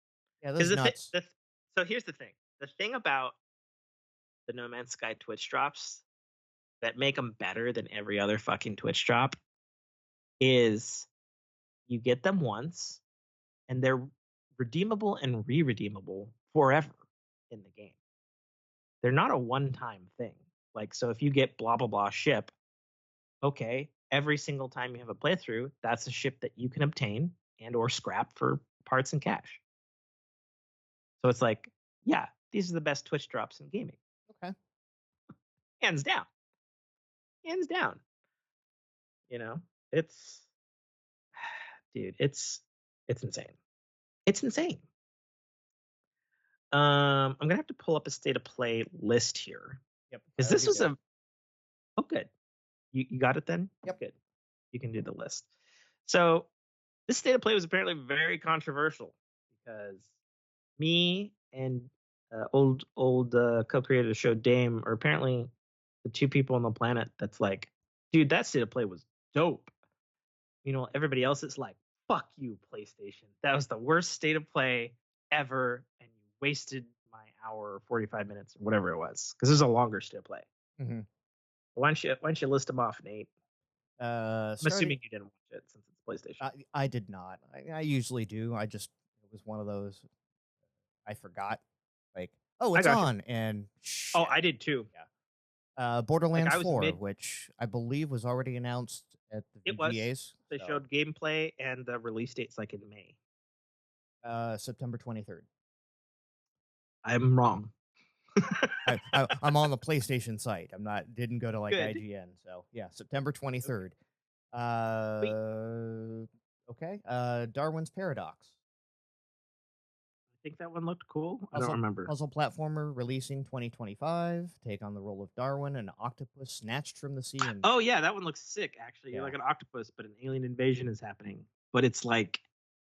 Yeah, this Because is nuts. so here's the thing. The thing about the No Man's Sky Twitch drops that make them better than every other fucking Twitch drop is you get them once and they're redeemable and re-redeemable forever in the game. They're not a one-time thing. Like, so if you get blah blah blah ship, okay, every single time you have a playthrough, that's a ship that you can obtain and or scrap for parts and cash. So it's like, yeah, these are the best Twitch drops in gaming. Okay. Hands down. Hands down. It's dude, it's insane. It's insane. I'm gonna have to pull up a state of play list here. Yep. Because That'd this be was good. good. You got it then? Yep. Good. You can do the list. So this state of play was apparently very controversial because me and old co-creator of the show Dame are apparently the two people on the planet that's like, dude, that state of play was dope. Everybody else is like, fuck you, PlayStation. That was the worst state of play ever, and you wasted my hour or 45 minutes or whatever it was. Because there's a longer state of play. Mm-hmm. Why don't you list them off, Nate? I'm Starting, assuming you didn't watch it since it's PlayStation. I did not. I usually do. It was one of those I forgot. Like, oh, I it's got you. on, and Oh, shit. I did too. Yeah. Borderlands I was 4, mid. which I believe was already announced at the It was. VGAs. They so, showed gameplay, and the release date's like in May. September 23rd. I'm wrong. I'm on the PlayStation site. Didn't go to like Good. IGN. So yeah, September 23rd. Sweet. Okay. Darwin's Paradox. I think that one looked cool. I don't Puzzle, remember. puzzle platformer releasing 2025. Take on the role of Darwin, an octopus snatched from the sea. And Oh yeah, that one looks sick. Actually, you're Yeah. like an octopus, but an alien invasion is happening. But it's like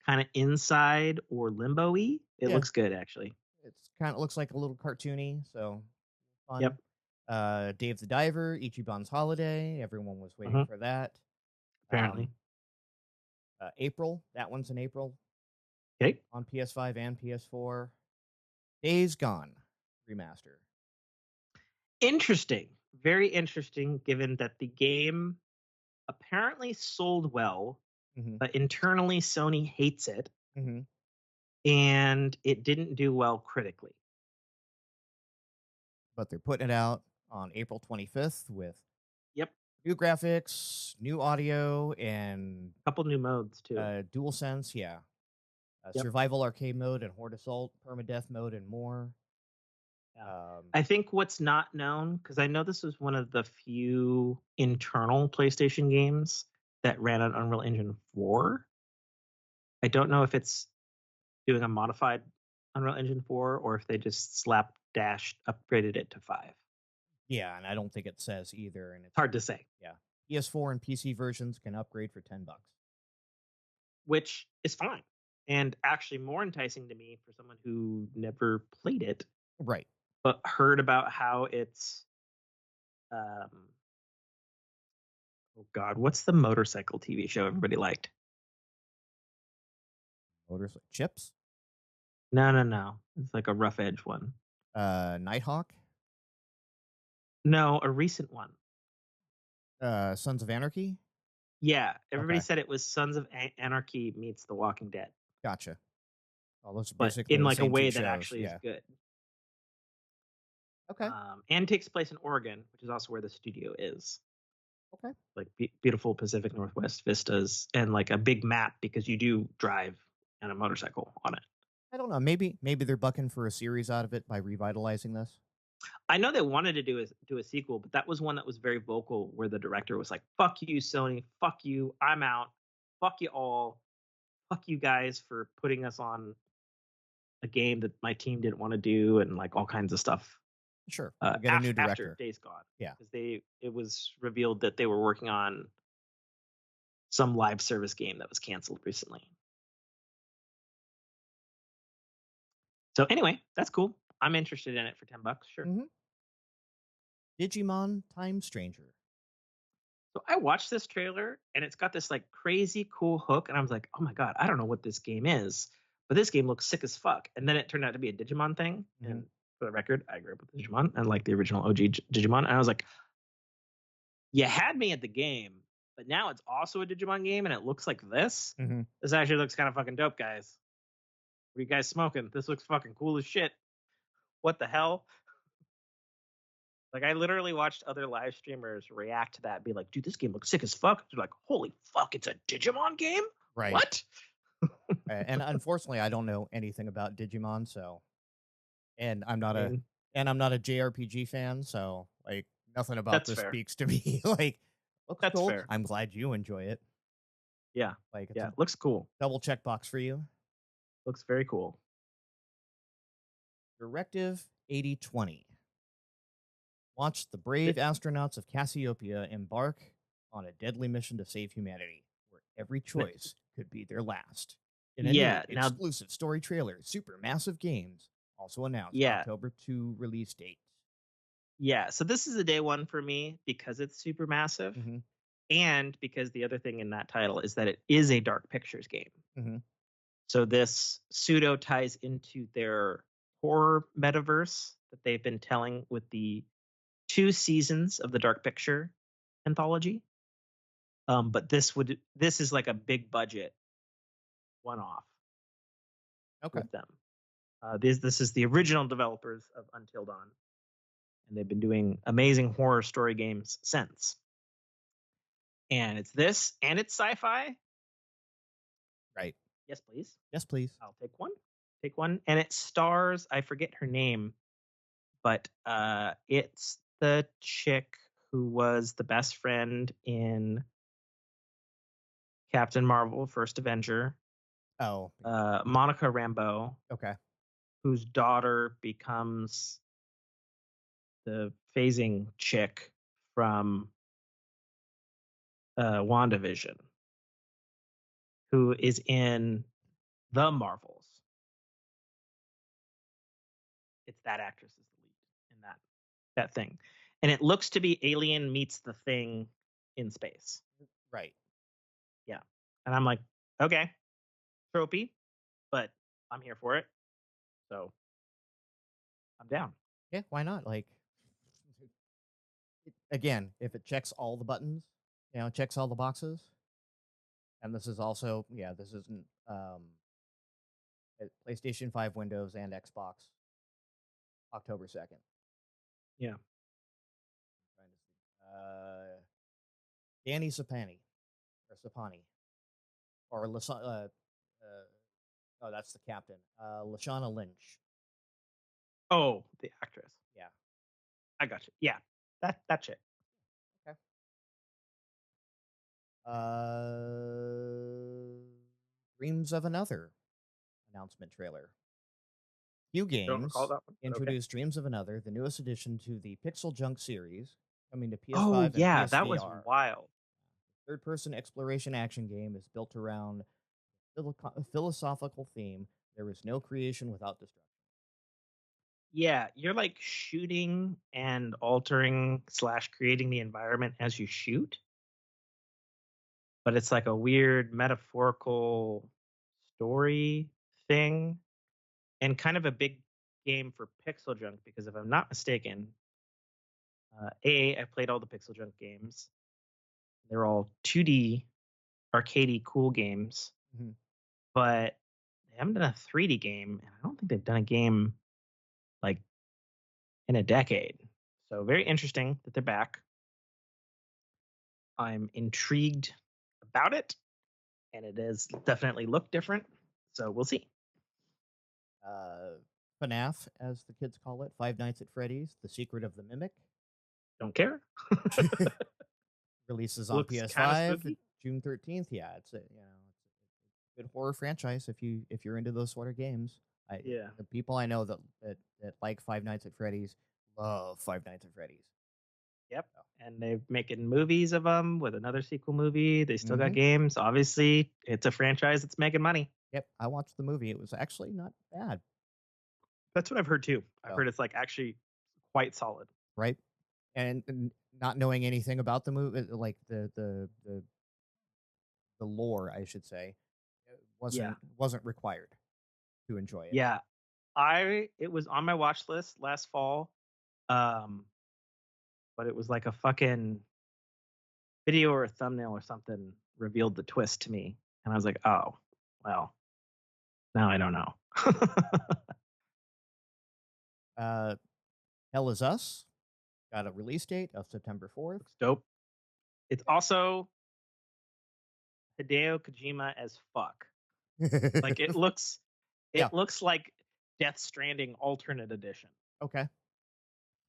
kind of inside or limbo-y. It Yeah. looks good, actually. it's kind of looks like a little cartoony. So fun. Yep. Dave the Diver, Ichiban's Holiday. Everyone was waiting for that. Apparently. April. That one's in April Okay. on PS5 and PS4. Days Gone remaster. Interesting. Very interesting, given that the game apparently sold well, Mm-hmm. but internally Sony hates it, Mm-hmm. and it didn't do well critically. But they're putting it out on April 25th with Yep. new graphics, new audio, and A couple new modes too. DualSense. Yeah. Yep. Survival arcade mode and Horde Assault, permadeath mode, and more. Yeah. I think what's not known, because I know this was one of the few internal PlayStation games that ran on Unreal Engine 4. I don't know if it's doing a modified Unreal Engine 4 or if they just slapdash upgraded it to 5. Yeah, and I don't think it says either. And It's hard to say. Yeah. PS4 and PC versions can upgrade for $10. Which is fine. And actually more enticing to me for someone who never played it. Right. But heard about how it's oh god, what's the motorcycle TV show everybody liked? Motors like Chips. No. It's like a rough edge one. Nighthawk. No, a recent one. Sons of Anarchy. Yeah, everybody Okay. said it was Sons of Anarchy meets The Walking Dead, Gotcha. All those are but basically in the like a same way two that shows. actually Yeah. is good. Okay. And takes place in Oregon, which is also where the studio is. Okay. Like beautiful Pacific Northwest vistas and like a big map because you do drive on a motorcycle on it. I don't know. Maybe they're bucking for a series out of it by revitalizing this. I know they wanted to do a sequel, but that was one that was very vocal, where the director was like, "Fuck you, Sony. Fuck you. I'm out. Fuck you all. Fuck you guys for putting us on a game that my team didn't want to do," and like all kinds of stuff. Sure. We'll get a new director. After Days Gone. Yeah. Because it was revealed that they were working on some live service game that was canceled recently. So anyway, that's cool. I'm interested in it for $10. Sure. Mm-hmm. Digimon Time Stranger. So I watched this trailer and it's got this like crazy cool hook, and I was like, oh my god, I don't know what this game is, but this game looks sick as fuck. And then it turned out to be a Digimon thing. Mhm. And for the record, I grew up with Digimon and like the original OG Digimon. And I was like, you had me at the game, but now it's also a Digimon game and it looks like this. Mhm. This actually looks kind of fucking dope, guys. What are you guys smoking? This looks fucking cool as shit. What the hell? Like, I literally watched other live streamers react to that and be like, dude, this game looks sick as fuck. They're like, holy fuck, it's a Digimon game? Right. What? And unfortunately, I don't know anything about Digimon, so and I'm not a JRPG fan, so like nothing about That's this fair. speaks to me. Like, looks That's cool. fair. I'm glad you enjoy it. Yeah. Like, it's Yeah. a Looks cool. double checkbox for you. Looks very cool. Directive 8020. Watch the brave astronauts of Cassiopeia embark on a deadly mission to save humanity, where every choice could be their last. In a new Yeah. Now, exclusive story trailer, Supermassive Games also announced yeah. October 2 release date. Yeah. So this is a day one for me because it's super massive. Mm-hmm. And because the other thing in that title is that it is a Dark Pictures game. Mm-hmm. So this pseudo ties into their horror metaverse that they've been telling with the 2 seasons of the Dark Picture anthology. But this is like a big budget one off Okay. with them. This is the original developers of Until Dawn, and they've been doing amazing horror story games since. And it's this, and it's sci-fi. Right. Yes, please. Yes, please. I'll take one. Take one. And it stars, I forget her name, but it's the chick who was the best friend in Captain Marvel, First Avenger, Oh. Monica Rambeau, Okay. whose daughter becomes the phasing chick from WandaVision, who is in the Marvels. It's that actress is the lead in that thing, and it looks to be Alien meets the Thing in space. Right. Yeah, and I'm like, okay, tropey, but I'm here for it, so I'm down. Yeah, why not? Like, again, if it checks all the buttons, checks all the boxes, and this is also, this isn't PlayStation 5, Windows, and Xbox, October 2nd. Yeah. Trying to see. Danny Sapani, or Sapani, or oh, that's the captain. Lashana Lynch. Oh, the actress. Yeah. I got you. Yeah, that chick. Okay. Dreams of Another announcement trailer. Few Don't recall Games that one. introduced Dreams of Another, the newest addition to the Pixel Junk series, coming to Oh PS5 and yeah, that was PSVR. wild. Third-person exploration action game is built around a philosophical theme. There is no creation without destruction. Yeah, you're like shooting and altering / creating the environment as you shoot, but it's like a weird metaphorical story thing, and kind of a big game for Pixel Junk because if I'm not mistaken, I played all the Pixel Junk games. They're all 2D arcadey cool games, Mm-hmm. but they haven't done a 3D game, and I don't think they've done a game like in a decade. So very interesting that they're back. I'm intrigued about it, and it has definitely looked different. So we'll see. FNAF, as the kids call it, Five Nights at Freddy's: The Secret of the Mimic, Don't care. releases on Looks kinda PS5 spooky. June 13th. Yeah, it's a good horror franchise if you're into those sort of games. Yeah. The people I know that like Five Nights at Freddy's love Five Nights at Freddy's. Yep. And they're making movies of them with another sequel movie. They still got Mhm. games. Obviously, it's a franchise that's making money. Yep, I watched the movie. It was actually not bad, That's what I've heard too. I've so, heard it's like actually quite solid. right? And not knowing anything about the movie, like the lore, I should say, Yeah. wasn't required to enjoy it. Yeah. It was on my watch list last fall. But it was like a fucking video or a thumbnail or something revealed the twist to me. And I was like, oh, well, now I don't know. Hell Is Us got a release date of September 4th. Looks dope. It's also Hideo Kojima as fuck. Like it looks Yeah. like Death Stranding alternate edition. Okay,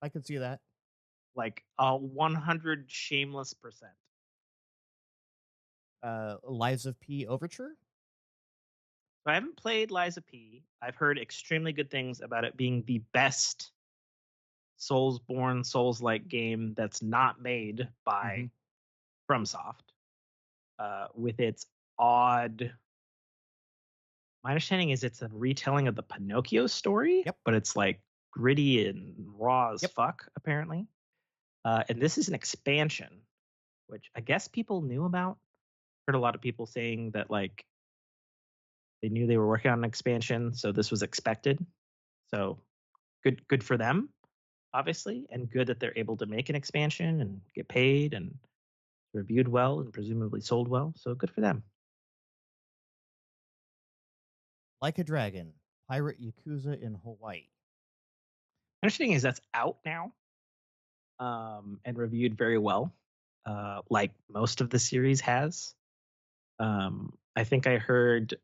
I can see that. Like a 100 shameless %. Lies of P Overture. So I haven't played Lies of P. I've heard extremely good things about it being the best Soulsborne, Souls-like game that's not made Hmm. by FromSoft, with its odd. My understanding is it's a retelling of the Pinocchio story, Yep. but it's like gritty and raw as Yep. fuck, apparently. And this is an expansion, which I guess people knew about. Heard a lot of people saying that like they knew they were working on an expansion, so this was expected. So good for them, obviously, and good that they're able to make an expansion and get paid and reviewed well and presumably sold well. So good for them. Like a Dragon, Pirate Yakuza in Hawaii. Interesting is that's out now, and reviewed very well, like most of the series has. I think I heard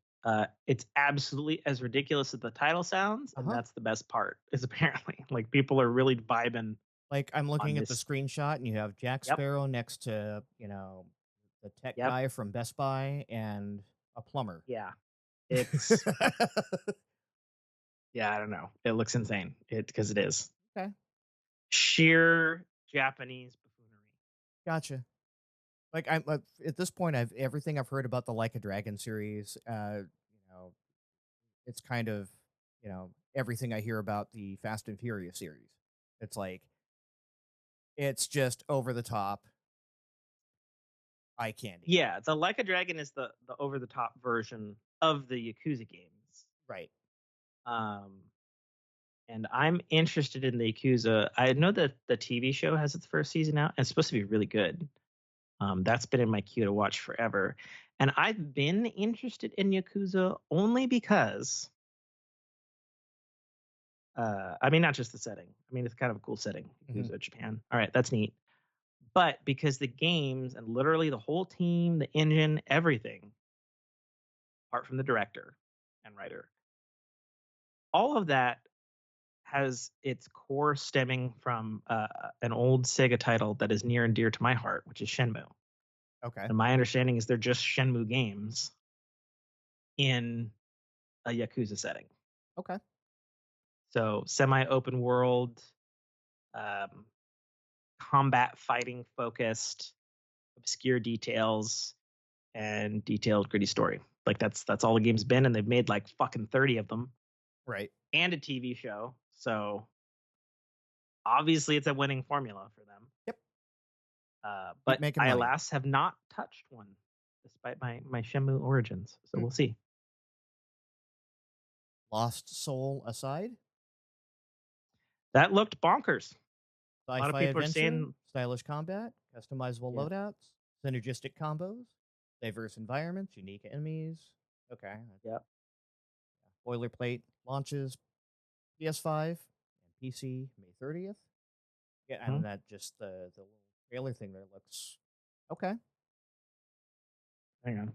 it's absolutely as ridiculous as the title sounds, and Uh-huh. that's the best part. Is apparently like people are really vibing Like, I'm on looking at the this. screenshot, and you have Jack Yep, Sparrow next to, the tech yep, guy from Best Buy and a plumber. yeah. It's yeah, I don't know. It looks insane. It because it is Okay, sheer Japanese buffoonery. gotcha. Like, I'm at this point, I've everything I've heard about the Like a Dragon series, it's kind of, everything I hear about the Fast and Furious series. It's like it's just over the top eye candy. Yeah, the Like a Dragon is the over the top version of the Yakuza games. Right. Um, and I'm interested in the Yakuza. I know that the TV show has its first season out, and it's supposed to be really good. That's been in my queue to watch forever. And I've been interested in Yakuza only because, I mean, not just the setting. I mean, it's kind of a cool setting, Mhm. Yakuza, Japan. All right, that's neat. But because the games and literally the whole team, the engine, everything, apart from the director and writer, all of that has its core stemming from an old Sega title that is near and dear to my heart, which is Shenmue. Okay. And my understanding is they're just Shenmue games in a Yakuza setting. Okay. So semi open world, um, combat fighting focused, obscure details, and detailed gritty story. Like that's all the game's been, and they've made like fucking 30 of them Right. and a TV show. So obviously it's a winning formula for them. Yep. Keep But making I money. alas have not touched one, despite my Shenmue origins. So Hmm. we'll see. Lost Soul aside, That looked bonkers. A lot of sci-fi people are adventure, saying, stylish combat, customizable yeah, loadouts, synergistic combos, diverse environments, unique enemies. Okay. yeah. Boilerplate launches PS5 and PC May 30th. Yeah, Hmm. and that just the little trailer thing there looks okay. Hang on.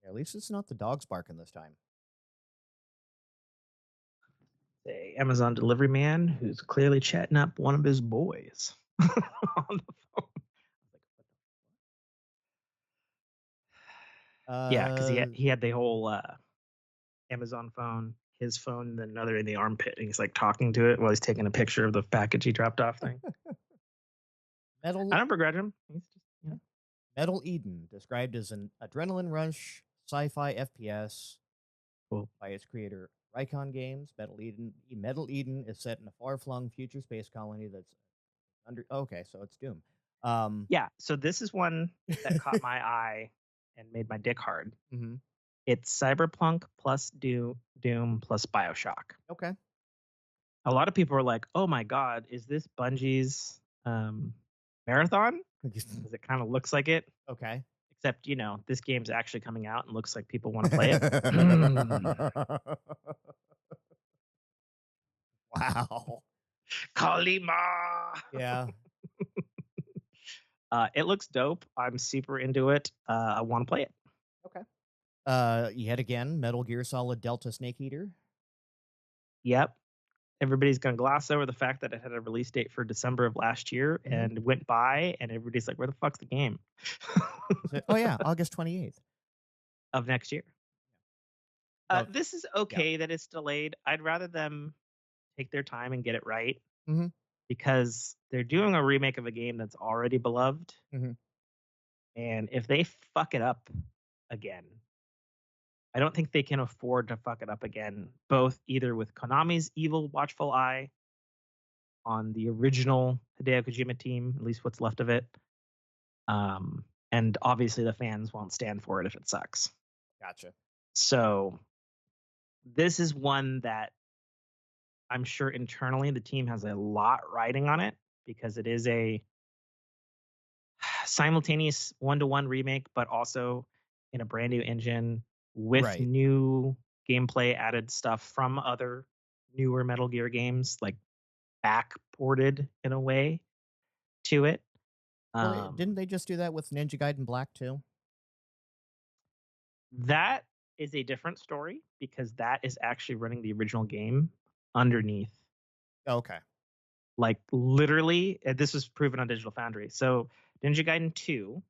Yeah, at least it's not the dogs barking this time. A Amazon delivery man who's clearly chatting up one of his boys on the phone. Yeah, because Uh, he had the whole Amazon phone, his phone, and then another in the armpit, and he's like talking to it while he's taking a picture of the package he dropped off thing. I Metal don't begrudge him. He's just Metal Eden, described as an adrenaline rush sci-fi FPS cool. by its creator Rycon Games. Metal Eden is set in a far-flung future space colony that's under. Okay, so it's Doom. Um, Yeah, so this is one that caught my eye and made my dick hard. mhm. It's Cyberpunk plus Doom plus Bioshock. Okay. A lot of people are like, "Oh my god, is this Bungie's marathon?" Because it kind of looks like it. Okay. Except, this game's actually coming out and looks like people want to play it. Mm. Wow. Kalima. Yeah. It looks dope. I'm super into it. I want to play it. Okay. Yet again, Metal Gear Solid Delta Snake Eater. Yep. everybody's going to gloss over the fact that it had a release date for December of last year and went by, and everybody's like, where the fuck's the game? Oh yeah, August 28th. Of next year. Well, This is yeah. okay that it's delayed. I'd rather them take their time and get it right Mhm. because they're doing a remake of a game that's already beloved. Mhm. And if they fuck it up again, I don't think they can afford to fuck it up again, both either with Konami's evil watchful eye on the original Hideo Kojima team, at least what's left of it. And obviously the fans won't stand for it if it sucks. Gotcha. So this is one that I'm sure internally the team has a lot riding on it because it is a simultaneous one-to-one remake, but also in a brand new engine with Right. new gameplay added stuff from other newer Metal Gear games, like back ported in a way to it. Well, didn't they just do that with Ninja Gaiden Black too? That is a different story because that is actually running the original game underneath. Oh, okay. Like literally, this was proven on Digital Foundry. So Ninja Gaiden 2,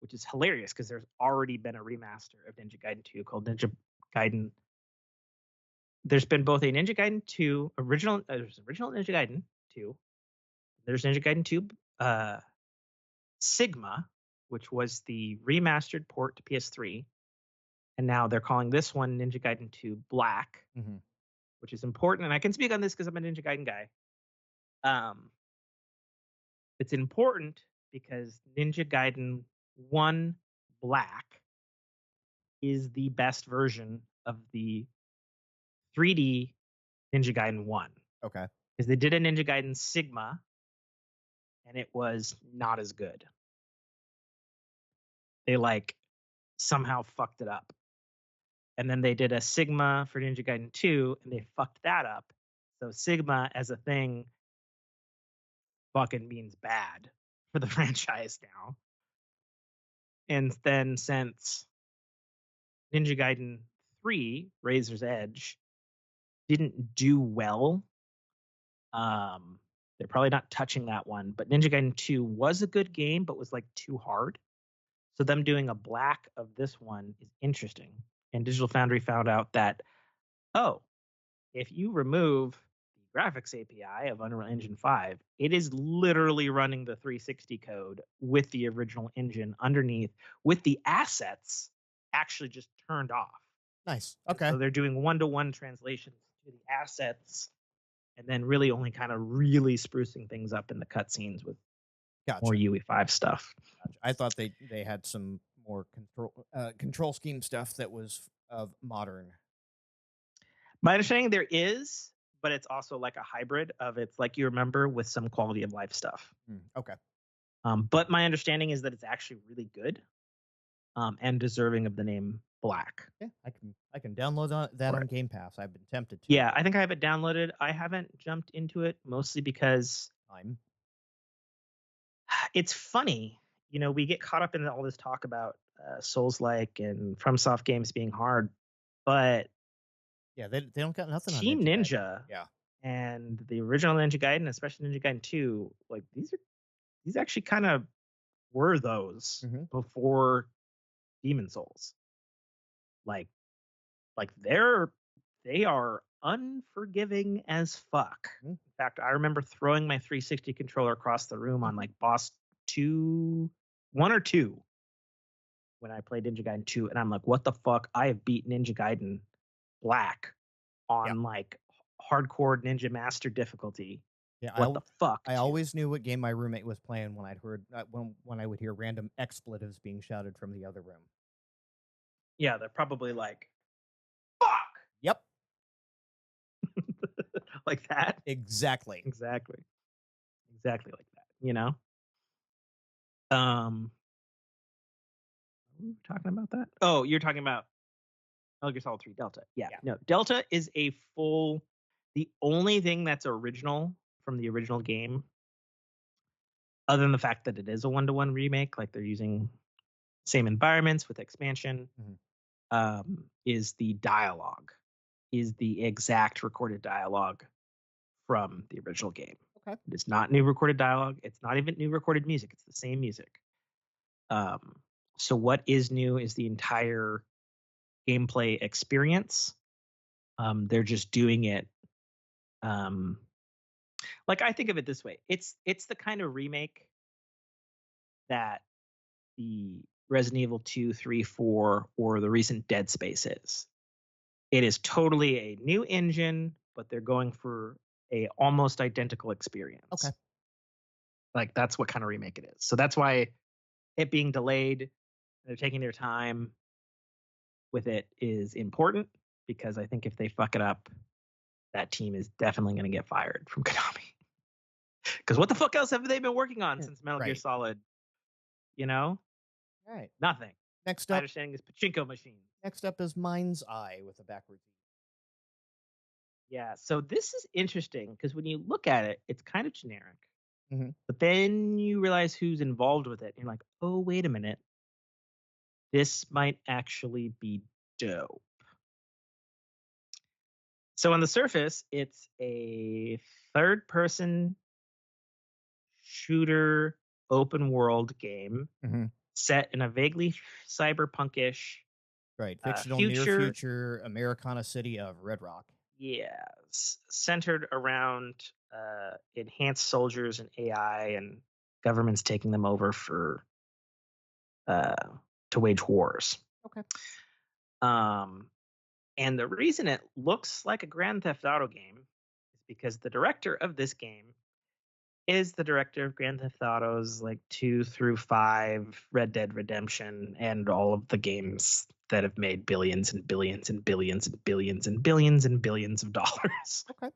which is hilarious because there's already been a remaster of Ninja Gaiden 2 called Ninja Gaiden. There's been both a Ninja Gaiden 2 original, there's original Ninja Gaiden 2. There's Ninja Gaiden 2 Sigma, which was the remastered port to PS3. And now they're calling this one Ninja Gaiden 2 Black, which is important. And I can speak on this because I'm a Ninja Gaiden guy. It's important because Ninja Gaiden 1 Black is the best version of the 3D Ninja Gaiden 1. Okay. Because they did a Ninja Gaiden Sigma and it was not as good. They like somehow fucked it up. And then they did a Sigma for Ninja Gaiden 2 and they fucked that up. So Sigma as a thing fucking means bad for the franchise now. And then since Ninja Gaiden 3, Razor's Edge, didn't do well, they're probably not touching that one. But Ninja Gaiden 2 was a good game, but was like too hard. So them doing a black of this one is interesting. And Digital Foundry found out that, oh, if you remove the graphics API of Unreal Engine 5, it is literally running the 360 code with the original engine underneath, with the assets actually just turned off. Nice. Okay. So they're doing one-to-one translations to the assets and then really only kind of really sprucing things up in the cutscenes with more UE5 stuff. Gotcha. I thought they had some more control scheme stuff that was of modern. My understanding there is, but it's also like a hybrid of it's like you remember with some quality of life stuff. Okay. But my understanding is that it's actually really good and deserving of the name Black. Yeah, I can download that on Game Pass. I've been tempted to. Yeah, I think I have it downloaded. I haven't jumped into it mostly because it's funny. You know, we get caught up in all this talk about Souls-like and FromSoft games being hard, but yeah, they don't got nothing on Team Ninja. Yeah. And the original Ninja Gaiden, especially Ninja Gaiden 2, like these actually kind of were those before Demon Souls. Like they are unforgiving as fuck. In fact, I remember throwing my 360 controller across the room on like boss 1 or 2 when I played Ninja Gaiden 2, and I'm like, what the fuck? I have beat Ninja Gaiden Black on like hardcore Ninja Master difficulty. Yeah, what the fuck? I always knew what game my roommate was playing when I'd heard when I would hear random expletives being shouted from the other room. Yeah, they're probably like, fuck. Yep. Like that? Exactly like that, you know? Were we talking about that? Oh, you're talking about Metal Gear Solid 3 Delta. Yeah. No, Delta is the only thing that's original from the original game, other than the fact that it is a one-to-one remake, like they're using same environments with expansion, is the dialogue. is the exact recorded dialogue from the original game. Okay. It is not new recorded dialogue. It's not even new recorded music. It's the same music. So what is new is the entire gameplay experience. They're just doing it. Like I think of it this way: it's the kind of remake that the Resident Evil 2, 3, 4, or the recent Dead Space is. It is totally a new engine, but they're going for a almost identical experience. Okay. Like that's what kind of remake it is. So that's why it being delayed, they're taking their time with it is important, because I think if they fuck it up, that team is definitely going to get fired from Konami. Because what the fuck else have they been working on since Metal Gear Right. Solid? You know, All right. nothing. Next My up, understanding is pachinko machines. next up is Mind's Eye with a backwards E. Yeah, so this is interesting because when you look at it, it's kind of generic. Mhm. But then you realize who's involved with it. And you're like, oh, wait a minute. This might actually be dope. So on the surface, it's a third-person shooter open world game Mhm. set in a vaguely cyberpunkish Right. Fictional near future. future Americana city of Red Rock. Yes, centered around enhanced soldiers and AI, and governments taking them over for to wage wars. Okay. And the reason it looks like a Grand Theft Auto game is because the director of this game is the director of Grand Theft Autos like 2 through 5, Red Dead Redemption, and all of the games that have made billions and billions and billions and billions and billions and billions of dollars. Okay.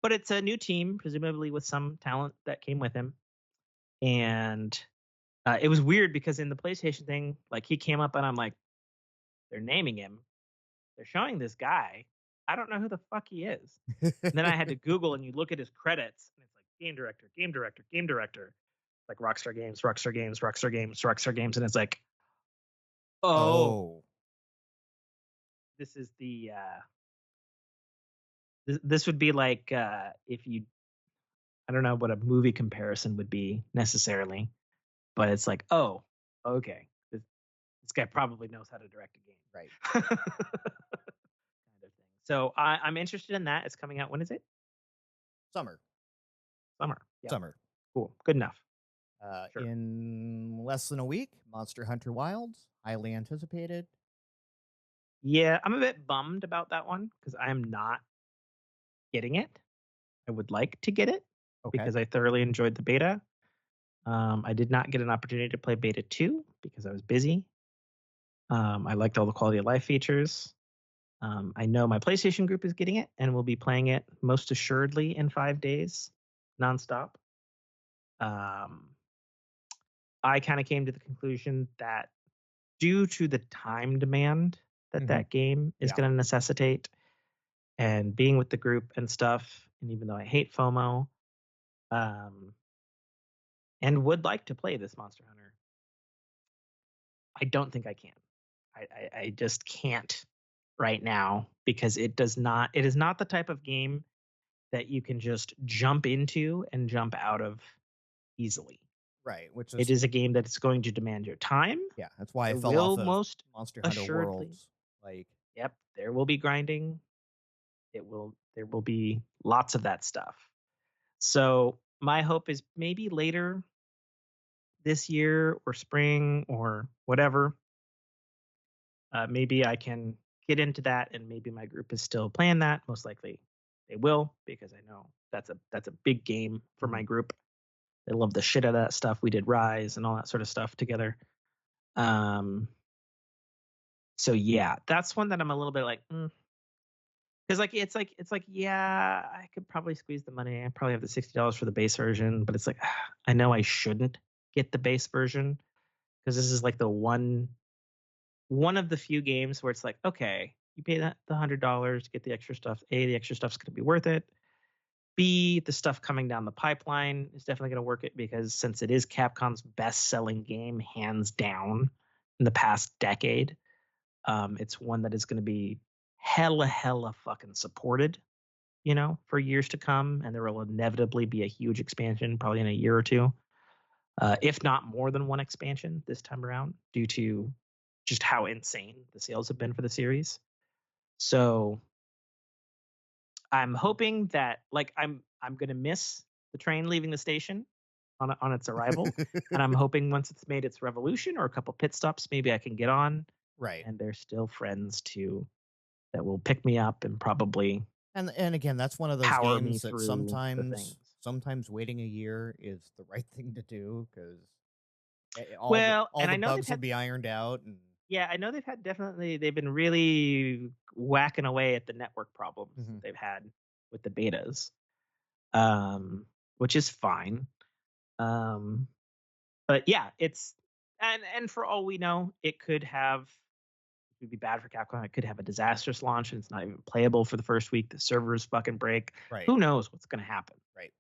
But it's a new team, presumably with some talent that came with him. And it was weird because in the PlayStation thing, like he came up and I'm like, they're naming him. They're showing this guy. I don't know who the fuck he is. And then I had to Google, and you look at his credits, and it's like game director, game director, game director, like Rockstar Games, Rockstar Games, Rockstar Games, Rockstar Games, and it's like, oh, this is the this would be like if you, I don't know what a movie comparison would be necessarily, but it's like, oh, okay, this guy probably knows how to direct a game, Right. kind of thing. So I'm interested in that. It's coming out. When is it? Summer. Summer. Yeah. Summer. Cool. Good enough. Sure. In less than a week, Monster Hunter Wilds, highly anticipated. Yeah, I'm a bit bummed about that one because I'm not getting it. I would like to get it Okay. because I thoroughly enjoyed the beta. I did not get an opportunity to play beta 2 because I was busy. I liked all the quality of life features. I know my PlayStation group is getting it and will be playing it most assuredly in 5 days, nonstop. I kind of came to the conclusion that due to the time demand that Mhm. that game is Yeah. going to necessitate, and being with the group and stuff, and even though I hate FOMO, and would like to play this Monster Hunter, I don't think I can. I just can't right now because it is not the type of game that you can just jump into and jump out of easily. Right. Which It is, is a game that's going to demand your time. yeah, that's why I There fell off will of most Monster Hunter assuredly, Worlds. Like, yep, there will be grinding. There will be lots of that stuff. So my hope is maybe later this year or spring or whatever, maybe I can get into that, and maybe my group is still playing that. Most likely they will, because I know that's a big game for my group. They love the shit out of that stuff. We did Rise and all that sort of stuff together. So yeah, that's one that I'm a little bit like, because it's like yeah, I could probably squeeze the money. I probably have the $60 for the base version, but it's like I know I shouldn't get the base version because this is like the one of the few games where it's like, okay, you pay that the $100 to get the extra stuff. A, the extra stuff's going to be worth it. B, the stuff coming down the pipeline is definitely going to work it, because since it is Capcom's best-selling game, hands down, in the past decade, it's one that is going to be hella fucking supported, for years to come, and there will inevitably be a huge expansion, probably in a year or two, if not more than one expansion this time around, due to just how insane the sales have been for the series. So I'm hoping that, like, I'm gonna miss the train leaving the station on its arrival, and I'm hoping once it's made its revolution or a couple pit stops, maybe I can get on, Right. and there's still friends that will pick me up and probably And again, that's one of those power me games that through the things. sometimes waiting a year is the right thing to do because Well, all and the I know bugs will be ironed out. And I know they've been really whacking away at the network problems Mhm. that they've had with the betas, um, which is fine. Um, but yeah, it's and for all we know, it would be bad for Capcom. It could have a disastrous launch and it's not even playable for the first week. The servers fucking break. Right. Who knows what's going to happen? Right.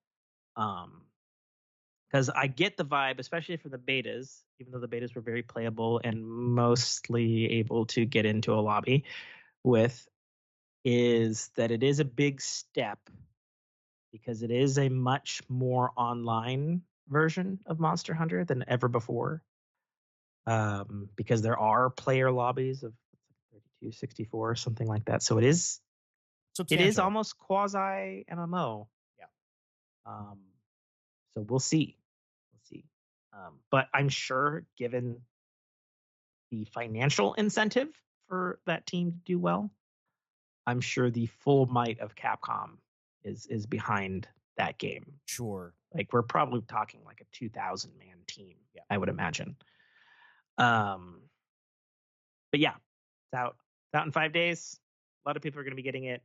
Because I get the vibe, especially from the betas, even though the betas were very playable and mostly able to get into a lobby with, is that it is a big step because it is a much more online version of Monster Hunter than ever before. Because there are player lobbies of 32, 64, something like that. So it is Substantial. almost quasi MMO. Yeah. So we'll see. But I'm sure, given the financial incentive for that team to do well, I'm sure the full might of Capcom is behind that game. Sure. Like, we're probably talking like a 2,000 man team. Yeah. I would imagine. But yeah, it's out in 5 days. A lot of people are going to be getting it.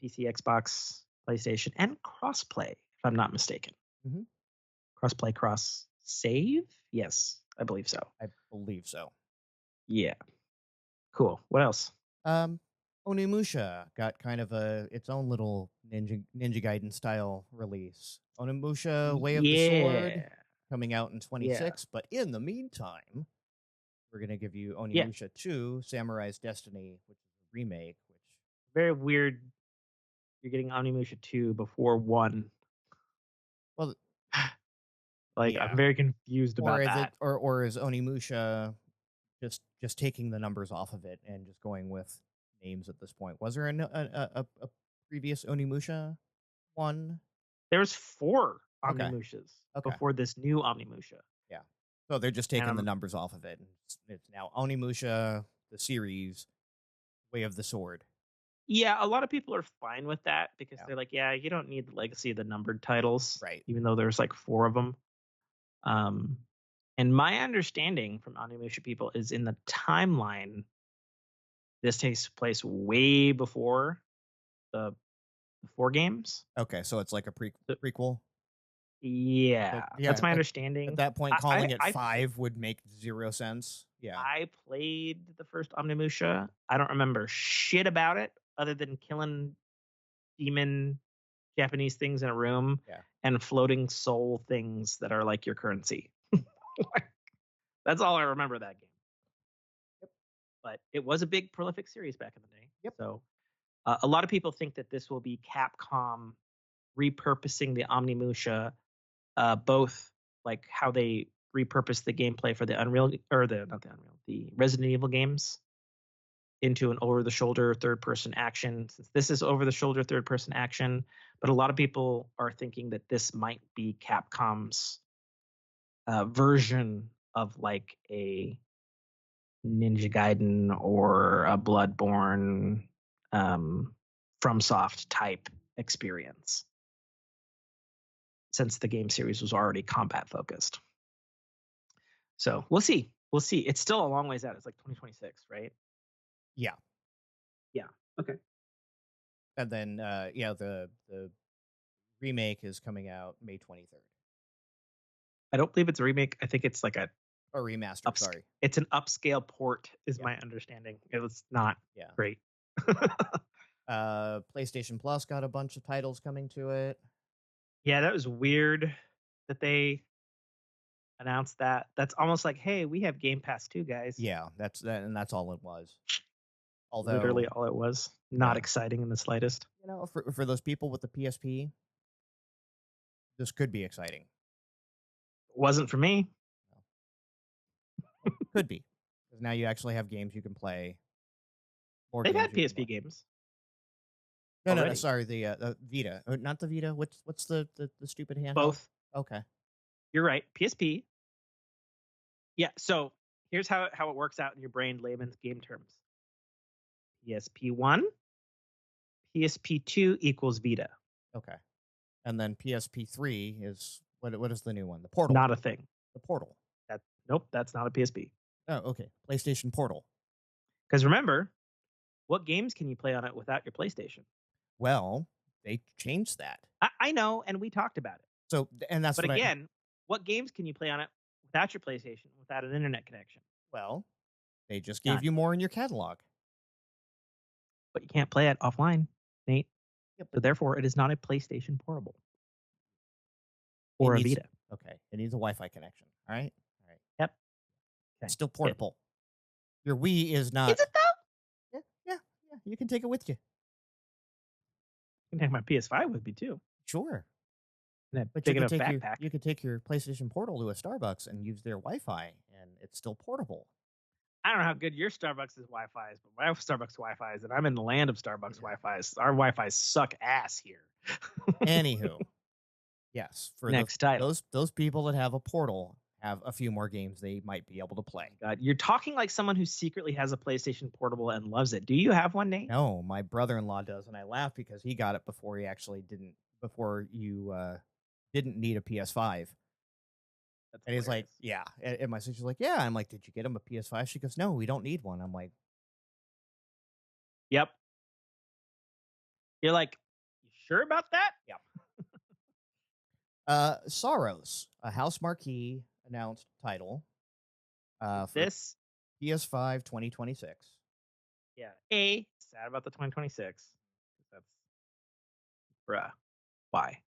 PC, Xbox, PlayStation, and crossplay, if I'm not mistaken. Mm-hmm. Crossplay, cross save? Yes, I believe so. I believe so. Yeah. Cool. What else? Onimusha got kind of its own little Ninja Gaiden style release. Onimusha Way of the Sword Yeah. coming out in Yeah. 26, but in the meantime, we're going to give you Yeah. Onimusha 2 Samurai's Destiny, which is a remake, which Very weird. You're getting Onimusha 2 before 1. well, Like, yeah. I'm very confused Or about is that. it or is Onimusha just taking the numbers off of it and just going with names at this point? Was there a previous Onimusha one? There's 4 Okay. Omnimushas Okay. before this new Omnimusha. Yeah. So they're just taking the numbers off of it. And it's now Onimusha, the series, Way of the Sword. Yeah, a lot of people are fine with that because Yeah. they're like, yeah, you don't need the legacy of the numbered titles, Right. even though there's like 4 of them. And my understanding from Onimusha people is, in the timeline, this takes place way before the 4 games. Okay, so it's like a prequel. Yeah, Yeah. that's my understanding. At that point, calling it I 5 would make 0 sense. Yeah. I played the first Omnimusha. I don't remember shit about it other than killing demon Japanese things in a room, Yeah. and floating soul things that are like your currency. That's all I remember of that game. Yep. But it was a big prolific series back in the day. Yep. So a lot of people think that this will be Capcom repurposing the Omnimusha, both like how they repurposed the gameplay for the Unreal, or the Resident Evil games, into an over-the-shoulder third-person action. Since this is over-the-shoulder third-person action, but a lot of people are thinking that this might be Capcom's version of like a Ninja Gaiden or a Bloodborne, FromSoft type experience, since the game series was already combat focused. So we'll see. We'll see. It's still a long ways out. It's like 2026, right? Yeah. Yeah. Okay. And then the remake is coming out May 23rd. I don't believe it's a remake. I think it's like a remaster. Sorry. It's an upscale port, is my understanding. It was not great. PlayStation Plus got a bunch of titles coming to it. Yeah, that was weird that they announced that. That's almost like, hey, we have Game Pass too, guys. Yeah, that's all it was. Although, Literally all it was. Not yeah, exciting in the slightest. for those people with the PSP, this could be exciting. Wasn't for me. Could be, because now you actually have games you can play. More They've games had you can PSP play. games No, already. sorry, the Vita, not the Vita. What's the stupid handheld? Both. Okay. You're right. PSP. Yeah. So here's how it works out in your brain, layman's game terms. PSP1, PSP2 equals Vita. Okay. And then PSP3 is what is the new one? The Portal. Not a thing. The Portal. Nope, that's not a PSP. Oh, okay. PlayStation Portal. Because remember, what games can you play on it without your PlayStation? Well, they changed that. I know, and we talked about it. So, and that's But what again, what games can you play on it without your PlayStation, without an internet connection? well, they just gave None. you more in your catalog. But you can't play it offline, Nate. Yep. So therefore, it is not a PlayStation Portable It or a needs- Vita. Okay. It needs a Wi-Fi connection. All right. Yep. It's still portable. Your Wii is not. Is it though? Yeah. You can take it with you. I can take my PS5 with me too. Sure. That But big you enough could take backpack. you could take your PlayStation Portal to a Starbucks and use their Wi-Fi, and it's still portable. I don't know how good your Starbucks' Wi-Fi is, but my Starbucks Wi-Fi is, and I'm in the land of Starbucks Wi-Fi's. Our Wi-Fi suck ass here. Anywho, yes, for Next title. those people that have a Portal have a few more games they might be able to play. God, you're talking like someone who secretly has a PlayStation Portable and loves it. Do you have one, Nate? No, my brother-in-law does, and I laugh because he got it before he actually didn't. Before you didn't need a PS5. That's And he's like, hilarious. yeah. And my sister's like, yeah. I'm like, did you get him a PS5? She goes, no, we don't need one. I'm like, Yep. You're like, you sure about that? yeah. Sorrows, a House Marquee announced title. For This, PS5 2026. yeah. Sad about the 2026. That's, bruh, why?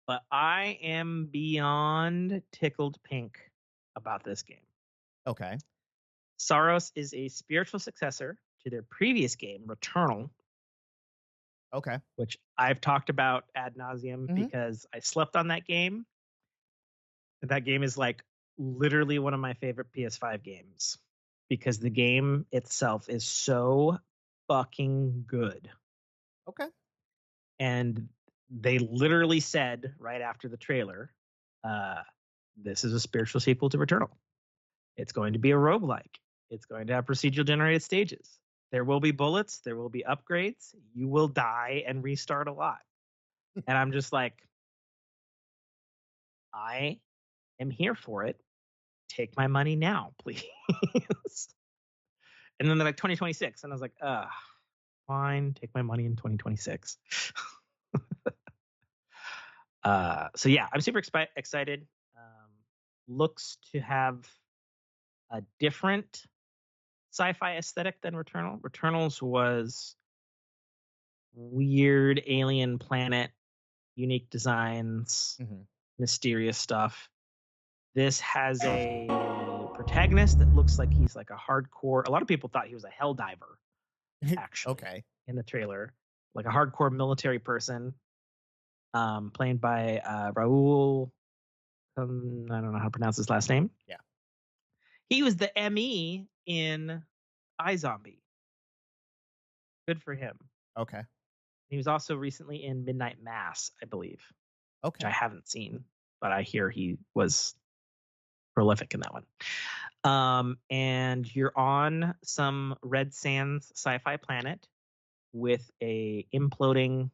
But I am beyond tickled pink about this game. Okay. Saros is a spiritual successor to their previous game, Returnal, Okay. which I've talked about ad nauseum because I slept on that game. That game is like literally one of my favorite PS5 games because the game itself is so fucking good. Okay. And they literally said right after the trailer, this is a spiritual sequel to Returnal. It's going to be a roguelike. It's going to have procedural generated stages. There will be bullets. There will be upgrades. You will die and restart a lot. And I'm just like, I am here for it. Take my money now, please. And then they're like 2026. And I was like, fine, take my money in 2026. So yeah, I'm super excited. Looks to have a different sci-fi aesthetic than Returnal. Returnal's was weird alien planet, unique designs, mysterious stuff. This has a protagonist that looks like he's like a hardcore. A lot of people thought he was a hell diver, actually. Okay. In the trailer, like a hardcore military person, played by Raul. I don't know how to pronounce his last name. Yeah. He was the ME in iZombie. Good for him. Okay. He was also recently in Midnight Mass, I believe. Okay. Which I haven't seen, but I hear he was prolific in that one. And you're on some Red Sands sci-fi planet with a imploding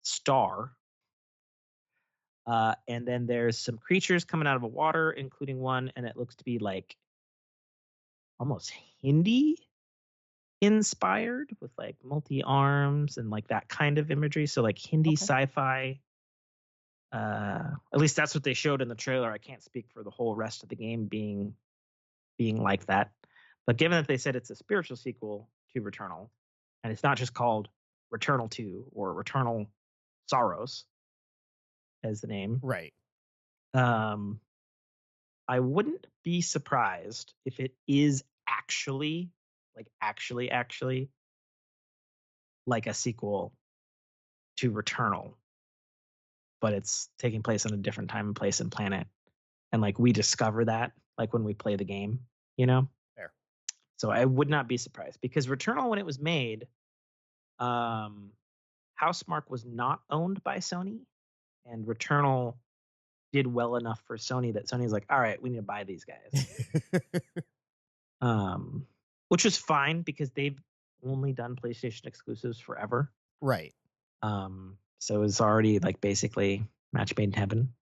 star. And then there's some creatures coming out of the water, including one, and it looks to be like almost Hindi inspired with like multi arms and like that kind of imagery. So like Hindi sci-fi. At least that's what they showed in the trailer. I can't speak for the whole rest of the game being like that. But given that they said it's a spiritual sequel to Returnal, and it's not just called Returnal 2 or Returnal Sorrows as the name. Right. I wouldn't be surprised if it is actually, actually, like a sequel to Returnal, but it's taking place on a different time and place and planet. And like we discover that like when we play the game, you know? Fair. So I would not be surprised because Returnal, when it was made, um, Housemarque was not owned by Sony, and Returnal did well enough for Sony that Sony's like, all right, we need to buy these guys. Which was fine because they've only done PlayStation exclusives forever. Right. So it's already like basically match made in heaven.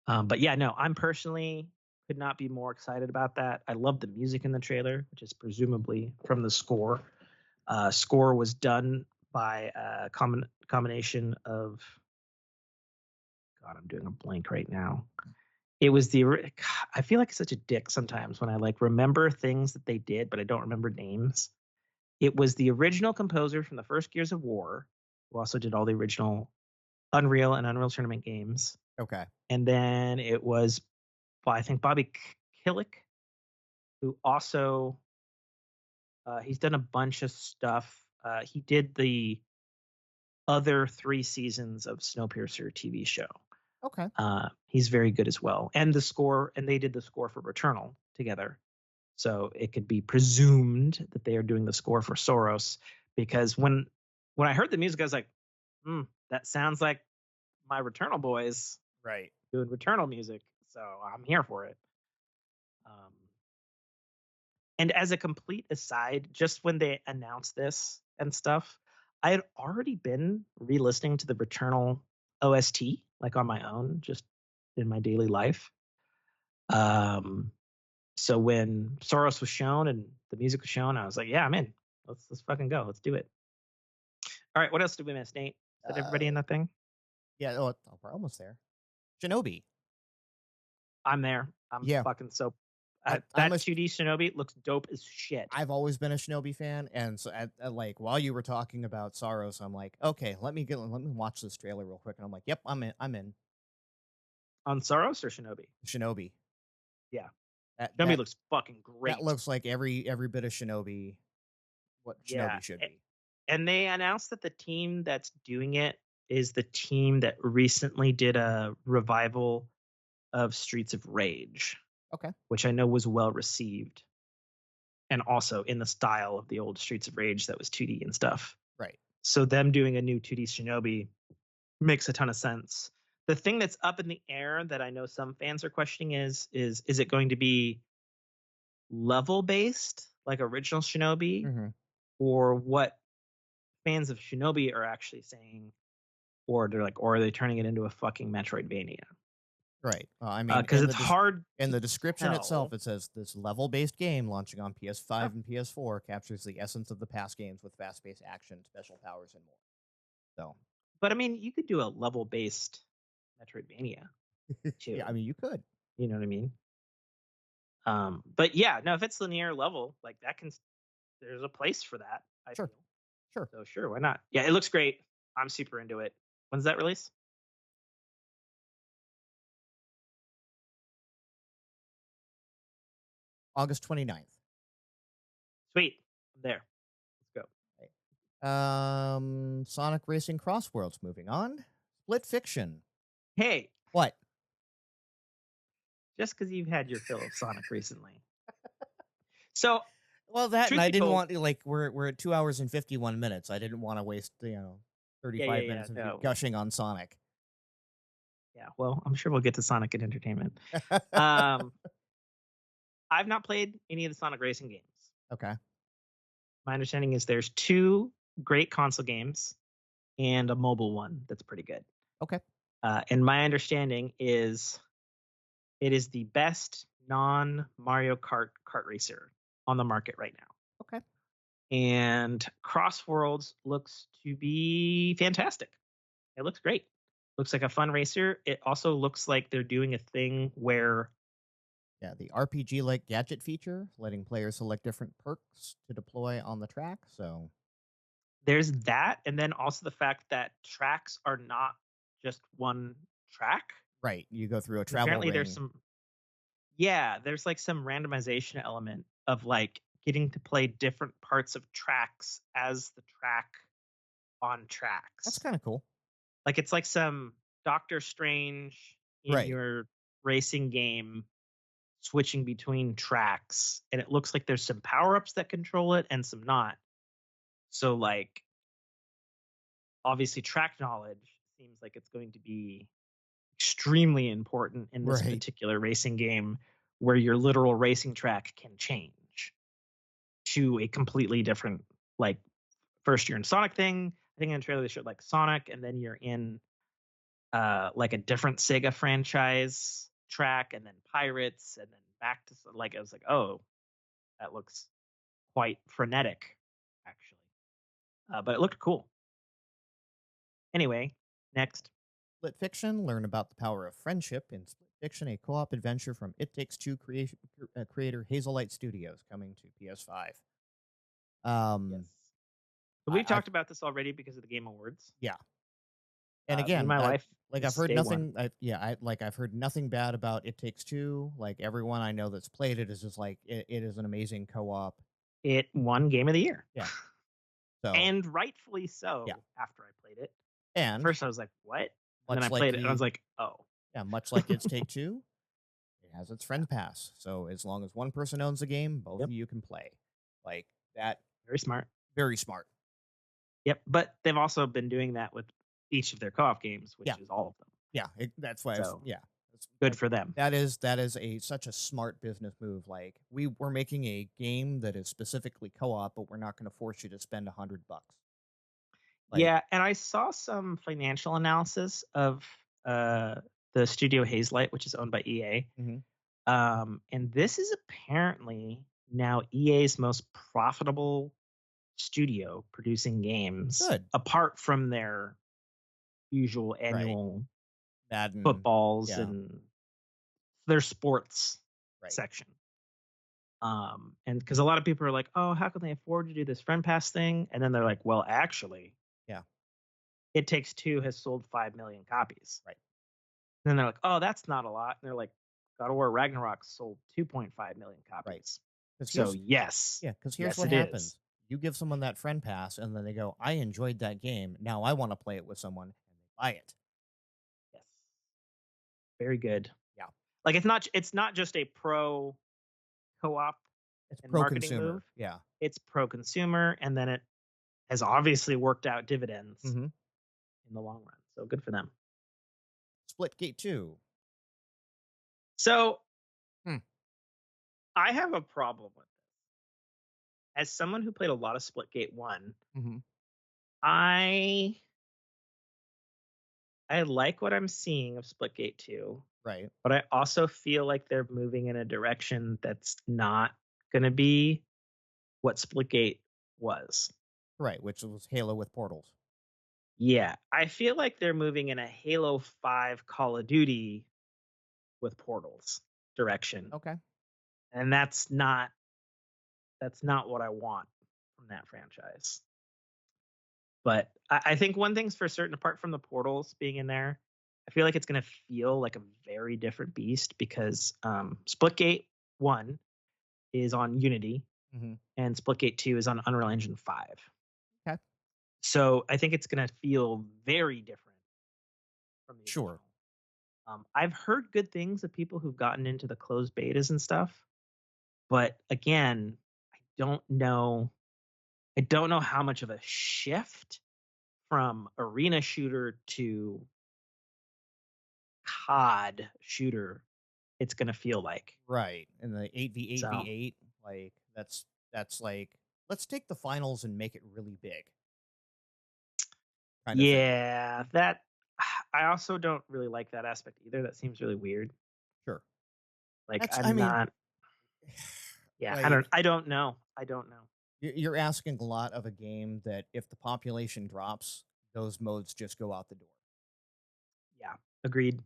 But yeah, no, I'm personally could not be more excited about that. I love the music in the trailer, which is presumably from the score. Score was done by a combination of. God, I'm doing a blank right now. It was I feel like such a dick sometimes when I like remember things that they did, but I don't remember names. It was the original composer from the first Gears of War, who also did all the original Unreal and Unreal Tournament games. Okay. And then it was, I think, Bobby Killick, who also, he's done a bunch of stuff. He did the other 3 seasons of Snowpiercer TV show. Okay. He's very good as well. And the score, and they did the score for Returnal together. So it could be presumed that they are doing the score for Soros, because when I heard the music, I was like, that sounds like my Returnal boys Right. doing Returnal music. So I'm here for it. And as a complete aside, just when they announced this and stuff, I had already been re-listening to the Returnal OST, like on my own, just in my daily life. So when Soros was shown and the music was shown, I was like, yeah, I'm in. Let's fucking go. Let's do it. All right, what else did we miss, Nate? Is that everybody in that thing? Yeah, oh, we're almost there. Shinobi. I'm there. I'm fucking so. That 2D Shinobi looks dope as shit. I've always been a Shinobi fan, and so like while you were talking about Saros, I'm like, okay, let me watch this trailer real quick, and I'm like, yep, I'm in. On Saros or Shinobi? Shinobi. Yeah. Shinobi looks fucking great. That looks like every bit of Shinobi, what Shinobi should be. And they announced that the team that's doing it is the team that recently did a revival of Streets of Rage. Okay. Which I know was well received. And also in the style of the old Streets of Rage that was 2D and stuff. Right. So them doing a new 2D Shinobi makes a ton of sense. The thing that's up in the air that I know some fans are questioning is it going to be level based like original Shinobi, or what fans of Shinobi are actually saying, or they're like, or are they turning it into a fucking Metroidvania? Right. I mean, because it's hard. In the description itself, it says this level-based game launching on PS5 and PS4 captures the essence of the past games with fast-paced action, special powers, and more. So, but I mean, you could do a level-based Metroidvania too. Yeah, I mean, you could. You know what I mean? But yeah, no, if it's linear level, like that there's a place for that. Sure. So sure, why not? Yeah, it looks great. I'm super into it. When's that release? August 29th. Sweet. I'm there. Let's go. Sonic Racing Crossworlds, moving on. Split Fiction. Hey. What? Just because you've had your fill of Sonic recently. So, well, that, and I didn't want to, like, we're at 2 hours and 51 minutes. I didn't want to waste, 35 minutes of gushing on Sonic. Yeah, well, I'm sure we'll get to Sonic and Entertainment. I've not played any of the Sonic Racing games. Okay. My understanding is there's 2 great console games and a mobile one that's pretty good. Okay. And my understanding is it is the best non-Mario Kart racer on the market right now. Okay. And Crossworlds looks to be fantastic. It looks great. Looks like a fun racer. It also looks like they're doing a thing where... Yeah, the RPG-like gadget feature, letting players select different perks to deploy on the track, so... There's that, and then also the fact that tracks are not just one track. Right, you go through a travel Apparently ring. There's some... Yeah, there's like some randomization element of like getting to play different parts of tracks as the track on That's tracks. kind of cool. Like it's like some Doctor Strange in Right. your racing game switching between tracks, and it looks like there's some power-ups that control it and some not. So like obviously track knowledge seems like it's going to be extremely important in this Right. particular racing game where your literal racing track can change to a completely different, like, first you're in Sonic thing. I think in the trailer they showed like Sonic, and then you're in like a different Sega franchise track, and then Pirates, and then back to like I was like, oh, that looks quite frenetic, actually. But it looked cool. Anyway, next. Split Fiction, learn about the power of friendship in Split Fiction, a co-op adventure from It Takes Two creator Hazelight Studios, coming to PS5. Yes. Um, So we've I've talked about this already because of the Game Awards. yeah, and Me and again, my wife, I've this is heard day one. nothing. I've heard nothing bad about It Takes Two. Like everyone I know that's played it is just like it is an amazing co-op. It won Game of the Year. Yeah. So And rightfully so yeah, after I played it. At and first I was like, what? And then much I like played it and I was like, oh. much like It's Take Two, it has its friend pass. So as long as one person owns the game, both Yep. of you can play. Like that, Very smart. very smart. Yep. But they've also been doing that with each of their co-op games, which Yeah. is all of them. Yeah, that's why. So That's, good for them. that is such a smart business move. Like we're making a game that is specifically co-op, but we're not going to force you to spend $100. Like, Yeah, and I saw some financial analysis of the studio Hazelight, which is owned by EA. mhm. And this is apparently now EA's most profitable studio producing games, Good. apart from their usual Right. annual Madden, footballs yeah, and their sports right. section. And because a lot of people are like, oh, how can they afford to do this friend pass thing? And then they're like, well, actually, Yeah, It Takes Two has sold 5 million copies. right. And then they're like, oh, that's not a lot. And they're like, God of War Ragnarok sold 2.5 million Right. copies. 'Cause So here's yes, here's yes, what it happens. is. You give someone that friend pass, and then they go, "I enjoyed that game. Now I want to play it with someone," and they buy it. Yes, very good. Yeah, Like it's not just a pro co-op it's and pro marketing move. consumer. Yeah. It's pro consumer, and then it has obviously worked out dividends Mm-hmm. in the long run. So good for them. Splitgate 2. So Hmm. I have a problem with this. As someone who played a lot of Splitgate 1, Mm-hmm. I like what I'm seeing of Splitgate 2, Right. but I also feel like they're moving in a direction that's not going to be what Splitgate was. Right. Which was Halo with portals. Yeah, I feel like they're moving in a Halo 5 Call of Duty with portals direction. Okay. And that's not what I want from that franchise. But I think one thing's for certain, apart from the portals being in there, I feel like it's going to feel like a very different beast because Splitgate 1 is on Unity Mm-hmm. and Splitgate 2 is on Unreal Engine 5. Okay. So I think it's going to feel very different from the Sure. original. I've heard good things of people who've gotten into the closed betas and stuff. But again, I don't know how much of a shift from arena shooter to COD shooter it's going to feel like. Right. And the 8v8 So, v8, like that's like, let's take the finals and make it really big. Kind of thing. yeah, that I also don't really like that aspect either. That seems really weird. Sure. Like I I'm mean, not yeah, like, I don't know. you're asking a lot of a game that if the population drops, those modes just go out the door. Yeah, agreed.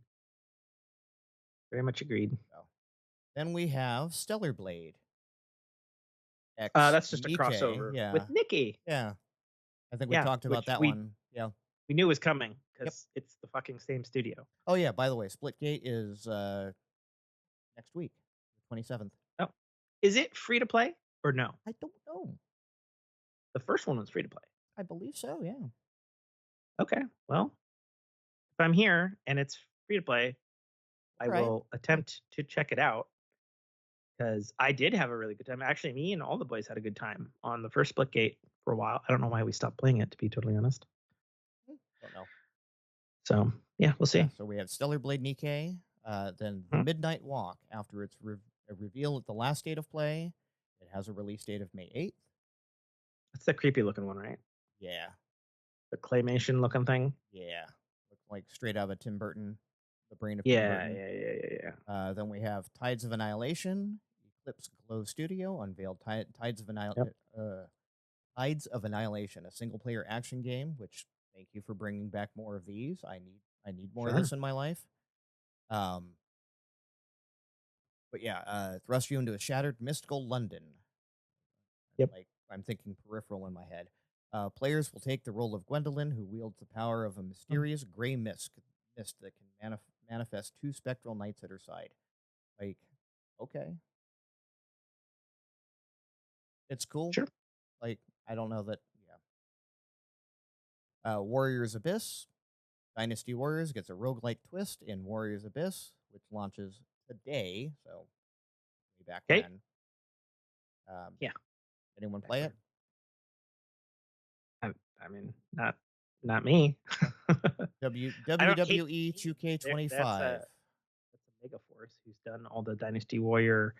Very much agreed. So, then we have Stellar Blade X That's just a Nikki. crossover Yeah. with Nikki. Yeah. I think we Yeah, talked about which that one. Yeah. we knew was coming Yep. because it's the fucking same studio. Oh yeah, by the way, Splitgate is next week, the 27th. Oh, Is it free to play or no? I don't know. The first one was free to play. I believe so. Yeah. Okay. Well, if I'm here and it's free to play, I Try it. will attempt to check it out because I did have a really good time. Actually, me and all the boys had a good time on the first Splitgate for a while. I don't know why we stopped playing it, to be totally honest. Don't know. So yeah, we'll Yeah. see. So we have Stellar Blade Nikkei. Then the Hmm. Midnight Walk. After its reveal at the last state of play, it has a release date of May 8th. That's the creepy looking one, right? Yeah. The claymation looking thing. Yeah. Looks like straight out of Tim Burton, the brain of Tim Yeah, Burton. yeah. Then we have Tides of Annihilation. Eclipse Glow Studio unveiled Tides of Annihilation, a single player action game. Which thank you for bringing back more of these. I need more of Sure. this in my life. But yeah, thrust you into a shattered mystical London. Yep. Like I'm thinking peripheral in my head. Players will take the role of Gwendolyn, who wields the power of a mysterious gray mist that can manifest two spectral knights at her side. Like, okay, it's cool. Sure. Like, I don't know that. Yeah. Warriors Abyss. Dynasty Warriors gets a roguelike twist in Warriors Abyss, which launches today. So, way back Okay. when. Yeah. Anyone play it? I mean, not me. I don't hate WWE that's 2K25. a Megaforce who's done all the Dynasty Warrior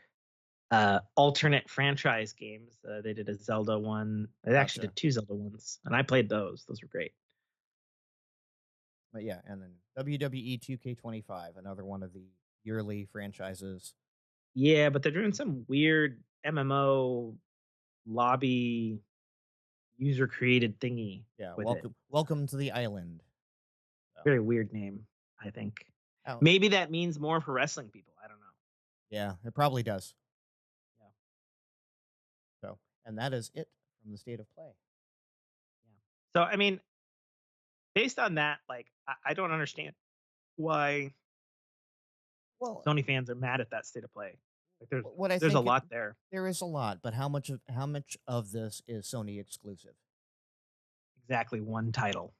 alternate franchise games. They did a Zelda one. They actually Gotcha. did 2 Zelda ones, and I played those. Those were great. But yeah, and then WWE 2K25, another one of the yearly franchises. Yeah, but they're doing some weird MMO lobby user created thingy. Yeah, with it. welcome to the island. So, Very weird name, I think. oh, Maybe that means more for wrestling people. I don't know. yeah, it probably does. Yeah. So, and that is it from the state of play. Yeah. So I mean, based on that, like I don't understand why Well, Sony fans are mad at that state of play. Like what I there's a think lot there. there is a lot, but how much of this is Sony exclusive? Exactly one title.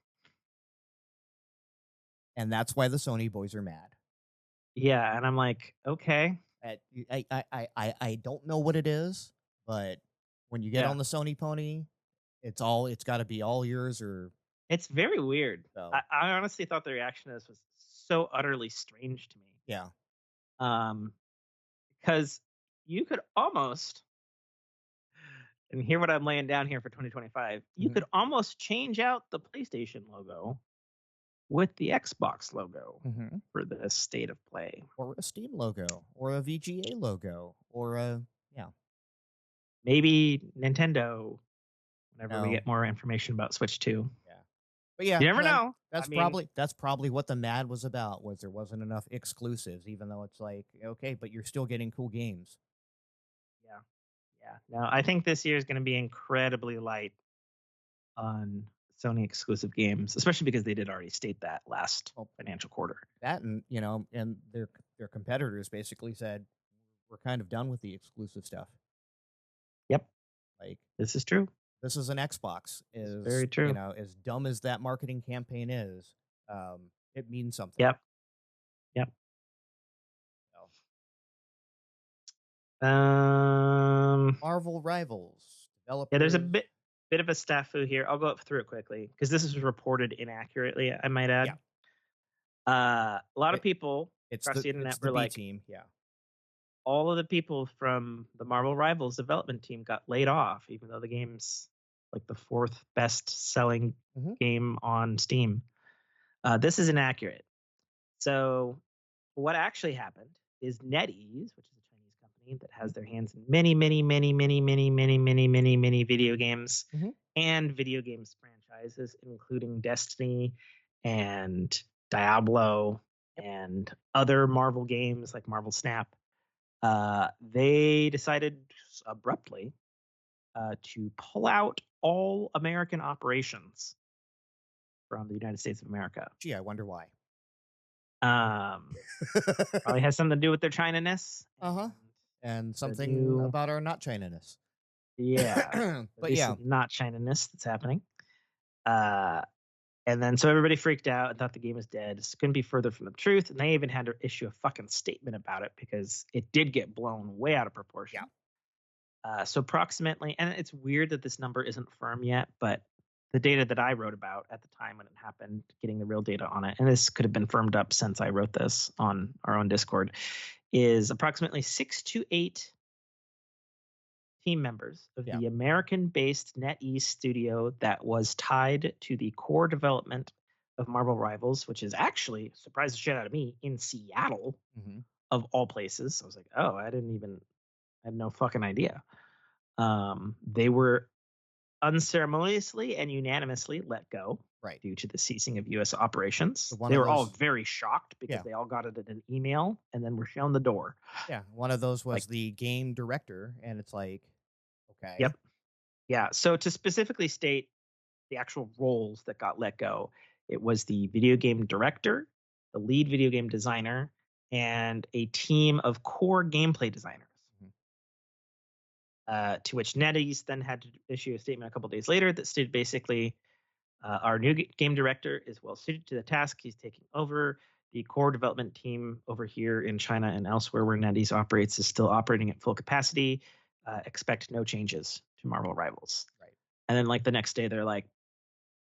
And that's why the Sony boys are mad. Yeah, and I'm like, okay. I don't know what it is, but when you get on the Sony pony, it's got to be all yours or. It's very weird. So. I honestly thought the reaction to this was so utterly strange to me. Yeah. Because you could almost, and hear what I'm laying down here for 2025, you could almost change out the PlayStation logo with the Xbox logo for the state of play. Or a Steam logo, or a VGA logo, or a, maybe Nintendo, whenever we get more information about Switch 2. Yeah. But yeah, you never know. That's probably what the mad was about, was there wasn't enough exclusives, even though it's like, okay, but you're still getting cool games. Yeah. Yeah. No, I think this year is going to be incredibly light on Sony exclusive games, especially because they did already state that last financial quarter. That, and and their competitors basically said, we're kind of done with the exclusive stuff. Yep. Like, this is true. This is an Xbox. Is very true. As dumb as that marketing campaign is, it means something. Yep. Marvel Rivals. Yeah, there's a bit of a snafu here. I'll go through it quickly because this is reported inaccurately, I might add. Yeah. A lot of people across the internet were like, team. Yeah. All of the people from the Marvel Rivals development team got laid off, even though the game's like the 4th best selling game on Steam. This is inaccurate. So what actually happened is NetEase, which is a Chinese company that has their hands in many video games and video games franchises, including Destiny and Diablo and other Marvel games like Marvel Snap. They decided abruptly to pull out all American operations from the United States of America. Gee, I wonder why. Probably has something to do with their China-ness. and The something new, about our not China-ness. yeah, the But yeah, recent not China-ness that's happening. Uh, and then so everybody freaked out and thought the game was dead. This couldn't be further from the truth. And they even had to issue a fucking statement about it because it did get blown way out of yeah, proportion. So approximately, and it's weird that this number isn't firm yet, but the data that I wrote about at the time when it happened, getting the real data on it, and this could have been firmed up since I wrote this on our own Discord, is approximately 6 to 8 team members of yeah. the American-based NetEase studio that was tied to the core development of Marvel Rivals, which is actually surprised the shit out of me in Seattle Hmm. of all places. I was like, oh, I had no fucking idea. They were unceremoniously and unanimously let go Right. due to the ceasing of U.S. operations. So one They of were all those, very shocked because yeah, they all got it in an email and then were shown the door. yeah. One of those was Like, the game director, and it's like, okay, yep. Yeah. So to specifically state the actual roles that got let go, it was the video game director, the lead video game designer, and a team of core gameplay designers. Mhm. To which NetEase then had to issue a statement a couple days later that stated basically, our new game director is well suited to the task. He's taking over. The core development team over here in China and elsewhere where NetEase operates is still operating at full capacity. Expect no changes to Marvel Rivals. Right, And then, like the next day, they're like,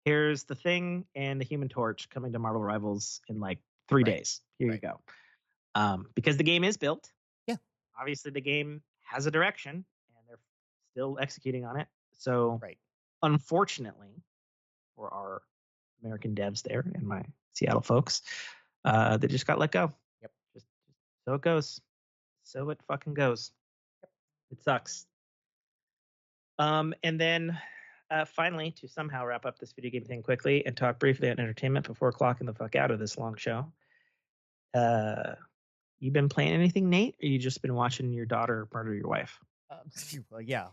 "Here's the Thing and the Human Torch coming to Marvel Rivals in like 3 days. Here you right, go." Because the game is built. yeah, Obviously, the game has a direction, and they're still executing on it. So, right, unfortunately, for our American devs there and my Seattle folks. They just got let go. yep. Just so it goes. So it fucking goes. It sucks. And then finally, to somehow wrap up this video game thing quickly and talk briefly on entertainment before clocking the fuck out of this long show. Uh, you been playing anything, Nate? Or you just been watching your daughter murder your wife? Well, yeah.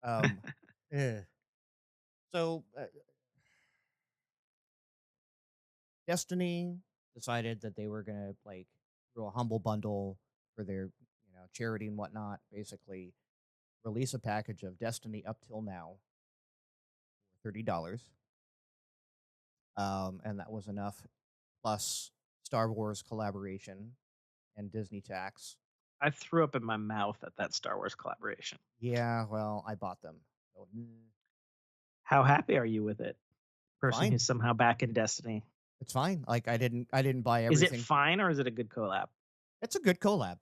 Um, eh. So Destiny decided that they were gonna like through a humble bundle for their charity and whatnot. Basically, release a package of Destiny up till now, $30, and that was enough. Plus Star Wars collaboration and Disney tax. I threw up in my mouth at that Star Wars collaboration. Yeah, well, I bought them. So, How happy are you with it? Person fine. who's somehow back in Destiny. It's fine. Like I didn't buy Is it everything. fine or is it a good collab? It's a good collab.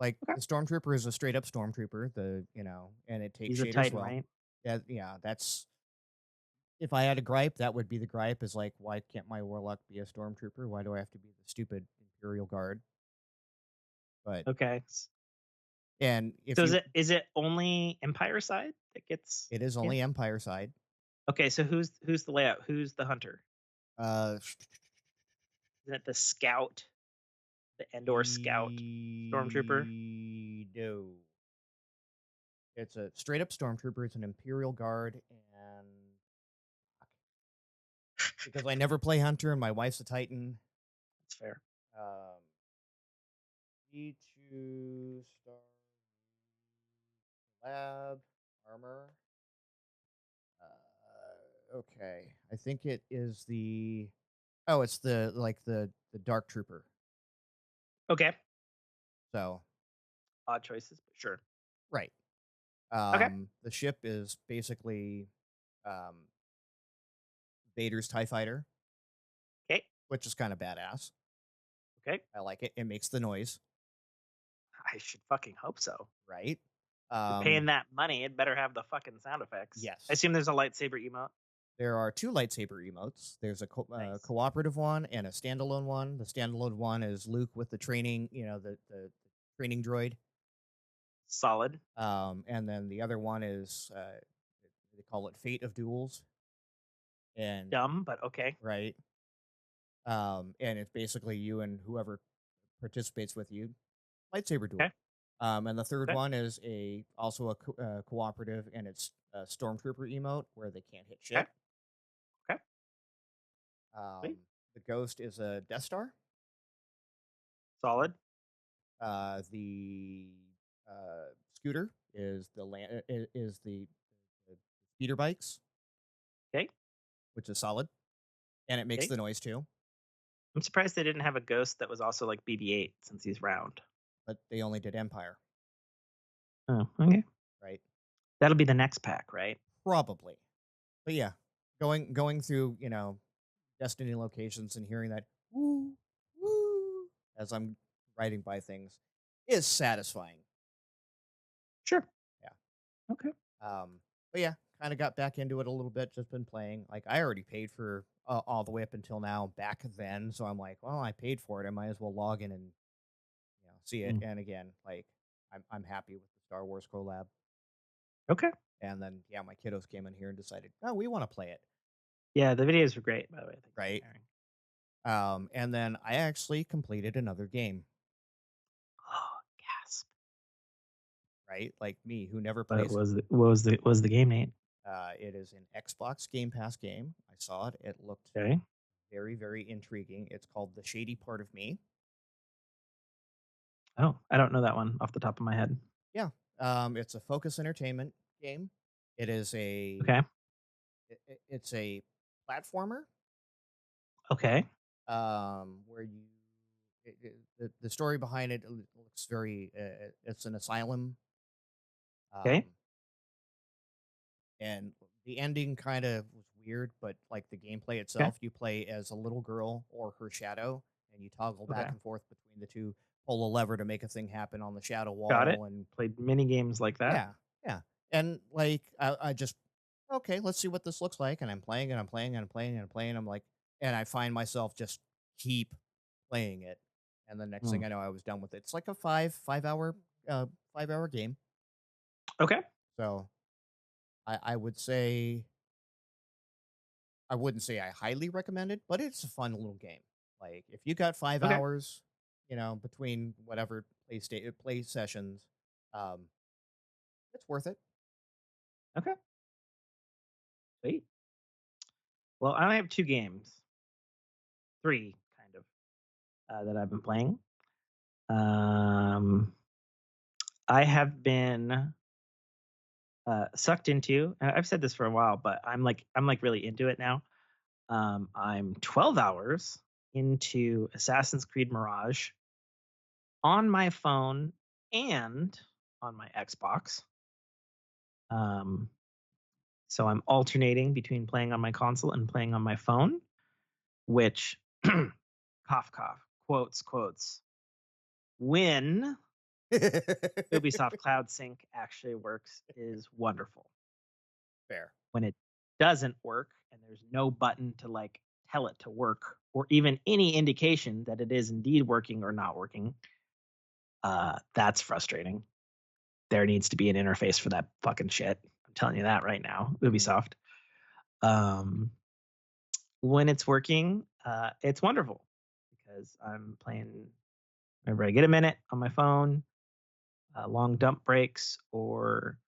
Like Okay. the stormtrooper is a straight up stormtrooper. And it takes He's a shaders Titan, well. right? Yeah, yeah. That's if I had a gripe, that would be the gripe. Is like, why can't my warlock be a stormtrooper? Why do I have to be the stupid Imperial Guard? But Okay. and if So you, is it only Empire side that gets it is in? only Empire side. Okay, so who's the layout? Who's the hunter? Uh, Is it the scout, the Endor scout stormtrooper? no, it's a straight up stormtrooper. It's an Imperial Guard, and because I never play hunter and my wife's a Titan, That's fair. um, E2 Star Lab armor. Okay, I think it is the. Oh, it's the Dark Trooper. Okay. So Odd choices, but sure. right. Okay. The ship is basically um, Vader's Tie Fighter, Okay. which is kind of badass. Okay. I like it. It makes the noise, I should fucking hope so. right? You're Um, paying that money, it better have the fucking sound effects. I yes. assume there's a lightsaber emote. There are two lightsaber emotes. There's a Nice. cooperative one and a standalone one. The standalone one is Luke with the training, the training droid. Solid. And then the other one is they call it Fate of Duels, and Dumb, but okay. right, and it's basically you and whoever participates with you, lightsaber duel. Okay. And the third Okay. one is also a cooperative, and it's a stormtrooper emote where they can't hit Okay. shit. Okay. Um, Sweet. the ghost is a Death Star. Solid. The scooter is the speeder bikes, Okay. which is solid, and it makes Okay. the noise too. I'm surprised they didn't have a ghost that was also like BB-8 since he's round. But they only did Empire, Oh, okay. right? That'll be the next pack, right? Probably. But yeah, going through Destiny locations and hearing that woo woo as I'm riding by things is satisfying. Sure. Yeah. Okay. But yeah, kind of got back into it a little bit. Just been playing. Like I already paid for all the way up until now back then, so I'm like, well, I paid for it. I might as well log in and see it. Mm. And again, like I'm happy with the Star Wars collab. Okay. And then yeah, my kiddos came in here and decided, oh, we want to play it, Yeah, the videos were great, by the way. Thanks for right? sharing. And then I actually completed another game, Oh, gasp. right? Like me, who never What plays. was the game name? It is an Xbox Game Pass game. I saw it. It looked Okay. very, very intriguing. It's called The Shady Part of Me. Oh, I don't know that one off the top of my head. Yeah. It's a Focus Entertainment game. It is Okay. it's a platformer. Okay. Where the story behind it looks very. It's an asylum. Okay. Um, and the ending kind of was weird, but like the gameplay Okay. itself, you play as a little girl or her shadow, and you toggle Okay. back and forth between the two, pull a lever to make a thing happen on the shadow Got it. wall, and Played mini games like that. yeah, yeah, and like I just okay, let's see what this looks like, and I'm playing and I'm playing and I'm playing and I'm playing. I'm like, and I find myself just keep playing it, and the next Mm. thing I know, I was done with it. It's like a five hour game, Okay. so I would say I wouldn't say I highly recommend it, but it's a fun little game. Like if you got 5 Okay. hours, between whatever play sessions, um, it's worth it. Okay. Sweet. Well, I only have 2 games, 3 kind of, that I've been playing. Um, I have been sucked into. I've said this for a while, but I'm like really into it now. I'm 12 hours into Assassin's Creed Mirage on my phone and on my Xbox. Um, so I'm alternating between playing on my console and playing on my phone, which cough cough quotes when Ubisoft Cloud Sync actually works is wonderful. Fair. When it doesn't work and there's no button to like tell it to work or even any indication that it is indeed working or not working, that's frustrating. There needs to be an interface for that fucking shit. I'm telling you that right now, Ubisoft. Um, when it's working, it's wonderful because I'm playing whenever I get a minute on my phone, long dump breaks, or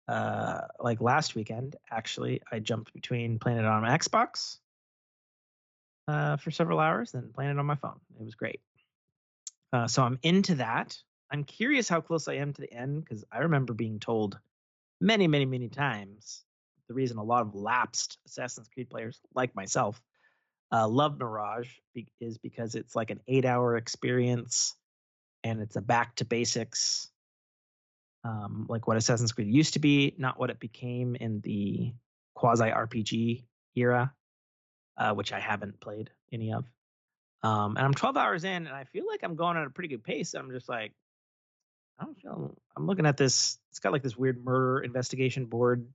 like last weekend, actually, I jumped between playing it on my Xbox for several hours, then playing it on my phone. It was great. So I'm into that. I'm curious how close I am to the end because I remember being told many, many, many times the reason a lot of lapsed Assassin's Creed players, like myself, love Mirage is because it's like an 8-hour experience and it's a back to basics, like what Assassin's Creed used to be, not what it became in the quasi RPG era, which I haven't played any of. And I'm 12 hours in, and I feel like I'm going at a pretty good pace. I'm just like, I don't feel. I'm looking at this. It's got like this weird murder investigation board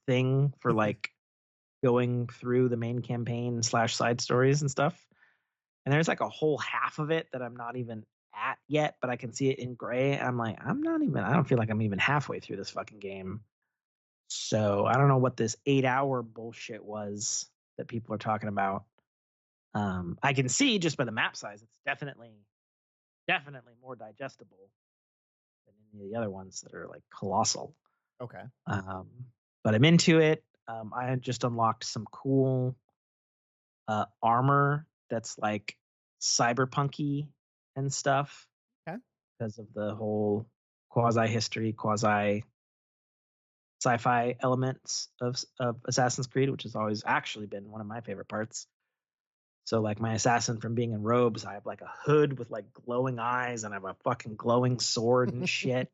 thing for like going through the main campaign / side stories and stuff. And there's like a whole half of it that I'm not even at yet, but I can see it in gray. I'm like, I don't feel like I'm even halfway through this fucking game. So I don't know what this 8-hour bullshit was that people are talking about. I can see just by the map size, it's definitely more digestible than any of the other ones that are like colossal. Okay. Um, but I'm into it. I had just unlocked some cool armor that's like cyberpunky and stuff Okay. because of the whole quasi history, quasi sci-fi elements of Assassin's Creed, which has always actually been one of my favorite parts. So like my assassin from being in robes, I have like a hood with like glowing eyes, and I have a fucking glowing sword and shit.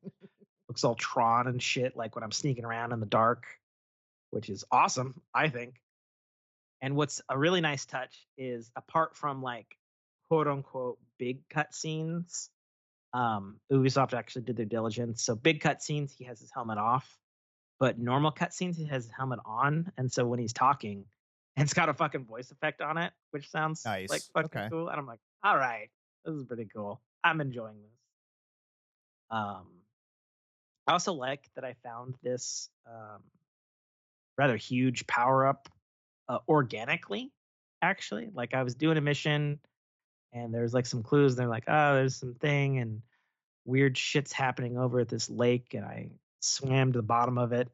Looks all Tron and shit, like when I'm sneaking around in the dark, which is awesome, I think. And what's a really nice touch is, apart from like quote unquote big cutscenes, Ubisoft actually did their diligence. So big cutscenes, he has his helmet off, but normal cutscenes, he has his helmet on. And so when he's talking, and it's got a fucking voice effect on it, which sounds like Nice. fucking Okay. cool. And I'm like, all right, this is pretty cool. I'm enjoying this. Um, I also like that I found this rather huge power up organically. Actually, like I was doing a mission, and there's like some clues. And they're like, oh, there's some thing, and weird shit's happening over at this lake, and I swam to the bottom of it,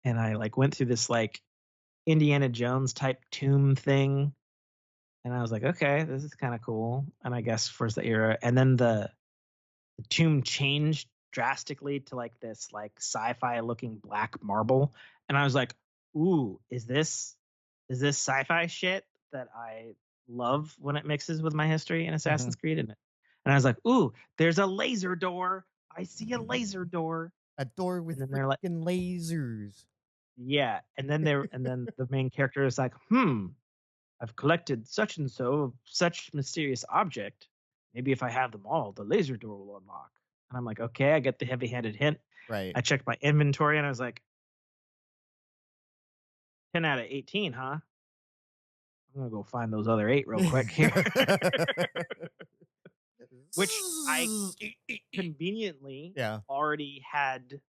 and I like went through this like Indiana Jones type tomb thing, and I was like, okay, this is kind of cool. And I guess for the era, and then the tomb changed drastically to like this like sci-fi looking black marble, and I was like, ooh, is this sci-fi shit that I love when it mixes with my history in Hmm. Assassin's Creed? And I was like, ooh, there's a laser door. I see a laser door. A door with And then they're like, freaking lasers. yeah. And then the main character is like, I've collected such and so of such mysterious object. Maybe if I have them all, the laser door will unlock. And I'm like, okay, I get the heavy-handed hint. Right. I checked my inventory and I was like, 10 out of 18, huh? I'm gonna go find those other 8 real quick here. Which I conveniently Yeah. already had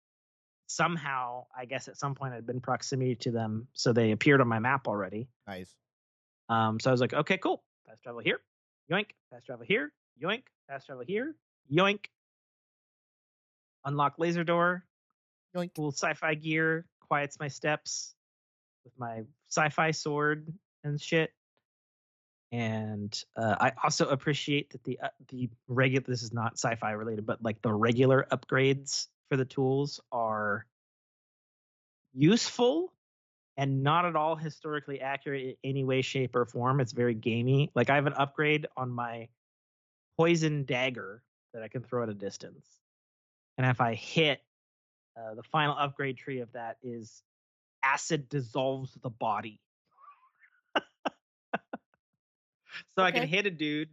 somehow, I guess at some point I'd been proximity to them, so they appeared on my map already. Nice. So I was like, okay, cool. Fast travel here, yoink. Fast travel here, yoink. Fast travel here, yoink. Unlock laser door, Yoink. cool sci-fi gear, quiets my steps with my sci-fi sword and shit. And I also appreciate that the regular, this is not sci-fi related, but like the regular upgrades for the tools are useful and not at all historically accurate in any way, shape, or form. It's very gamey. Like I have an upgrade on my poison dagger that I can throw at a distance, and if I hit, the final upgrade tree of that is acid dissolves the body. So I can Okay. hit a dude,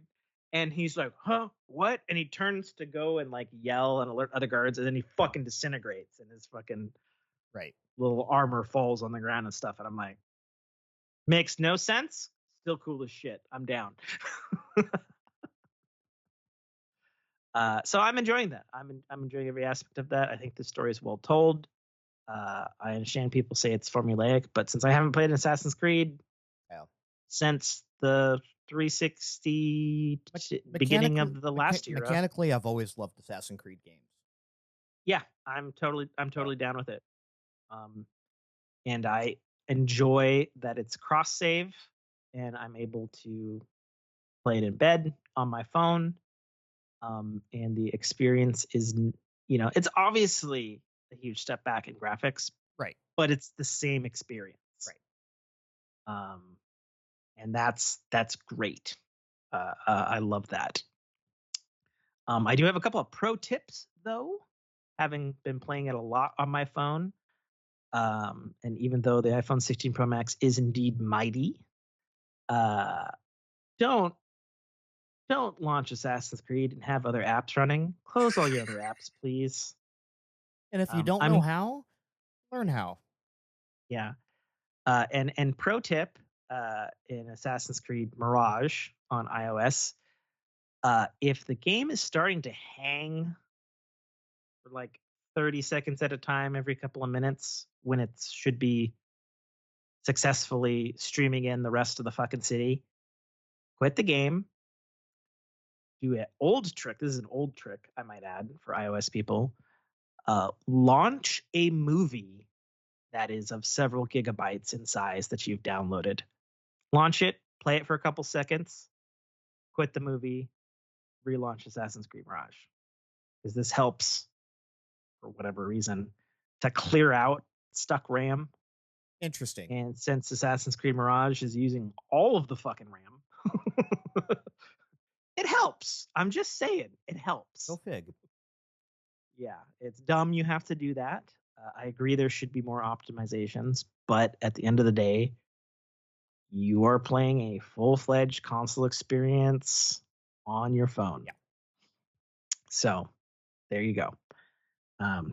and he's like, huh, what? And he turns to go and like yell and alert other guards, and then he fucking disintegrates, and his fucking Right. little armor falls on the ground and stuff. And I'm like, makes no sense. Still cool as shit. I'm down. So I'm enjoying that. I'm enjoying every aspect of that. I think the story is well told. I understand people say it's formulaic, but since I haven't played an Assassin's Creed Yeah. since the 360 beginning of the last era, Mechanically, I've always loved Assassin's Creed games. yeah, I'm totally So, down with it. And I enjoy that it's cross save, and I'm able to play it in bed on my phone. And the experience is, it's obviously a huge step back in graphics, right. but it's the same experience. Right. And that's great. I love that. I do have a couple of pro tips though, having been playing it a lot on my phone. And even though the iPhone 16 Pro Max is indeed mighty, uh, don't launch Assassin's Creed and have other apps running. Close all your other apps, please. And if you don't know I'm how, learn how. Yeah. And pro tip, in Assassin's Creed Mirage on iOS, if the game is starting to hang for like 30 seconds at a time every couple of minutes when it should be successfully streaming in the rest of the fucking city, quit the game. Do an old trick. This is an old trick, I might add, for iOS people. Launch a movie that is of several gigabytes in size that you've downloaded. Launch it, play it for a couple seconds, quit the movie, relaunch Assassin's Creed Mirage. Because this helps for whatever reason to clear out stuck RAM. Interesting. And since Assassin's Creed Mirage is using all of the fucking RAM, it helps. I'm just saying, it helps. Go fig. Yeah, it's dumb you have to do that. I agree there should be more optimizations, but at the end of the day, you are playing a full-fledged console experience on your phone. Yeah. So there you go.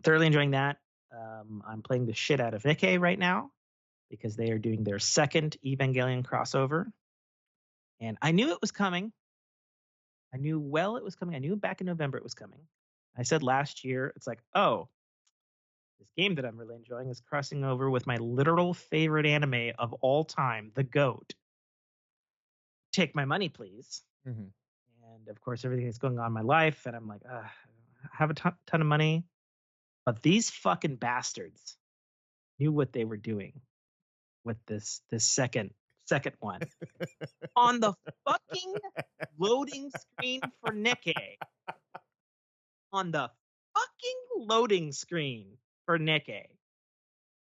Thoroughly enjoying that. I'm playing the shit out of Nikkei right now because they are doing their second Evangelion crossover. And I knew it was coming. I knew it was coming. I knew back in November it was coming. I said last year, it's like, oh, this game that I'm really enjoying is crossing over with my literal favorite anime of all time, The GOAT. Take my money, please. Mm-hmm. And of course, everything that's going on in my life. And I'm like, I have a ton of money. But these fucking bastards knew what they were doing with this second one. On the fucking loading screen for Nikkei. On the fucking loading screen for Nikkei.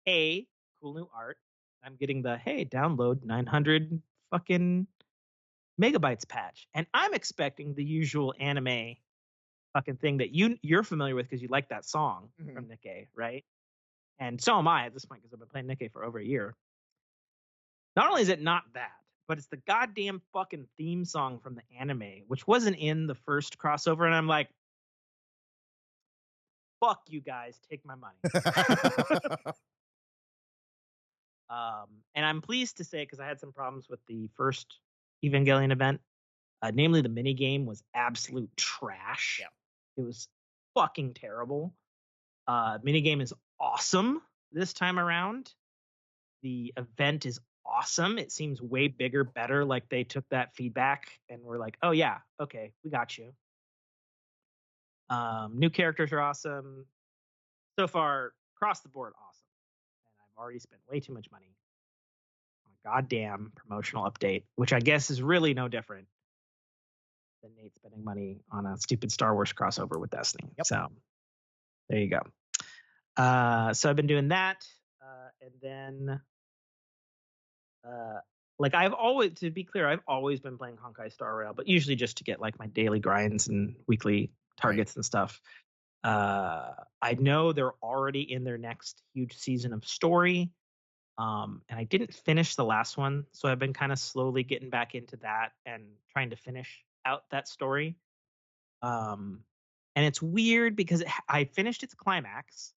Hey, cool new art. I'm getting the, hey, download 900 fucking megabytes patch. And I'm expecting the usual anime fucking thing that you're familiar with because you like that song from Nikkei, right? And so am I at this point because I've been playing Nikkei for over a year. Not only is it not that, but it's the goddamn fucking theme song from the anime, which wasn't in the first crossover. And I'm like, fuck you guys, take my money. And I'm pleased to say, because I had some problems with the first Evangelion event, namely the mini game was absolute trash. Yeah. It was fucking terrible. Mini game is awesome this time around. The event is awesome. It seems way bigger, better. Like they took that feedback and were like, oh yeah, okay, we got you. New characters are awesome. So far, across the board, awesome. And I've already spent way too much money on a goddamn promotional update, which I guess is really no different than Nate spending money on a stupid Star Wars crossover with Destiny. Yep. So there you go. So I've been doing that. And then like I've always, to be clear, I've always been playing Honkai Star Rail, but usually just to get like my daily grinds and weekly targets and stuff. I know they're already in their next huge season of story. And I didn't finish the last one, so I've been kind of slowly getting back into that and trying to finish out that story. And it's weird because I finished its climax,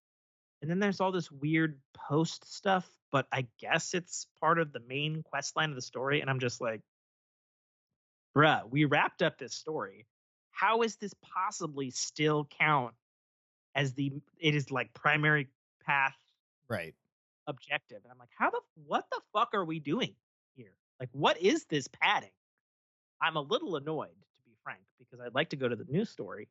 and then there's all this weird post stuff, but I guess it's part of the main quest line of the story. And I'm just like, bruh, we wrapped up this story. How is this possibly still count as it is like primary path Right. objective? And I'm like, what the fuck are we doing here? Like, what is this padding? I'm a little annoyed, to be frank, because I'd like to go to the news story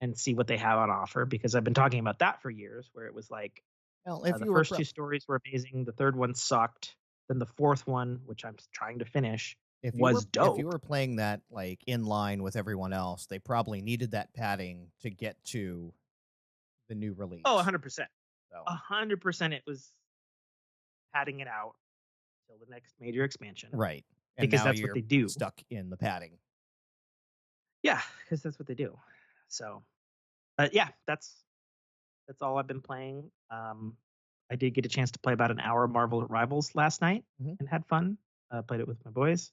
and see what they have on offer, because I've been talking about that for years, where it was like, Well, if the you were first two stories were amazing, the third one sucked, then the fourth one, which I'm trying to finish, was dope. If you were playing that like in line with everyone else, they probably needed that padding to get to the new release. Oh, 100%. So 100% it was padding it out till the next major expansion. right. And because now that's you're what they do. stuck in the padding. Yeah, because that's what they do. So, yeah, that's all I've been playing. I did get a chance to play about an hour of Marvel Rivals last night and had fun. Played it with my boys.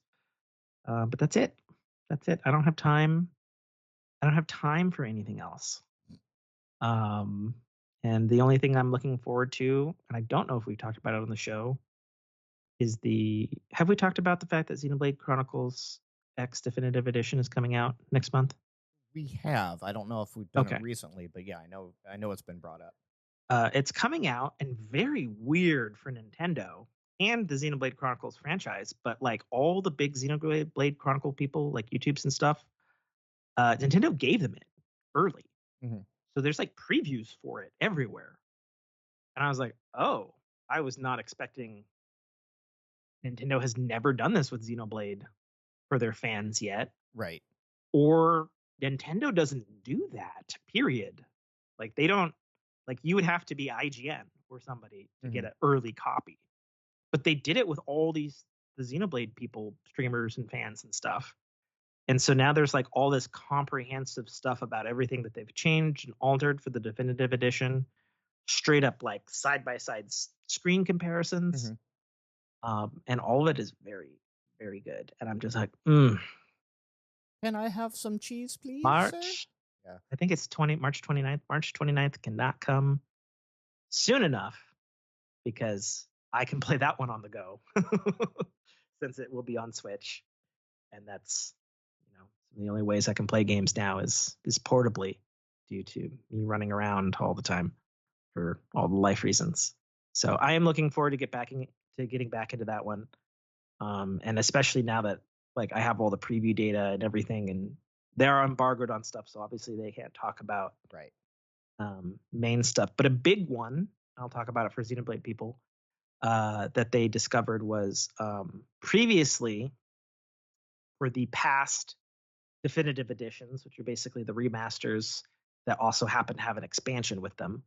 But that's it. That's it. I don't have time. I don't have time for anything else. And the only thing I'm looking forward to, and I don't know if we talked about it on the show, is have we talked about the fact that Xenoblade Chronicles X Definitive Edition is coming out next month? We have. I don't know if we've done it recently, but yeah, I know it's been brought up. It's coming out, and very weird for Nintendo and the Xenoblade Chronicles franchise, but like all the big Xenoblade Chronicle people, like YouTubes and stuff, Nintendo gave them it early. So there's like previews for it everywhere. And I was like, oh, I was not expecting. Nintendo has never done this with Xenoblade for their fans yet. Right. Or Nintendo doesn't do that, period. Like they don't, Like you would have to be IGN or somebody to get Mhm. an early copy. But they did it with all these the Xenoblade people, streamers and fans and stuff. And so now there's like all this comprehensive stuff about everything that they've changed and altered for the definitive edition. Straight up like side by side screen comparisons. Mhm. And all of it is very, very good. And I'm just like, Can I have some cheese, please, sir? March. Yeah. I think it's March 29th. March 29th cannot come soon enough because I can play that one on the go since it will be on Switch. And that's, the only ways I can play games now is portably due to me running around all the time for all the life reasons. So I am looking forward to getting back into that one. And especially now that like I have all the preview data and everything, and they're embargoed on stuff, so obviously they can't talk about Right. main stuff. But a big one, I'll talk about it for Xenoblade people, that they discovered was previously for the past definitive editions, which are basically the remasters that also happen to have an expansion with them.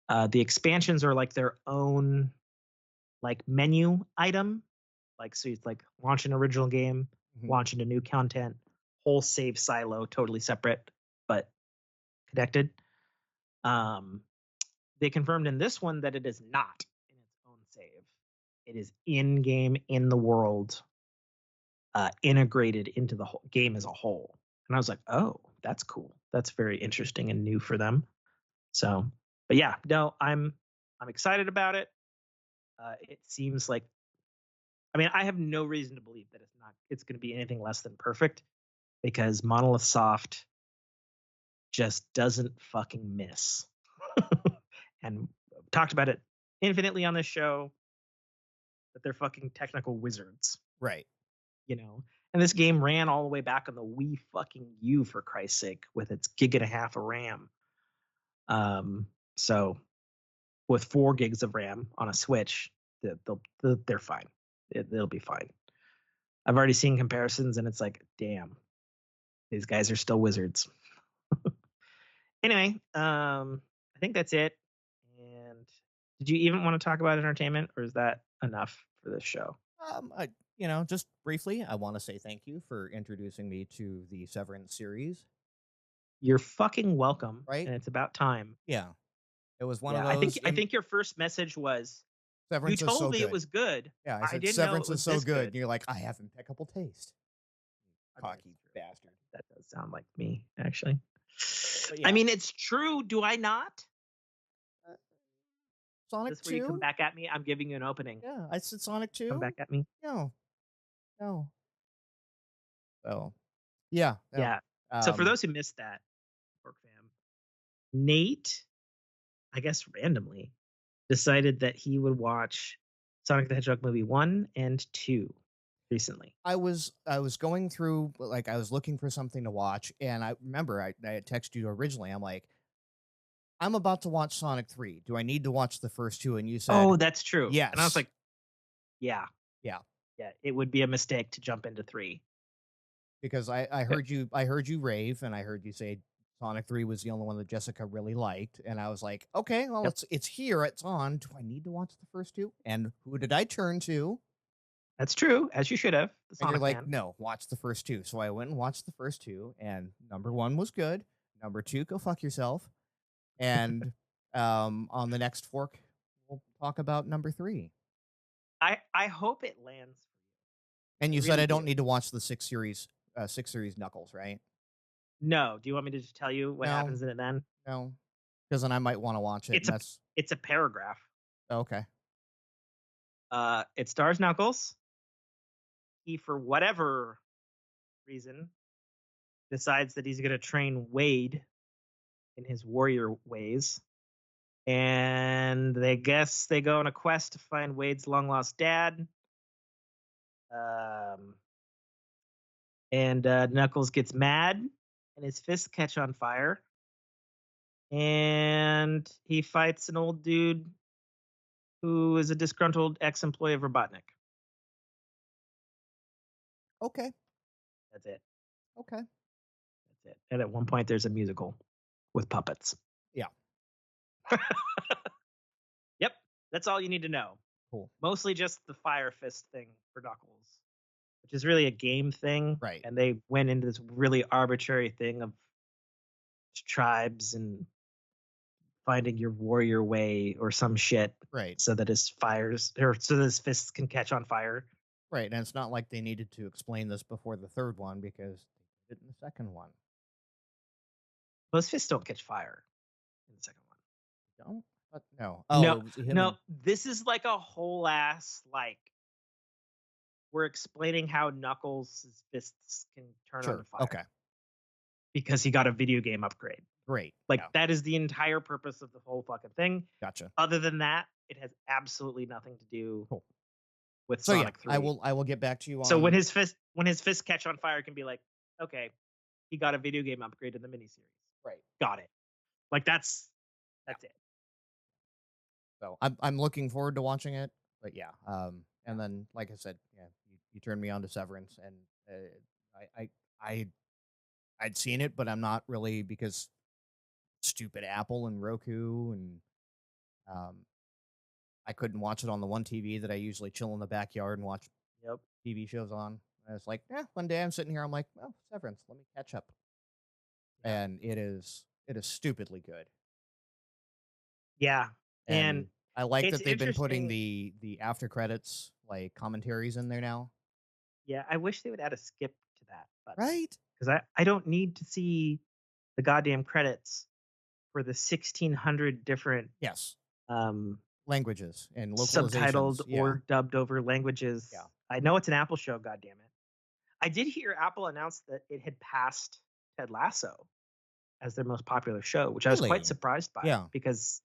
The expansions are like their own like menu item. Like so it's like launch an original game, Mhm. launch into new content, whole save silo, totally separate, but connected. Um, they confirmed in this one that it is not in its own save. It is in game, in the world, integrated into the whole game as a whole. And I was like, oh, that's cool. That's very interesting and new for them. So, but yeah, no, I'm excited about it. It seems like, I mean, I have no reason to believe that it's going to be anything less than perfect because Monolith Soft just doesn't fucking miss. And talked about it infinitely on this show that they're fucking technical wizards, Right. you know. And this game ran all the way back on the Wii fucking U for Christ's sake with its gig and a half of RAM. So with 4 gigs of RAM on a Switch, they're fine. They'll be fine. I've already seen comparisons, and it's like, damn, these guys are still wizards. Anyway, I think that's it. And did you even want to talk about entertainment, or is that enough for this show? I, just briefly, I want to say thank you for introducing me to the Severance series. You're fucking welcome, Right? and it's about time. Yeah. It was one of Yeah, I think those. I think your first message was, "You Severance is told so me it good. was good. Yeah, I I said didn't know it Severance is was so this good. good." And you're like, I have impeccable taste. I mean, Cocky it's true. bastard. That does sound like me, actually. But I yeah, mean, it's true. Do I not? Sonic This where you come 2? back at me? I'm giving you an opening. Yeah, I said Sonic Come 2. back at me. No, no. So, yeah, no. Yeah. So for Um, those who missed that, Pork Fam, Nate, I guess randomly, decided that he would watch Sonic the Hedgehog movie 1 and 2 recently. I was going through, like, I was looking for something to watch, and I remember I had texted you originally. I'm like, I'm about to watch Sonic 3. Do I need to watch the first two? And you said, Oh, that's true. And I was yes. like, yeah, Yeah. yeah, it would be a mistake to jump into 3. Because I Uh, heard you rave, and I heard you say Sonic 3 was the only one that Jessica really liked, and I was like, okay, well, Yep, it's here, it's on. Do I need to watch the first two? And who did I turn to? that's true, as you should have, the And you're Sonic like, fan. no, watch the first two. So I went and watched the first two, and number one was good. Number two, go fuck yourself. And on the next fork, we'll talk about number three. I hope it lands And for you. you I said really I don't do. need to watch the six series Knuckles, right? No, do you want me to just tell you what No, happens in it then? no, because then I might want to watch it, It's and a that's it's a paragraph. okay. It stars Knuckles. He, for whatever reason, decides that he's going to train Wade in his warrior ways. And they guess they go on a quest to find Wade's long lost dad. Um, and Knuckles gets mad and his fists catch on fire. And he fights an old dude who is a disgruntled ex employee of Robotnik. Okay, That's it. okay. That's it. And at one point, there's a musical with puppets. Yeah. Yep, that's all you need to know. Cool. Mostly just the fire fist thing for Knuckles, which is really a game thing. Right. And they went into this really arbitrary thing of tribes and finding your warrior way or some shit. Right. So that his fires or so that his fists can catch on fire. Right. And it's not like they needed to explain this before the third one because they did in the second one. Those fists don't catch fire in the second one. Don't? But no. No, it was him no, and- this is like a whole ass like we're explaining how Knuckles' fists can turn on Sure. fire. Okay. Because he got a video game upgrade. Great. Like Yeah. that is the entire purpose of the whole fucking thing. Gotcha. Other than that, it has absolutely nothing to do Cool. with So Sonic 3. I will get back to you on. So when his fists catch on fire, it can be like, okay, he got a video game upgrade in the miniseries. Right. Got it. Like that's it. So I'm looking forward to watching it. But yeah. And then like I said, yeah, you turned me on to Severance, and I'd seen it, but I'm not really, because stupid Apple and Roku, and I couldn't watch it on the one TV that I usually chill in the backyard and watch Yep. TV shows on. And it's like, one day I'm sitting here, I'm like, well, Severance, let me catch up. And it is stupidly good. Yeah. And I like it's that they've been putting interesting- the after credits like commentaries in there now. yeah, I wish they would add a skip to that. But Right? because I don't need to see the goddamn credits for the 1,600 different Yes. um Languages and localizations. subtitled Yeah. or dubbed over languages. Yeah. I know it's an Apple show, goddammit. I did hear Apple announce that it had passed Ted Lasso as their most popular show, which I was Really? quite surprised by. Yeah. Because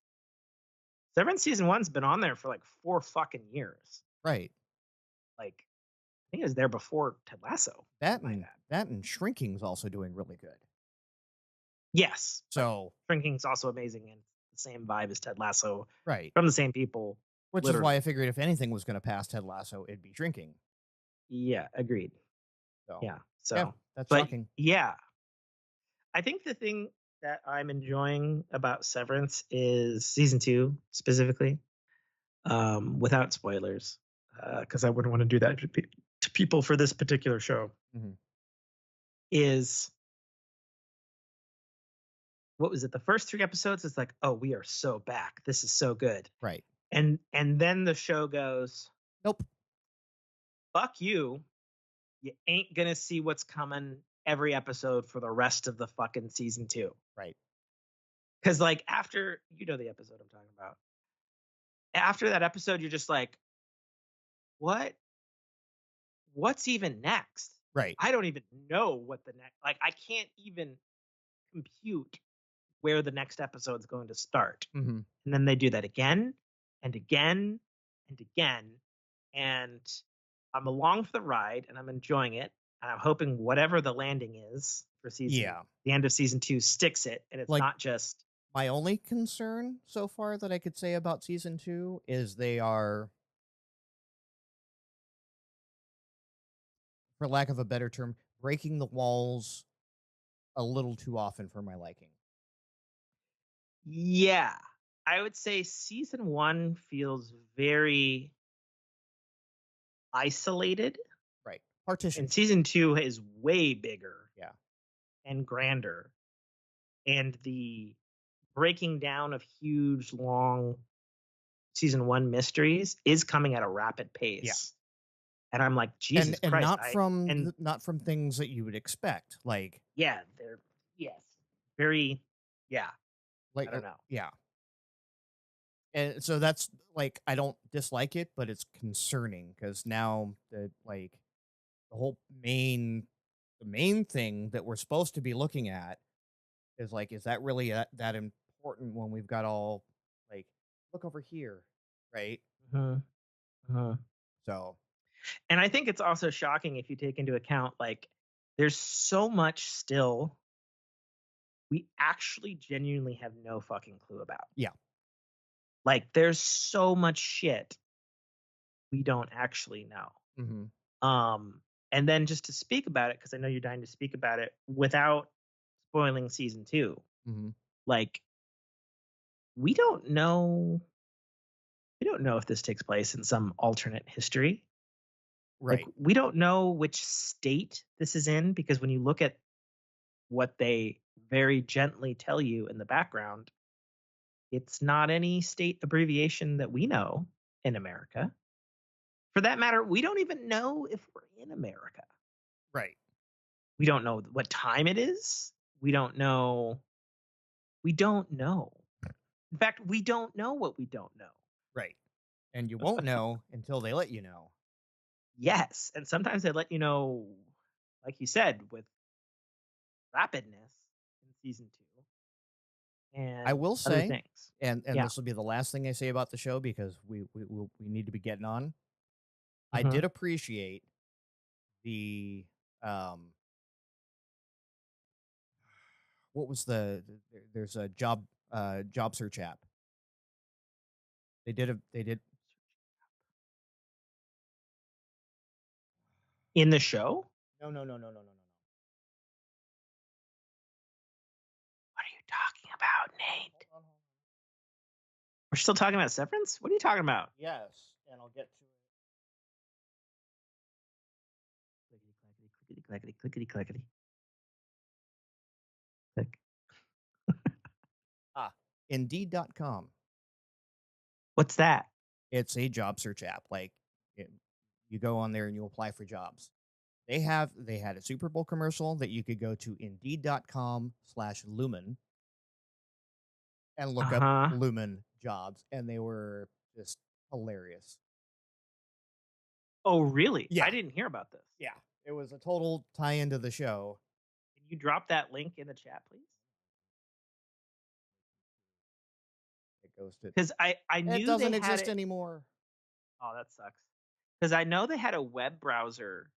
Severance season 1's been on there for like 4 fucking years. Right. Like I think it was there before Ted Lasso. That My and bad. that and Shrinking's also doing really good. Yes. So Shrinking's also amazing and the same vibe as Ted Lasso right. from the same people. Which is literally. why I figured if anything was going to pass Ted Lasso, it'd be Shrinking. Yeah, agreed. So Yeah. So yeah, that's but shocking. yeah. I think the thing that I'm enjoying about Severance is season 2 specifically, without spoilers, because I wouldn't want to do that to people for this particular show. Mhm. Is what was it? The first 3 episodes is like, oh, we are so back. This is so good. Right. And then the show goes, Nope. fuck you. You ain't gonna see what's coming every episode for the rest of the fucking season 2. Right. Because like after the episode I'm talking about, after that episode, you're just like, what's even next? Right. I don't even know what the next, like I can't even compute where the next episode's going to start. Mm-hmm. And then they do that again and again and again. And I'm along for the ride and I'm enjoying it. And I'm hoping whatever the landing is for the end of season 2 sticks it. And it's Like- not just, My only concern so far that I could say about season 2 is they are, for lack of a better term, breaking the walls a little too often for my liking. yeah, I would say season 1 feels very isolated. Right. Partition. And season 2 is way bigger. Yeah. And grander. And the breaking down of huge, long season 1 mysteries is coming at a rapid pace. Yeah. And I'm like, Jesus and Christ. not from things that you would expect. Like, yeah, they're very, yeah. like I don't know. Yeah. And so that's like, I don't dislike it, but it's concerning because now the whole the main thing that we're supposed to be looking at is like, is that really that important when we've got all like, look over here, right? So, And I think it's also shocking if you take into account, like, there's so much still we actually genuinely have no fucking clue about. Yeah. Like, there's so much shit we don't actually know. mm-hmm. And then just to speak about it, because I know you're dying to speak about it without spoiling season 2. Mm-hmm. Like, we don't know. We don't know if this takes place in some alternate history. Like, Right. we don't know which state this is in, because when you look at what they very gently tell you in the background, it's not any state abbreviation that we know in America. For that matter, we don't even know if we're in America. Right. We don't know what time it is. We don't know. We don't know. In fact, we don't know what we don't know. Right. And you won't know until they let you know. Yes. And sometimes they let you know, like you said, with rapidness in season 2 I and will other say, things. and Yeah. this will be the last thing I say about the show because we need to be getting on. I Mhm. did appreciate the um what was there's a job search app. They did In the show? no. What are you talking about, Nate? Hold on. We're still talking about Severance? What are you talking about? Yes, and I'll get to it. Clickety, clackety, clickety, clackety. Click. Indeed.com. What's that? It's a job search app. Like it, you go on there and you apply for jobs. They had a Super Bowl commercial that you could go to indeed.com/lumen and Uh look up huh. Lumen jobs, and they were just hilarious. Oh, really? I Yeah, didn't hear about this. yeah. It was a total tie into the show. Can you drop that link in the chat, please? It goes to Because I it knew they doesn't had exist it. anymore. Oh, that sucks. Because I know they had a web browser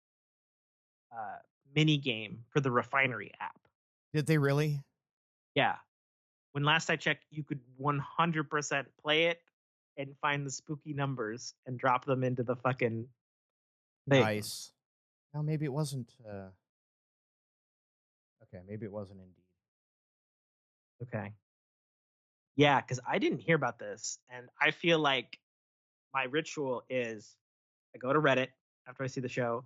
uh, mini game for the Refinery app. Did they really? Yeah. When last I checked, you could 100% play it and find the spooky numbers and drop them into the fucking thing. Nice. Now maybe it wasn't. Okay, maybe it wasn't Indeed. Okay. Yeah, because I didn't hear about this. And I feel like my ritual is I go to Reddit after I see the show,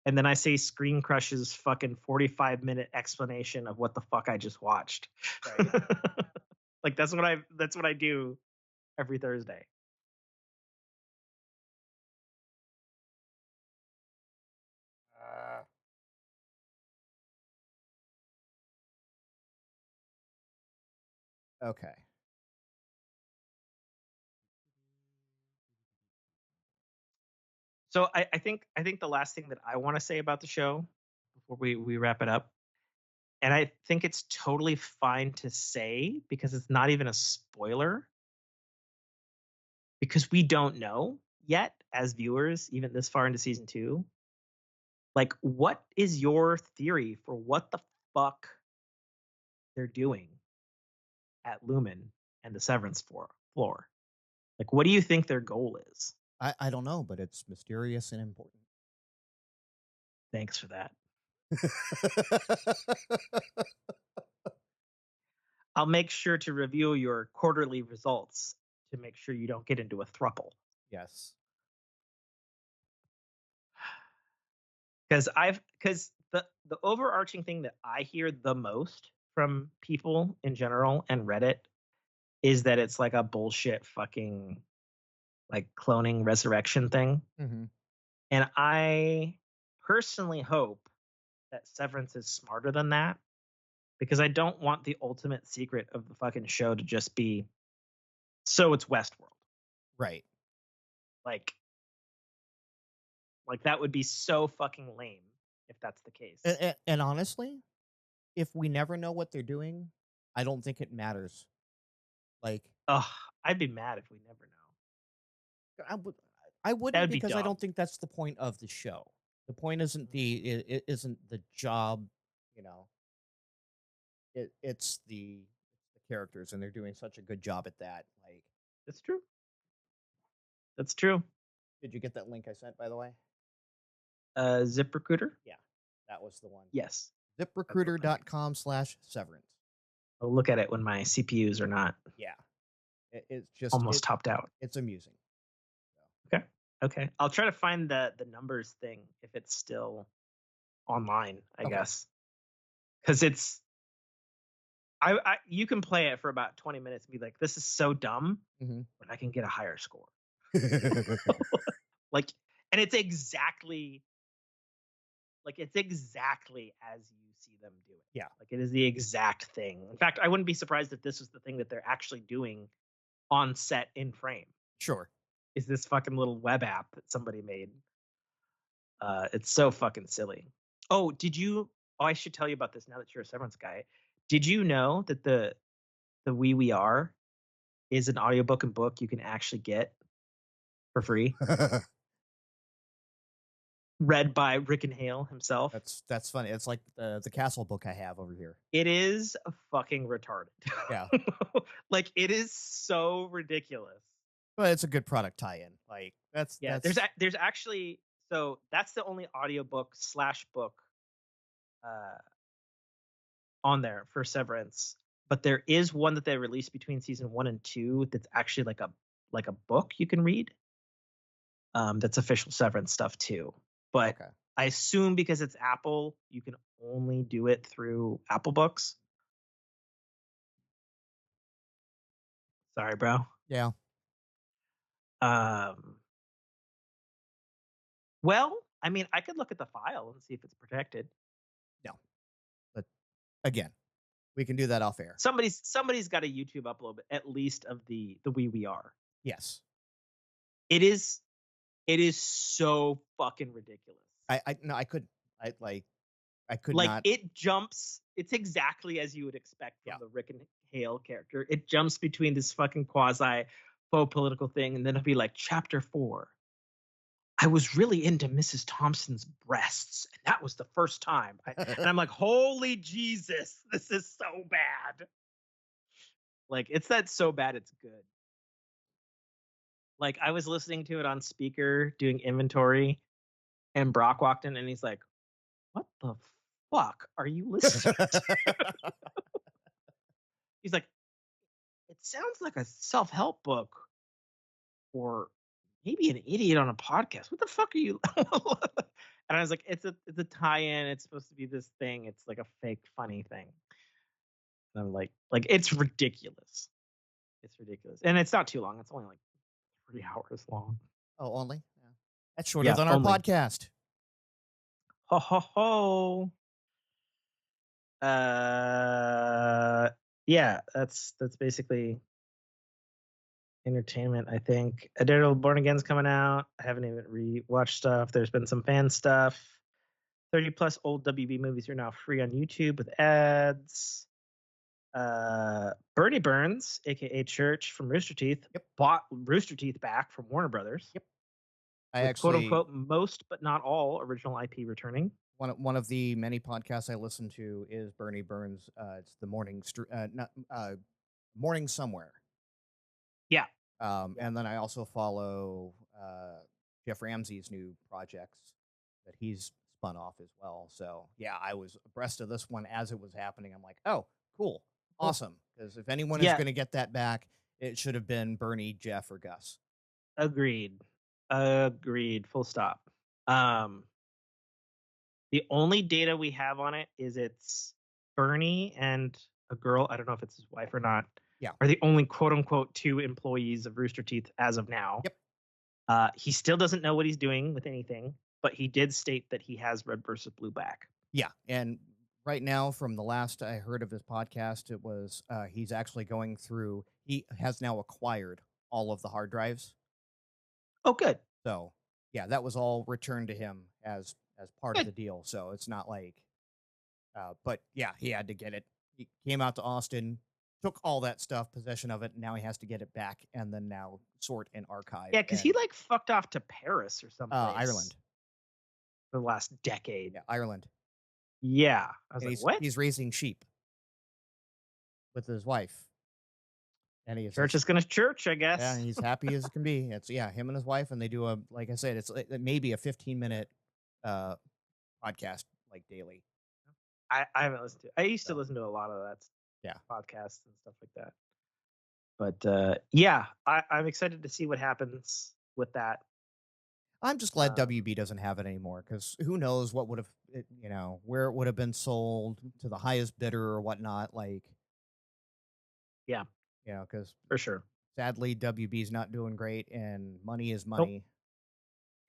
and then I say Screen Crush's fucking 45-minute explanation of what the fuck I just watched. Right. Like that's what I do every Thursday. Uh, okay. So I think the last thing that I want to say about the show before we wrap it up, and I think it's totally fine to say because it's not even a spoiler, because we don't know yet as viewers, even this far into season 2. Like, what is your theory for what the fuck they're doing at Lumen and the Severance floor? Like, what do you think their goal is? I don't know, but it's mysterious and important. Thanks for that. I'll make sure to review your quarterly results to make sure you don't get into a thruple. Yes. Because the overarching thing that I hear the most from people in general and Reddit is that it's like a bullshit fucking like cloning resurrection thing. Mm-hmm. And I personally hope that Severance is smarter than that, because I don't want the ultimate secret of the fucking show to just be so it's Westworld. Right. Like that would be so fucking lame if that's the case. And honestly, if we never know what they're doing, I don't think it matters. Like Ugh, I'd be mad if we never know. I would I That wouldn't would be because I dumb. don't think that's the point of the show. The point isn't it isn't the job, you know. It's the characters and they're doing such a good job at that. Like, That's true. That's true. did you get that link I sent by the way? ZipRecruiter? Yeah. That was the one. Yes. ZipRecruiter.com/severance. I'll look at it when my CPUs are not Yeah. It's just almost topped out. it's amusing. Okay. Okay. I'll try to find the numbers thing if it's still online, I Okay. guess. Because it's you can play it for about 20 minutes and be like, this is so dumb, Mhm. but I can get a higher score. Like, and it's exactly as you see them do it. Yeah. Like it is the exact thing. In fact, I wouldn't be surprised if this was the thing that they're actually doing on set in frame. Sure. Is this fucking little web app that somebody made? It's so fucking silly. Oh, I should tell you about this now that you're a Severance guy. Did you know that the We Are is an audiobook and book you can actually get for free, read by Rick and Hale himself? That's funny. It's like the castle book I have over here. It is fucking retarded. Yeah. Like it is so ridiculous. But it's a good product tie-in. Like that's Yeah, there's actually, so that's the only audiobook / book uh on there for Severance. But there is one that they released between season 1 and 2 that's actually like a book you can read. That's official Severance stuff too. But okay. I assume because it's Apple, you can only do it through Apple Books. Sorry, bro. Yeah. Well, I mean, I could look at the file and see if it's protected. No. But again, we can do that off air. Somebody's got a YouTube upload at least of the We Are. Yes. It is so fucking ridiculous. I could Like not. it jumps. It's exactly as you would expect from the Rick and Hale character. It jumps between this fucking quasi faux political thing, and then it'll be like chapter 4. I was really into Mrs. Thompson's breasts, and that was the first time. And I'm like, holy Jesus, this is so bad. Like it's that so bad it's good. Like I was listening to it on speaker doing inventory, and Brock walked in and he's like, "What the fuck are you listening to?" He's like, "It sounds like a self-help book or maybe an idiot on a podcast. What the fuck are you?" And I was like, it's a tie-in. It's supposed to be this thing. It's like a fake funny thing. And I'm like it's ridiculous. It's ridiculous. And it's not too long. It's only like 3 hours long. Oh, only? Yeah. That's shorter Yeah, than our only. podcast. Ho ho ho. Yeah, that's basically entertainment, I think. Daredevil Born Again's coming out. I haven't even re-watched stuff. There's been some fan stuff. 30 plus old WB movies are now free on YouTube with ads. Bernie Burns, aka Church from Rooster Teeth, bought Rooster Teeth back from Warner Brothers. Yep. With quote unquote most but not all original IP returning. One of the many podcasts I listen to is Bernie Burns. It's the Morning Somewhere. Yeah. And then I also follow Jeff Ramsey's new projects that he's spun off as well. So yeah, I was abreast of this one as it was happening. I'm like, oh, cool, awesome. Because if anyone is going to get that back, it should have been Bernie, Jeff, or Gus. Agreed. Full stop. The only data we have on it is it's Bernie and a girl, I don't know if it's his wife or not, are the only quote unquote 2 employees of Rooster Teeth as of now. Yep. He still doesn't know what he's doing with anything, but he did state that he has Red versus Blue back. Yeah. And right now, from the last I heard of his podcast, it was he's actually going through, he has now acquired all of the hard drives. Oh, good. So yeah, that was all returned to him as part of the deal. So it's not like, but yeah, he had to get it. He came out to Austin, took all that stuff, possession of it. Now he has to get it back and then now sort and archive. Yeah, because he like fucked off to Paris or something. Ireland. For the last decade. Yeah, Ireland. Yeah. I was like, what? He's raising sheep with his wife. And he's church is gonna church, I guess. Yeah, he's happy as can be. It's him and his wife, and they do like I said, it's maybe a 15-minute podcast like daily. I haven't listened to it. I used to listen to a lot of that podcasts and stuff like that. But yeah, I'm excited to see what happens with that. I'm just glad Um, WB doesn't have it anymore because who knows what would have, where it would have been sold to the highest bidder or whatnot. Like, yeah, because for sure. sadly, WB is not doing great and money is Nope. money.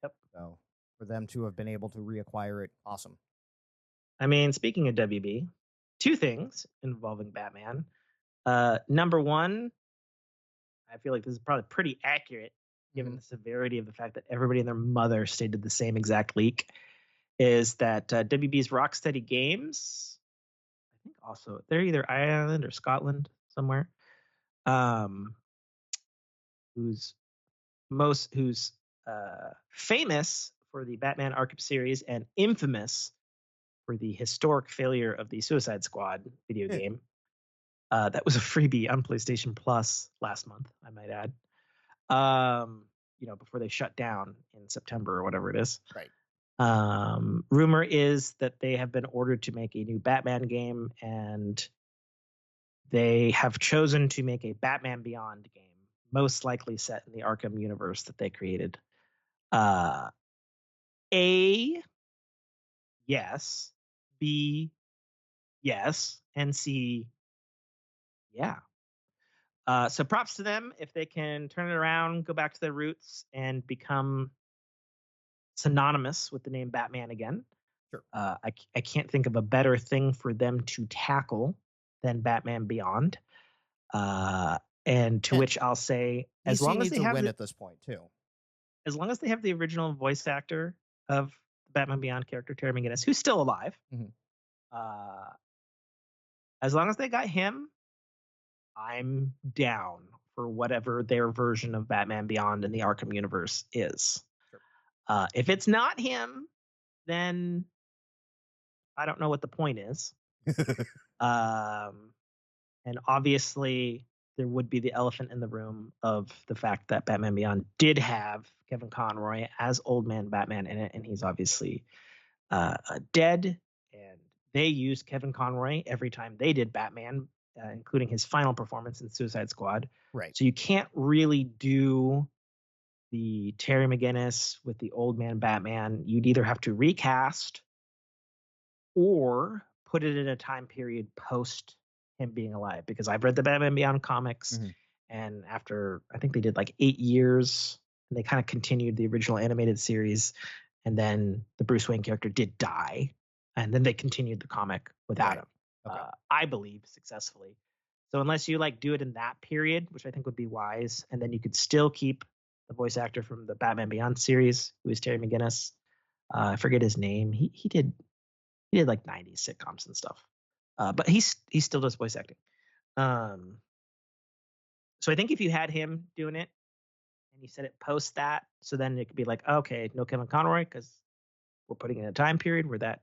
Yep. So for them to have been able to reacquire it, awesome. I mean, speaking of WB, two things involving Batman. Number one, I feel like this is probably pretty accurate given Hmm. the severity of the fact that everybody and their mother stated the same exact leak. Is that WB's Rocksteady Games? I think also they're either Ireland or Scotland somewhere. Um, who's who's famous for the Batman Arkham series and infamous for the historic failure of the Suicide Squad video game. That was a freebie on PlayStation Plus last month, I might add. Before they shut down in September or whatever it is. Right. Rumor is that they have been ordered to make a new Batman game, and they have chosen to make a Batman Beyond game, most likely set in the Arkham universe that they created. A, yes. B, yes. And C, yeah. So props to them if they can turn it around, go back to their roots, and become synonymous with the name Batman again. Sure. I can't think of a better thing for them to tackle than Batman Beyond. And to which I'll say, as DC long as needs they a have win at this point too. as long as they have the original voice actor of the Batman Beyond character, Terry McGinnis, who's still alive, uh, as long as they got him, I'm down for whatever their version of Batman Beyond in the Arkham universe is. Sure. If it's not him, then I don't know what the point is. And obviously, there would be the elephant in the room of the fact that Batman Beyond did have Kevin Conroy as Old Man Batman in it, and he's obviously dead. And they used Kevin Conroy every time they did Batman, including his final performance in Suicide Squad. Right. So you can't really do the Terry McGinnis with the Old Man Batman. You'd either have to recast or put it in a time period post him being alive, because I've read the Batman Beyond comics, and after I think they did like 8 years, and they kind of continued the original animated series, and then the Bruce Wayne character did die, and then they continued the comic without him. Okay. I believe successfully. So unless you like do it in that period, which I think would be wise, and then you could still keep the voice actor from the Batman Beyond series, who is Terry McGinnis. I forget his name. He did like 90s sitcoms and stuff. But he still does voice acting. So I think if you had him doing it and you set it post that, so then it could be like, okay, no Kevin Conroy, because we're putting in a time period where that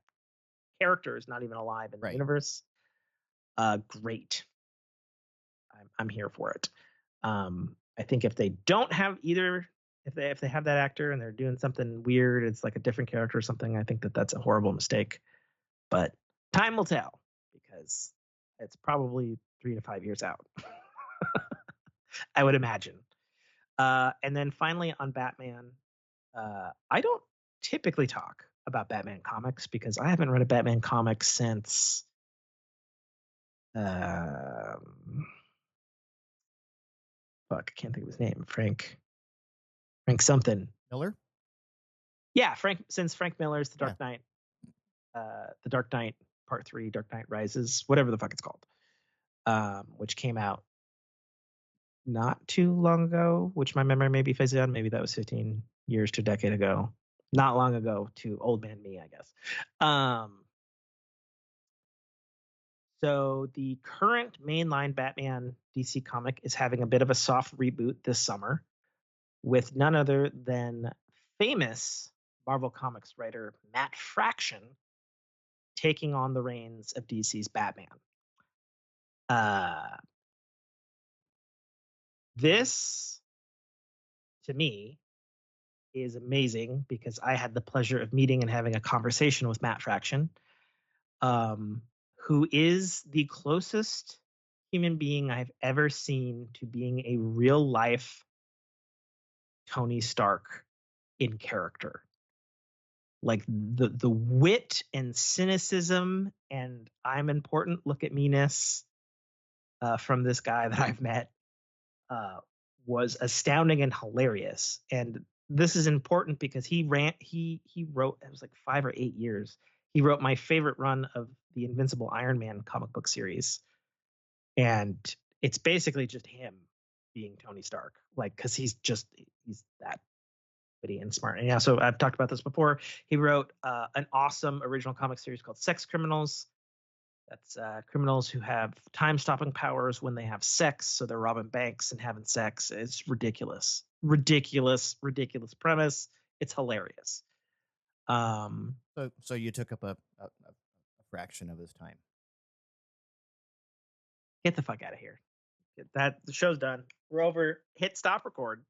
character is not even alive in the universe. Great. I'm here for it. I think if they don't have either, if they have that actor and they're doing something weird, it's like a different character or something, I think that's a horrible mistake. But time will tell, because it's probably 3 to 5 years out. I would imagine. And then finally on Batman, I don't typically talk about Batman comics because I haven't read a Batman comic since I can't think of his name. Frank something. Miller? Yeah, since Frank Miller's The Dark Knight. The Dark Knight Part 3, Dark Knight Rises, whatever the fuck it's called. Which came out not too long ago, which my memory may be fuzzy on. Maybe that was 15 years to a decade ago. Not long ago to old man me, I guess. So the current mainline Batman DC comic is having a bit of a soft reboot this summer with none other than famous Marvel Comics writer Matt Fraction taking on the reins of DC's Batman. This, to me, is amazing because I had the pleasure of meeting and having a conversation with Matt Fraction, who is the closest human being I've ever seen to being a real life Tony Stark in character. Like the wit and cynicism and I'm important, look at me-ness from this guy that I've met was astounding and hilarious. And this is important because he wrote, it was like 5 or 8 years. He wrote my favorite run of the Invincible Iron Man comic book series. And it's basically just him being Tony Stark, like, because he's that witty and smart. And yeah, so I've talked about this before. He wrote an awesome original comic series called Sex Criminals. That's criminals who have time-stopping powers when they have sex, so they're robbing banks and having sex. It's ridiculous premise. It's hilarious. So you took up a fraction of his time. Get the fuck out of here. The show's done. We're over. Hit stop record.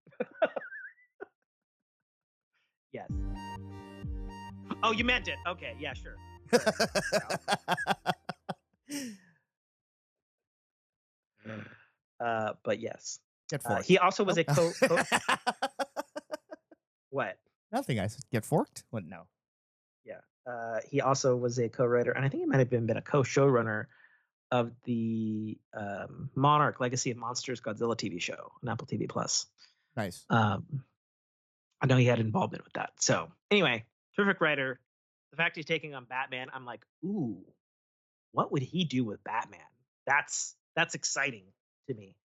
Yes. Oh, you meant it. Okay, yeah, sure. But yes. Get forked. He also was a co. What? Nothing. I said get forked. What? No. Yeah. He also was a co-writer, and I think he might have been a co-showrunner of the Monarch Legacy of Monsters Godzilla TV show on Apple TV Plus. Nice. I know he had involvement with that. So anyway, terrific writer. The fact he's taking on Batman, I'm like, ooh, what would he do with Batman? That's exciting to me.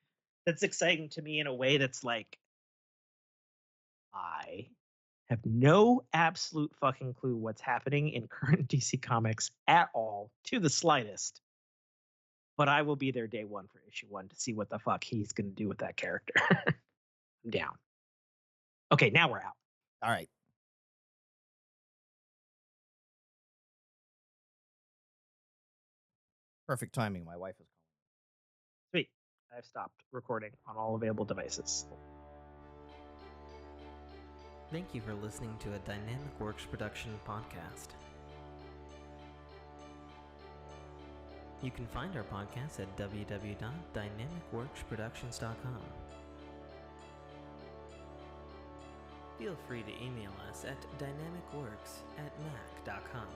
That's exciting to me in a way that's like, I have no absolute fucking clue what's happening in current DC Comics at all, to the slightest. But I will be there day one for issue 1 to see what the fuck he's going to do with that character. I'm down. Okay, now we're out. All right. Perfect timing. My wife is calling. Sweet. I've stopped recording on all available devices. Thank you for listening to a Dynamic Works production podcast. You can find our podcast at www.dynamicworksproductions.com. Feel free to email us at dynamicworks@mac.com.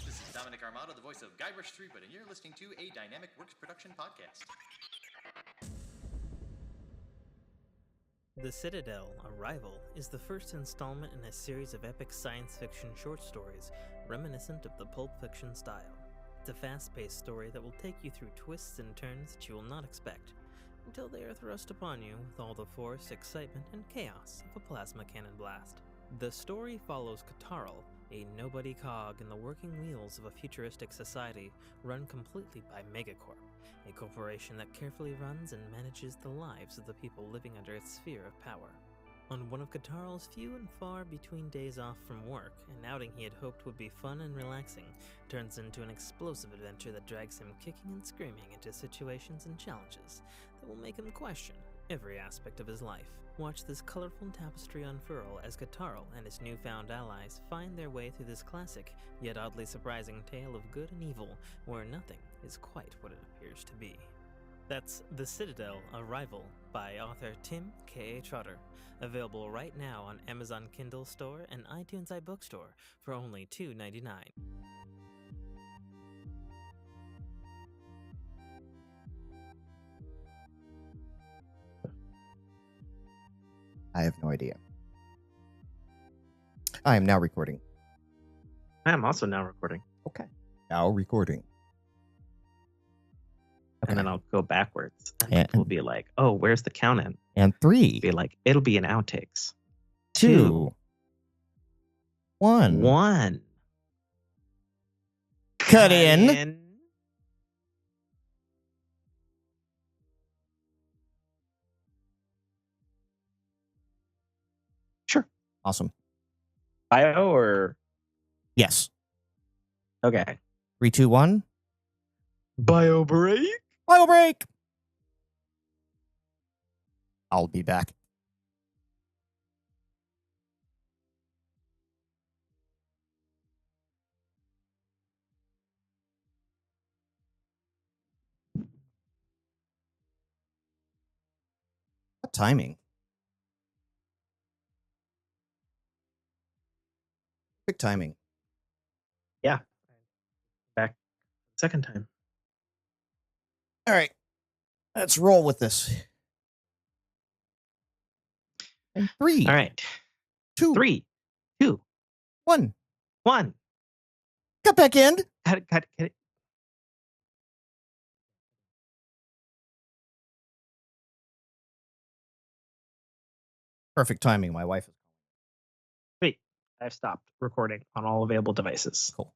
This is Dominic Armato, the voice of Guybrush Threepwood, and you're listening to a Dynamic Works production podcast. The Citadel, Arrival, is the first installment in a series of epic science fiction short stories reminiscent of the Pulp Fiction style. It's a fast-paced story that will take you through twists and turns that you will not expect, until they are thrust upon you with all the force, excitement, and chaos of a plasma cannon blast. The story follows Katarl, a nobody cog in the working wheels of a futuristic society run completely by Megacorp, a corporation that carefully runs and manages the lives of the people living under its sphere of power. On one of Katarl's few and far between days off from work, an outing he had hoped would be fun and relaxing turns into an explosive adventure that drags him kicking and screaming into situations and challenges that will make him question every aspect of his life. Watch this colorful tapestry unfurl as Katarl and his newfound allies find their way through this classic, yet oddly surprising tale of good and evil, where nothing is quite what it appears to be. That's The Citadel, Arrival, by author Tim K. Trotter, available right now on Amazon Kindle Store and iTunes iBookstore for only $2.99. I have no idea. I am now recording. I am also now recording. Okay. Now recording. And then I'll go backwards. And And- people will be like, oh, where's the count in? And 3, Be like, it'll be in outtakes. 2, 1. 1. Cut in. Sure. Awesome. Bio or Yes. okay. 3, 2, 1. Bio break. Bio break. I'll be back. What timing? Quick timing. Yeah. Back second time. All right. Let's roll with this. And 3, All right. 2, 3, 2, 1. 1. Cut back in. Cut it. Perfect timing. My wife is Wait, I've stopped recording on all available devices. cool.